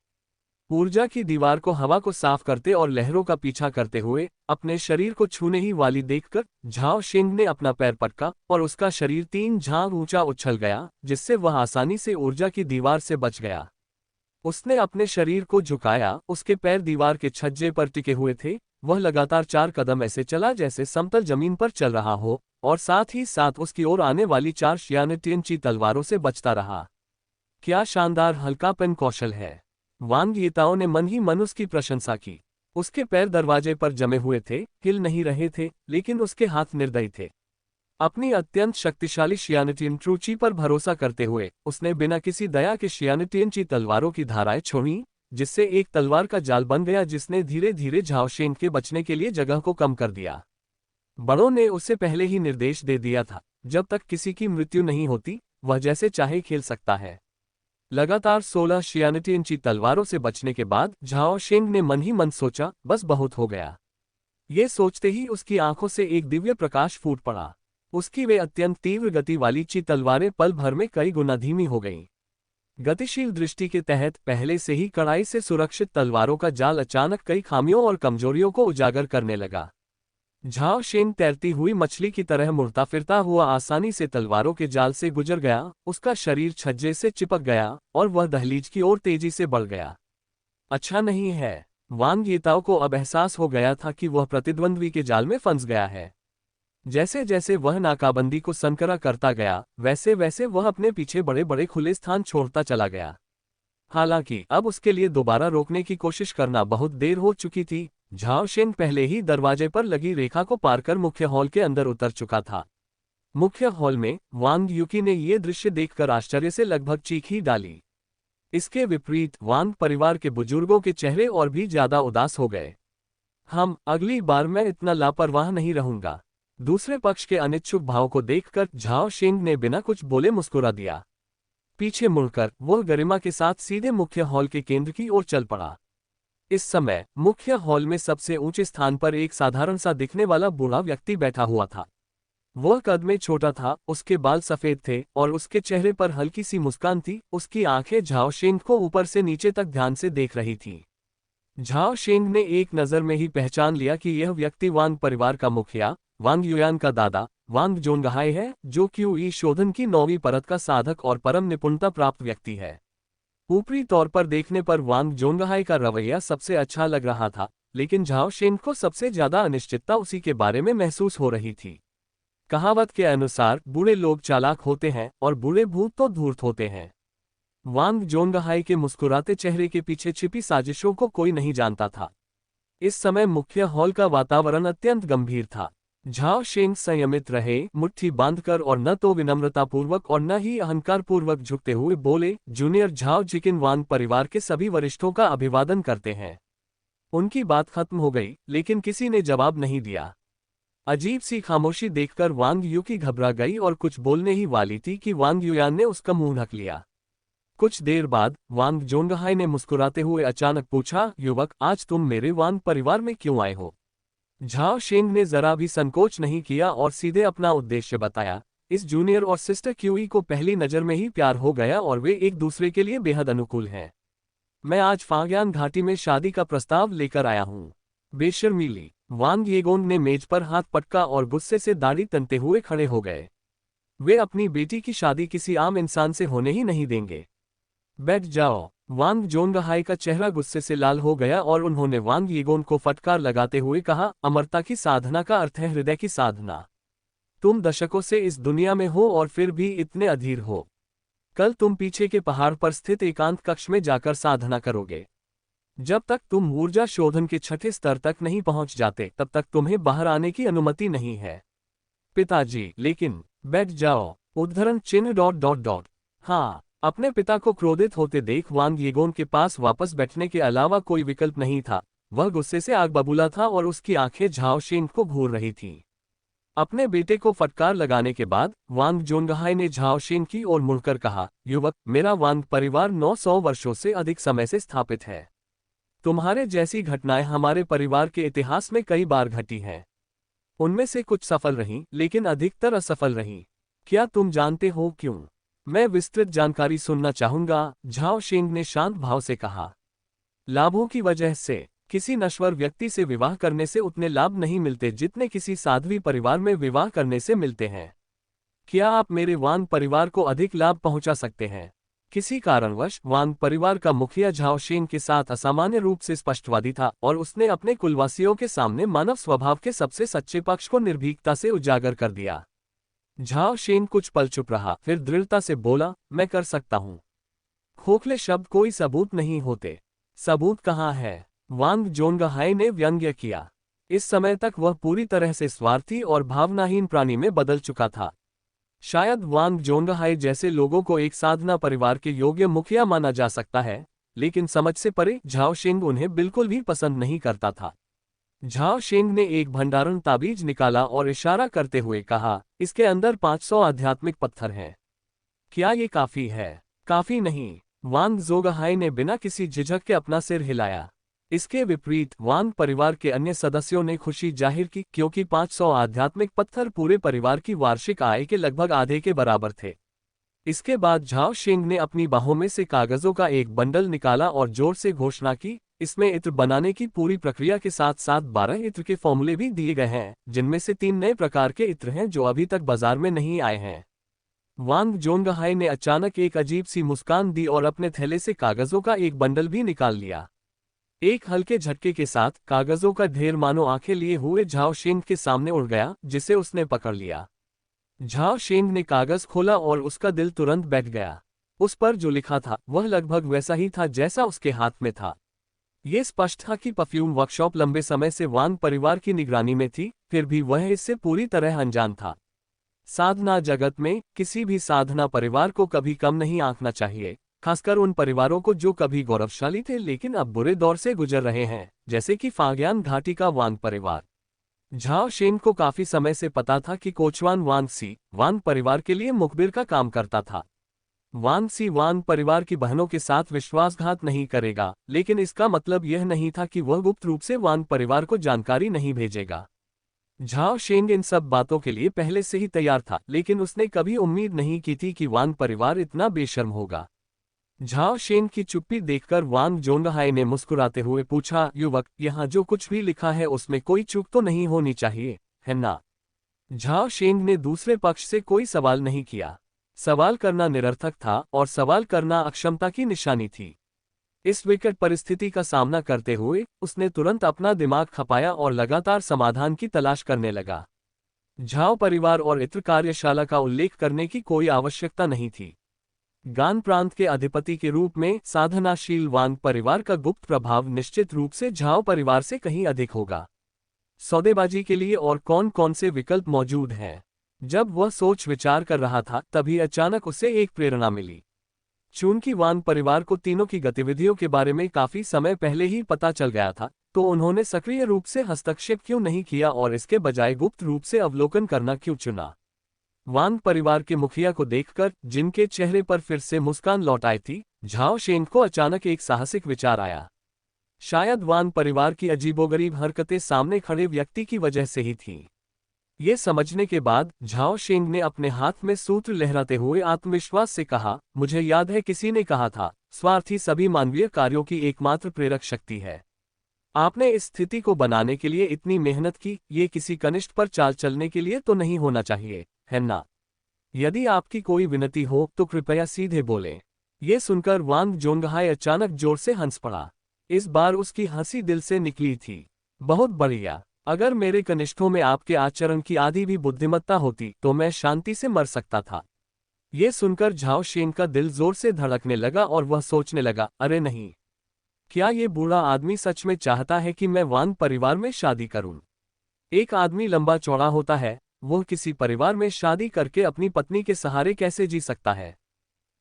ऊर्जा की दीवार को हवा को साफ करते और लहरों का पीछा करते हुए अपने शरीर को छूने ही वाली देखकर झाओ शेंग ने अपना पैर पटका और उसका शरीर 3 झांग ऊंचा उछल गया, जिससे वह आसानी से ऊर्जा की दीवार से बच गया। उसने अपने शरीर को झुकाया, उसके पैर दीवार के छज्जे पर टिके हुए थे। वह लगातार 4 कदम ऐसे चला जैसे समतल जमीन पर चल रहा हो, और साथ ही साथ उसकी ओर आने वाली 4 शियानेटियन ची तलवारों से बचता रहा। क्या शानदार हल्कापन कौशल है। वांग यीताओ ने मन ही मन उसकी प्रशंसा की। उसके पैर दरवाजे पर जमे हुए थे, हिल नहीं रहे थे, लेकिन उसके हाथ निर्दयी थे। अपनी अत्यंत शक्तिशाली शियानिटियन ट्रूची पर भरोसा करते हुए उसने बिना किसी दया के शियानिटियन ची तलवारों की धाराएं छोड़ी, जिससे एक तलवार का जाल बन गया जिसने धीरे धीरे झाओ शेंग के बचने के लिए जगह को कम कर दिया। बड़ों ने उसे पहले ही निर्देश दे दिया था, जब तक किसी की मृत्यु नहीं होती वह जैसे चाहे खेल सकता है। लगातार 16 शियानिटियन ची तलवारों से बचने के बाद झाओ शेंग ने मन ही मन सोचा, बस बहुत हो गया। ये सोचते ही उसकी आंखों से एक दिव्य प्रकाश फूट पड़ा। उसकी वे अत्यंत तीव्र गति वाली ची तलवारें पल भर में कई गुना धीमी हो गईं। गतिशील दृष्टि के तहत पहले से ही कड़ाई से सुरक्षित तलवारों का जाल अचानक कई खामियों और कमजोरियों को उजागर करने लगा। झाओ शेंग तैरती हुई मछली की तरह मुड़ता फिरता हुआ आसानी से तलवारों के जाल से गुजर गया, उसका शरीर छज्जे से चिपक गया और वह दहलीज की ओर तेजी से बढ़ गया। अच्छा नहीं है। वांग यीताओ को अब एहसास हो गया था कि वह प्रतिद्वंद्वी के जाल में फंस गया है। जैसे जैसे वह नाकाबंदी को संकरा करता गया, वैसे वैसे वह अपने पीछे बड़े बड़े खुले स्थान छोड़ता चला गया। हालांकि अब उसके लिए दोबारा रोकने की कोशिश करना बहुत देर हो चुकी थी। झाओ शेंग पहले ही दरवाजे पर लगी रेखा को पार कर मुख्य हॉल के अंदर उतर चुका था। मुख्य हॉल में वांग यूकी ने ये दृश्य देखकर आश्चर्य से लगभग चीख ही डाली। इसके विपरीत वांग परिवार के बुजुर्गों के चेहरे और भी ज्यादा उदास हो गए। अगली बार मैं इतना लापरवाह नहीं रहूंगा। दूसरे पक्ष के अनिच्छुक भाव को देखकर झाओ शेंग ने बिना कुछ बोले मुस्कुरा दिया। पीछे मुड़कर वह गरिमा के साथ सीधे मुख्य हॉल के केंद्र की ओर चल पड़ा। इस समय मुख्य हॉल में सबसे ऊंचे स्थान पर एक साधारण सा दिखने वाला बूढ़ा व्यक्ति बैठा हुआ था। वह कद में छोटा था, उसके बाल सफेद थे और उसके चेहरे पर हल्की सी मुस्कान थी। उसकी आंखें झाओ शेंग को ऊपर से नीचे तक ध्यान से देख रही थीं। झाओ शेंग ने एक नजर में ही पहचान लिया कि यह व्यक्ति वांग परिवार का मुखिया वांग युयान का दादा वांग जोंगहाई है, जो क्यूई शोधन की 9वीं परत का साधक और परम निपुणता प्राप्त व्यक्ति है। ऊपरी तौर पर देखने पर वांग जोंगहाई का रवैया सबसे अच्छा लग रहा था, लेकिन झाओ शेंग को सबसे ज्यादा अनिश्चितता उसी के बारे में महसूस हो रही थी। कहावत के अनुसार बूढ़े लोग चालाक होते हैं और बूढ़े भूत तो धूर्त होते हैं। वांग जोंगहाई के मुस्कुराते चेहरे के पीछे छिपी साजिशों को कोई नहीं जानता था। इस समय मुख्य हॉल का वातावरण अत्यंत गंभीर था। झाओ शेंग संयमित रहे, मुट्ठी बांधकर, और न तो विनम्रतापूर्वक और न ही अहंकारपूर्वक झुकते हुए बोले, जूनियर झाओ जिकिन वांग परिवार के सभी वरिष्ठों का अभिवादन करते हैं। उनकी बात खत्म हो गई, लेकिन किसी ने जवाब नहीं दिया। अजीब सी खामोशी देखकर वांग यूकी घबरा गई और कुछ बोलने ही वाली थी कि वांग युयान ने उसका मुंह ढक लिया। कुछ देर बाद वांग जोंगहाई ने मुस्कुराते हुए अचानक पूछा, युवक, आज तुम मेरे वांग परिवार में क्यों आए हो? झाओ शेंग ने जरा भी संकोच नहीं किया और सीधे अपना उद्देश्य बताया। इस जूनियर और सिस्टर क्यूई को पहली नजर में ही प्यार हो गया और वे एक दूसरे के लिए बेहद अनुकूल हैं। मैं आज फाग्यान घाटी में शादी का प्रस्ताव लेकर आया हूँ। बेशर्मीली। वांग येगोंग ने मेज पर हाथ पटका और गुस्से से दाढ़ी तनते हुए खड़े हो गए। वे अपनी बेटी की शादी किसी आम इंसान से होने ही नहीं देंगे। बैठ जाओ। वांग जोंगहाई का चेहरा गुस्से से लाल हो गया और उन्होंने वांग येगोन को फटकार लगाते हुए कहा, अमरता की साधना का अर्थ है हृदय की साधना। तुम दशकों से इस दुनिया में हो और फिर भी इतने अधीर हो। कल तुम पीछे के पहाड़ पर स्थित एकांत कक्ष में जाकर साधना करोगे। जब तक तुम ऊर्जा शोधन के छठे स्तर तक नहीं पहुंच जाते, तब तक तुम्हें बाहर आने की अनुमति नहीं है। पिताजी, लेकिन। बैठ जाओ। उद्धरण चिन्ह। हाँ। अपने पिता को क्रोधित होते देख वांग येगोन के पास वापस बैठने के अलावा कोई विकल्प नहीं था। वह गुस्से से आग बबूला था और उसकी आंखें झाओ शेंग को घूर रही थीं। अपने बेटे को फटकार लगाने के बाद वांग जोंगहाई ने झाओ शेंग की ओर मुड़कर कहा, युवक, मेरा वांग परिवार 900 वर्षों से अधिक समय से स्थापित है। तुम्हारे जैसी घटनाएं हमारे परिवार के इतिहास में कई बार घटी हैं। उनमें से कुछ सफल रहीं, लेकिन अधिकतर असफल रहीं। क्या तुम जानते हो क्यों? मैं विस्तृत जानकारी सुनना चाहूंगा, झाओ शेंग ने शांत भाव से कहा। लाभों की वजह से। किसी नश्वर व्यक्ति से विवाह करने से उतने लाभ नहीं मिलते जितने किसी साध्वी परिवार में विवाह करने से मिलते हैं। क्या आप मेरे वांग परिवार को अधिक लाभ पहुंचा सकते हैं? किसी कारणवश वांग परिवार का मुखिया झाओ शेंग के साथ असामान्य रूप से स्पष्टवादी था और उसने अपने कुलवासियों के सामने मानव स्वभाव के सबसे सच्चे पक्ष को निर्भीकता से उजागर कर दिया। झाओ शेंग कुछ पल चुप रहा, फिर दृढ़ता से बोला, मैं कर सकता हूँ। खोखले शब्द कोई सबूत नहीं होते। सबूत कहाँ है? वांग जोंगहाई ने व्यंग्य किया। इस समय तक वह पूरी तरह से स्वार्थी और भावनाहीन प्राणी में बदल चुका था। शायद वांग जोंगहाई जैसे लोगों को एक साधना परिवार के योग्य मुखिया माना जा सकता है, लेकिन समझ से परे झाओ शेंग उन्हें बिल्कुल भी पसंद नहीं करता था। झाओ शेंग ने एक भंडारण ताबीज निकाला और इशारा करते हुए कहा, इसके अंदर 500 आध्यात्मिक पत्थर हैं। क्या ये काफी है? काफी नहीं। वांग जोंगहाई ने बिना किसी झिझक के अपना सिर हिलाया। इसके विपरीत वांग परिवार के अन्य सदस्यों ने खुशी जाहिर की, क्योंकि 500 आध्यात्मिक पत्थर पूरे परिवार की वार्षिक आय के लगभग आधे के बराबर थे। इसके बाद झाओ शेंग ने अपनी बाहों में से कागजों का एक बंडल निकाला और जोर से घोषणा की, इसमें इत्र बनाने की पूरी प्रक्रिया के साथ साथ 12 इत्र के फॉर्मूले भी दिए गए हैं, जिनमें से 3 नए प्रकार के इत्र हैं जो अभी तक बाजार में नहीं आए हैं। वांग जोंगहाई ने अचानक एक अजीब सी मुस्कान दी और अपने थैले से कागजों का एक बंडल भी निकाल लिया। एक हल्के झटके के साथ कागजों का ढेर मानो आंखें लिए हुए झाओ शेंग के सामने उड़ गया, जिसे उसने पकड़ लिया। झाओ शेंग ने कागज खोला और उसका दिल तुरंत बैठ गया। उस पर जो लिखा था वह लगभग वैसा ही था जैसा उसके हाथ में था। ये स्पष्ट था कि परफ्यूम वर्कशॉप लंबे समय से वांग परिवार की निगरानी में थी, फिर भी वह इससे पूरी तरह अनजान था। साधना जगत में किसी भी साधना परिवार को कभी कम नहीं आंकना चाहिए, खासकर उन परिवारों को जो कभी गौरवशाली थे लेकिन अब बुरे दौर से गुजर रहे हैं, जैसे कि फाग्यान घाटी का वांग परिवार। झाओ शेंग को काफी समय से पता था कि कोचवान वांगसी वांग परिवार के लिए मुखबिर का काम करता था। वांगसी वांग परिवार की बहनों के साथ विश्वासघात नहीं करेगा, लेकिन इसका मतलब यह नहीं था कि वह गुप्त रूप से वांग परिवार को जानकारी नहीं भेजेगा। झाओ शेंग इन सब बातों के लिए पहले से ही तैयार था, लेकिन उसने कभी उम्मीद नहीं की थी कि वांग परिवार इतना बेशर्म होगा। झाओ शेंग की चुप्पी देखकर वांग जोंगहाई ने मुस्कुराते हुए पूछा, युवक, यहाँ जो कुछ भी लिखा है उसमें कोई चूक तो नहीं होनी चाहिए, है ना? झाओ शेंग ने दूसरे पक्ष से कोई सवाल नहीं किया। सवाल करना निरर्थक था और सवाल करना अक्षमता की निशानी थी। इस विकट परिस्थिति का सामना करते हुए उसने तुरंत अपना दिमाग खपाया और लगातार समाधान की तलाश करने लगा। झाओ परिवार और इत्र कार्यशाला का उल्लेख करने की कोई आवश्यकता नहीं थी। गान प्रांत के अधिपति के रूप में साधनाशील वांग परिवार का गुप्त प्रभाव निश्चित रूप से झाओ परिवार से कहीं अधिक होगा। सौदेबाजी के लिए और कौन कौन से विकल्प मौजूद हैं? जब वह सोच विचार कर रहा था तभी अचानक उसे एक प्रेरणा मिली। चूंकि वांग परिवार को तीनों की गतिविधियों के बारे में काफी समय पहले ही पता चल गया था, तो उन्होंने सक्रिय रूप से हस्तक्षेप क्यों नहीं किया और इसके बजाय गुप्त रूप से अवलोकन करना क्यों चुना? वांग परिवार के मुखिया को देखकर, जिनके चेहरे पर फिर से मुस्कान लौट आई थी, झाओ शेंग को अचानक एक साहसिक विचार आया। शायद वांग परिवार की अजीबोगरीब हरकतें सामने खड़े व्यक्ति की वजह से ही थीं। ये समझने के बाद झाओ शेंग ने अपने हाथ में सूत्र लहराते हुए आत्मविश्वास से कहा, मुझे याद है किसी ने कहा था, स्वार्थ ही सभी मानवीय कार्यों की एकमात्र प्रेरक शक्ति है। आपने इस स्थिति को बनाने के लिए इतनी मेहनत की, ये किसी कनिष्ठ पर चाल चलने के लिए तो नहीं होना चाहिए, है ना? यदि आपकी कोई विनती हो तो कृपया सीधे बोलें। ये सुनकर वांग जोंगहाई अचानक जोर से हंस पड़ा। इस बार उसकी हंसी दिल से निकली थी। बहुत बढ़िया। अगर मेरे कनिष्ठों में आपके आचरण की आधी भी बुद्धिमत्ता होती तो मैं शांति से मर सकता था। ये सुनकर झाओ शेंग का दिल जोर से धड़कने लगा और वह सोचने लगा, अरे नहीं, क्या ये बूढ़ा आदमी सच में चाहता है कि मैं वांग परिवार में शादी करूं? एक आदमी लंबा चौड़ा होता है, वह किसी परिवार में शादी करके अपनी पत्नी के सहारे कैसे जी सकता है?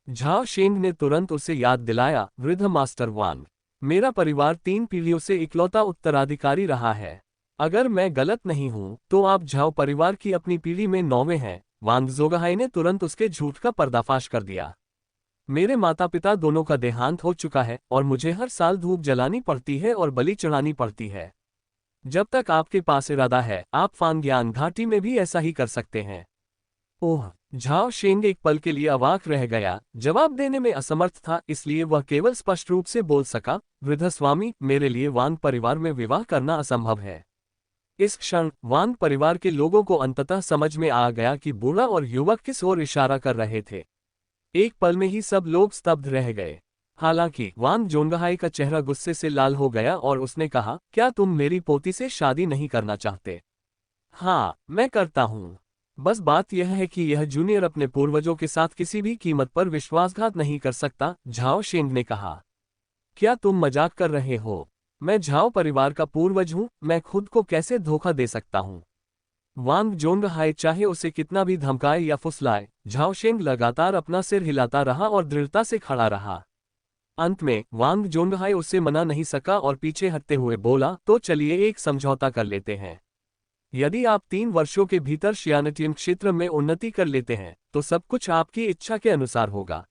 झाओ शेंग ने तुरंत उसे याद दिलाया, वृद्ध मास्टर वांग, मेरा परिवार 3 पीढ़ियों से इकलौता उत्तराधिकारी रहा है। अगर मैं गलत नहीं हूं तो आप झाओ परिवार की अपनी पीढ़ी में 9वें हैं। वांग जोंगहाई ने तुरंत उसके झूठ का पर्दाफाश कर दिया। मेरे माता पिता दोनों का देहांत हो चुका है और मुझे हर साल धूप जलानी पड़ती है और बलि चढ़ानी पड़ती है। जब तक आपके पास इरादा है, आप फाग्यान घाटी में भी ऐसा ही कर सकते हैं। ओह! झाओ शेंग एक पल के लिए अवाक रह गया, जवाब देने में असमर्थ था, इसलिए वह केवल स्पष्ट रूप से बोल सका, वृद्ध स्वामी, मेरे लिए वांग परिवार में विवाह करना असंभव है। इस क्षण वांग परिवार के लोगों को अंततः समझ में आ गया कि बूढ़ा और युवक किस ओर इशारा कर रहे थे। एक पल में ही सब लोग स्तब्ध रह गए। हालांकि वांग जोंगहाई का चेहरा गुस्से से लाल हो गया और उसने कहा, क्या तुम मेरी पोती से शादी नहीं करना चाहते? हाँ, मैं करता हूँ। बस बात यह है कि यह जूनियर अपने पूर्वजों के साथ किसी भी कीमत पर विश्वासघात नहीं कर सकता, झाओ शेंग ने कहा। क्या तुम मजाक कर रहे हो? मैं झाओ परिवार का पूर्वज हूं, मैं खुद को कैसे धोखा दे सकता हूं? वांग जोंगहाई चाहे उसे कितना भी धमकाए या फुसलाए, झाओ शेंग लगातार अपना सिर हिलाता रहा और दृढ़ता से खड़ा रहा। अंत में वांग जोंगहाई उससे मना नहीं सका और पीछे हटते हुए बोला, तो चलिए एक समझौता कर लेते हैं। यदि आप 3 वर्षों के भीतर शियानटियन क्षेत्र में उन्नति कर लेते हैं तो सब कुछ आपकी इच्छा के अनुसार होगा।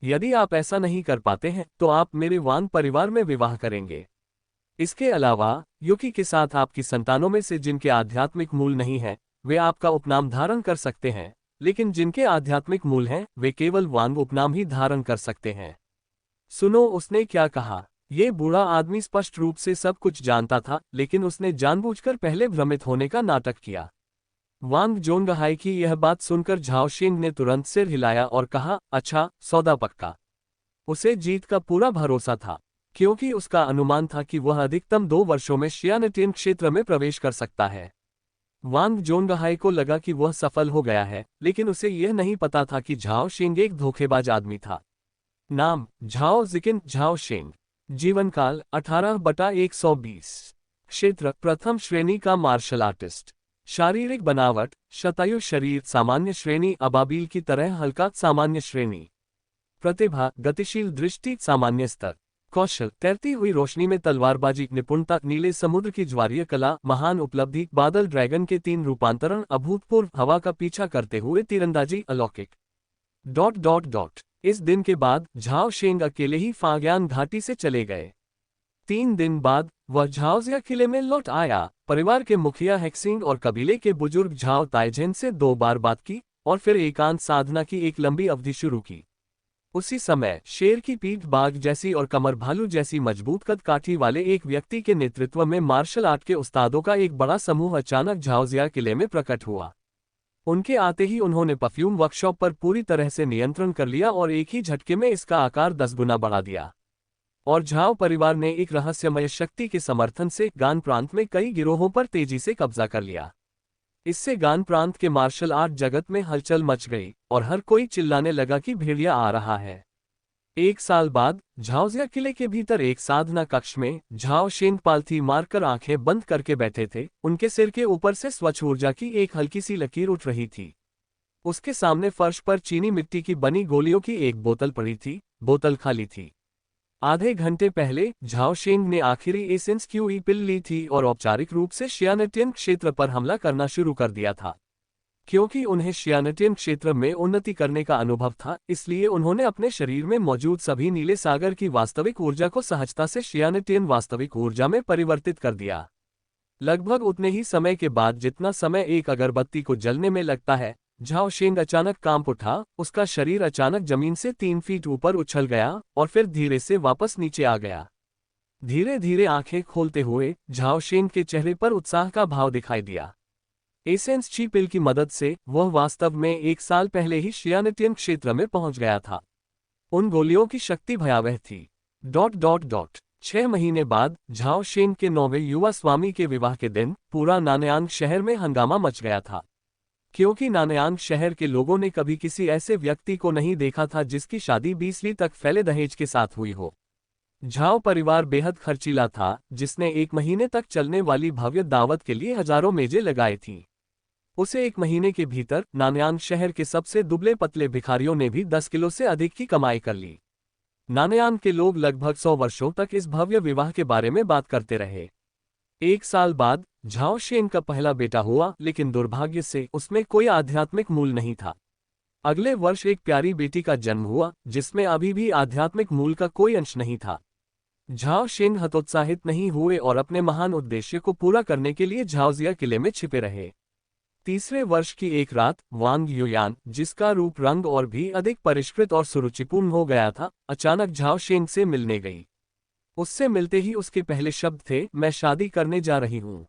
यदि आप ऐसा नहीं कर पाते हैं तो आप मेरे वांग परिवार में विवाह करेंगे। इसके अलावा युकी के साथ आपकी संतानों में से जिनके आध्यात्मिक मूल नहीं है वे आपका उपनाम धारण कर सकते हैं, लेकिन जिनके आध्यात्मिक मूल हैं वे केवल वांग उपनाम ही धारण कर सकते हैं। सुनो उसने क्या कहा। ये बूढ़ा आदमी स्पष्ट रूप से सब कुछ जानता था, लेकिन उसने जानबूझकर पहले भ्रमित होने का नाटक किया। वांग जोंगहाई की यह बात सुनकर झाओ शेंग ने तुरंत सिर हिलाया और कहा, अच्छा, सौदा पक्का। उसे जीत का पूरा भरोसा था, क्योंकि उसका अनुमान था कि वह अधिकतम 2 वर्षों में शियानटियन क्षेत्र में प्रवेश कर सकता है। वांग जोंगहाई को लगा कि वह सफल हो गया है, लेकिन उसे यह नहीं पता था कि झाओ शेंग एक धोखेबाज आदमी था। नाम झाओ जिकिन झाओ शेंग। जीवनकाल 18/120। क्षेत्र प्रथम श्रेणी का मार्शल आर्टिस्ट। शारीरिक बनावट शतायु शरीर सामान्य श्रेणी अबाबील की तरह हल्का सामान्य श्रेणी। प्रतिभा गतिशील दृष्टि सामान्य स्तर। कौशल तैरती हुई रोशनी में तलवारबाजी निपुणता नीले समुद्र की ज्वारीय कला महान उपलब्धि बादल ड्रैगन के 3 रूपांतरण अभूतपूर्व हवा का पीछा करते हुए तीरंदाजी अलौकिक। इस दिन के बाद झाओ शेंग अकेले ही फाग्यान घाटी से चले गए। 3 दिन बाद वह झाओजिया किले में लौट आया। परिवार के मुखिया हेक्सिंग और कबीले के बुजुर्ग झाओ ताइजेन से 2 बार बात की और फिर एकांत साधना की एक लंबी अवधि शुरू की। उसी समय शेर की पीठ बाघ जैसी और कमर भालू जैसी मजबूत कद काठी वाले एक व्यक्ति के नेतृत्व में मार्शल आर्ट के उस्तादों का एक बड़ा समूह अचानक झाओजिया किले में प्रकट हुआ। उनके आते ही उन्होंने परफ्यूम वर्कशॉप पर पूरी तरह से नियंत्रण कर लिया और एक ही झटके में इसका आकार 10 गुना बढ़ा दिया। और झाओ परिवार ने एक रहस्यमय शक्ति के समर्थन से गान प्रांत में कई गिरोहों पर तेजी से कब्जा कर लिया। इससे गान प्रांत के मार्शल आर्ट जगत में हलचल मच गई और हर कोई चिल्लाने लगा कि भेड़िया आ रहा है। 1 साल बाद झाओजिया किले के भीतर एक साधना कक्ष में झाओ शेंग पालथी मारकर आंखें बंद करके बैठे थे। उनके सिर के ऊपर से स्वच्छ ऊर्जा की एक हल्की सी लकीर उठ रही थी। उसके सामने फर्श पर चीनी मिट्टी की बनी गोलियों की एक बोतल पड़ी थी। बोतल खाली थी। आधे घंटे पहले झाओ शेंग ने आखिरी एसेंस क्यूई पिल ली थी और औपचारिक रूप से शियानटियन क्षेत्र पर हमला करना शुरू कर दिया था। क्योंकि उन्हें शियानटियन क्षेत्र में उन्नति करने का अनुभव था, इसलिए उन्होंने अपने शरीर में मौजूद सभी नीले सागर की वास्तविक ऊर्जा को सहजता से शियानटियन वास्तविक ऊर्जा में परिवर्तित कर दिया। लगभग उतने ही समय के बाद जितना समय एक अगरबत्ती को जलने में लगता है, झाओ शेंग अचानक कांप उठा। उसका शरीर अचानक जमीन से 3 फीट ऊपर उछल गया और फिर धीरे से वापस नीचे आ गया। धीरे धीरे आंखें खोलते हुए झाओ शेंग के चेहरे पर उत्साह का भाव दिखाई दिया। एसेंस ची पिल की मदद से वह वास्तव में 1 साल पहले ही शियानटियन क्षेत्र में पहुंच गया था। उन गोलियों की शक्ति भयावह थी। 6 महीने बाद झाओ शेंग के 9वें युवा स्वामी के विवाह के दिन पूरा नानयांग शहर में हंगामा मच गया था, क्योंकि नानयांग शहर के लोगों ने कभी किसी ऐसे व्यक्ति को नहीं देखा था जिसकी शादी 20 ली तक फैले दहेज के साथ हुई हो। झाओ परिवार बेहद खर्चीला था, जिसने 1 महीने तक चलने वाली भव्य दावत के लिए हजारों मेजें लगाई थीं। उसे 1 महीने के भीतर नानयांग शहर के सबसे दुबले पतले भिखारियों ने भी 10 किलो से अधिक की कमाई कर ली। नानयांग के लोग लगभग 100 वर्षों तक इस भव्य विवाह के बारे में बात करते रहे। 1 साल बाद झाओ शेंग का पहला बेटा हुआ, लेकिन दुर्भाग्य से उसमें कोई आध्यात्मिक मूल नहीं था। अगले वर्ष एक प्यारी बेटी का जन्म हुआ, जिसमें अभी भी आध्यात्मिक मूल का कोई अंश नहीं था। झाओ शेंग हतोत्साहित नहीं हुए और अपने महान उद्देश्य को पूरा करने के लिए झाओजिया किले में छिपे रहे। तीसरे वर्ष की एक रात वांग युयान, जिसका रूप रंग और भी अधिक परिष्कृत और सुरुचिपूर्ण हो गया था, अचानक झाओ शेंग से मिलने गई। उससे मिलते ही उसके पहले शब्द थे, मैं शादी करने जा रही हूँ।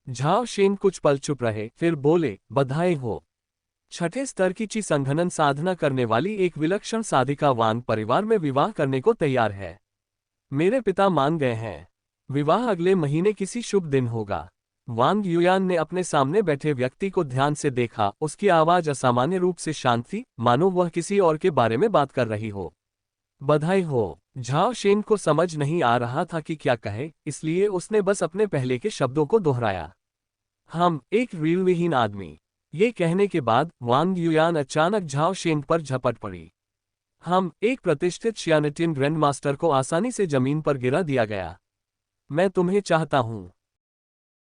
झाओ शेंग कुछ पल चुप रहे, फिर बोले, बधाई हो। 6ठे स्तर की ची संघनन साधना करने वाली एक विलक्षण साधिका वांग परिवार में विवाह करने को तैयार है। मेरे पिता मान गए हैं। विवाह अगले महीने किसी शुभ दिन होगा। वांग युयान ने अपने सामने बैठे व्यक्ति को ध्यान से देखा, उसकी आवाज असामान्य रूप से शांत थी, मानो वह किसी और के बारे में बात कर रही हो। बधाई हो। झाओ शेन को समझ नहीं आ रहा था कि क्या कहे, इसलिए उसने बस अपने पहले के शब्दों को दोहराया। हम एक रीढ़विहीन आदमी। ये कहने के बाद वांग युयान अचानक झाओ शेन पर झपट पड़ी। हम एक प्रतिष्ठित शियानेटिन ग्रैंडमास्टर को आसानी से जमीन पर गिरा दिया गया। मैं तुम्हें चाहता हूँ।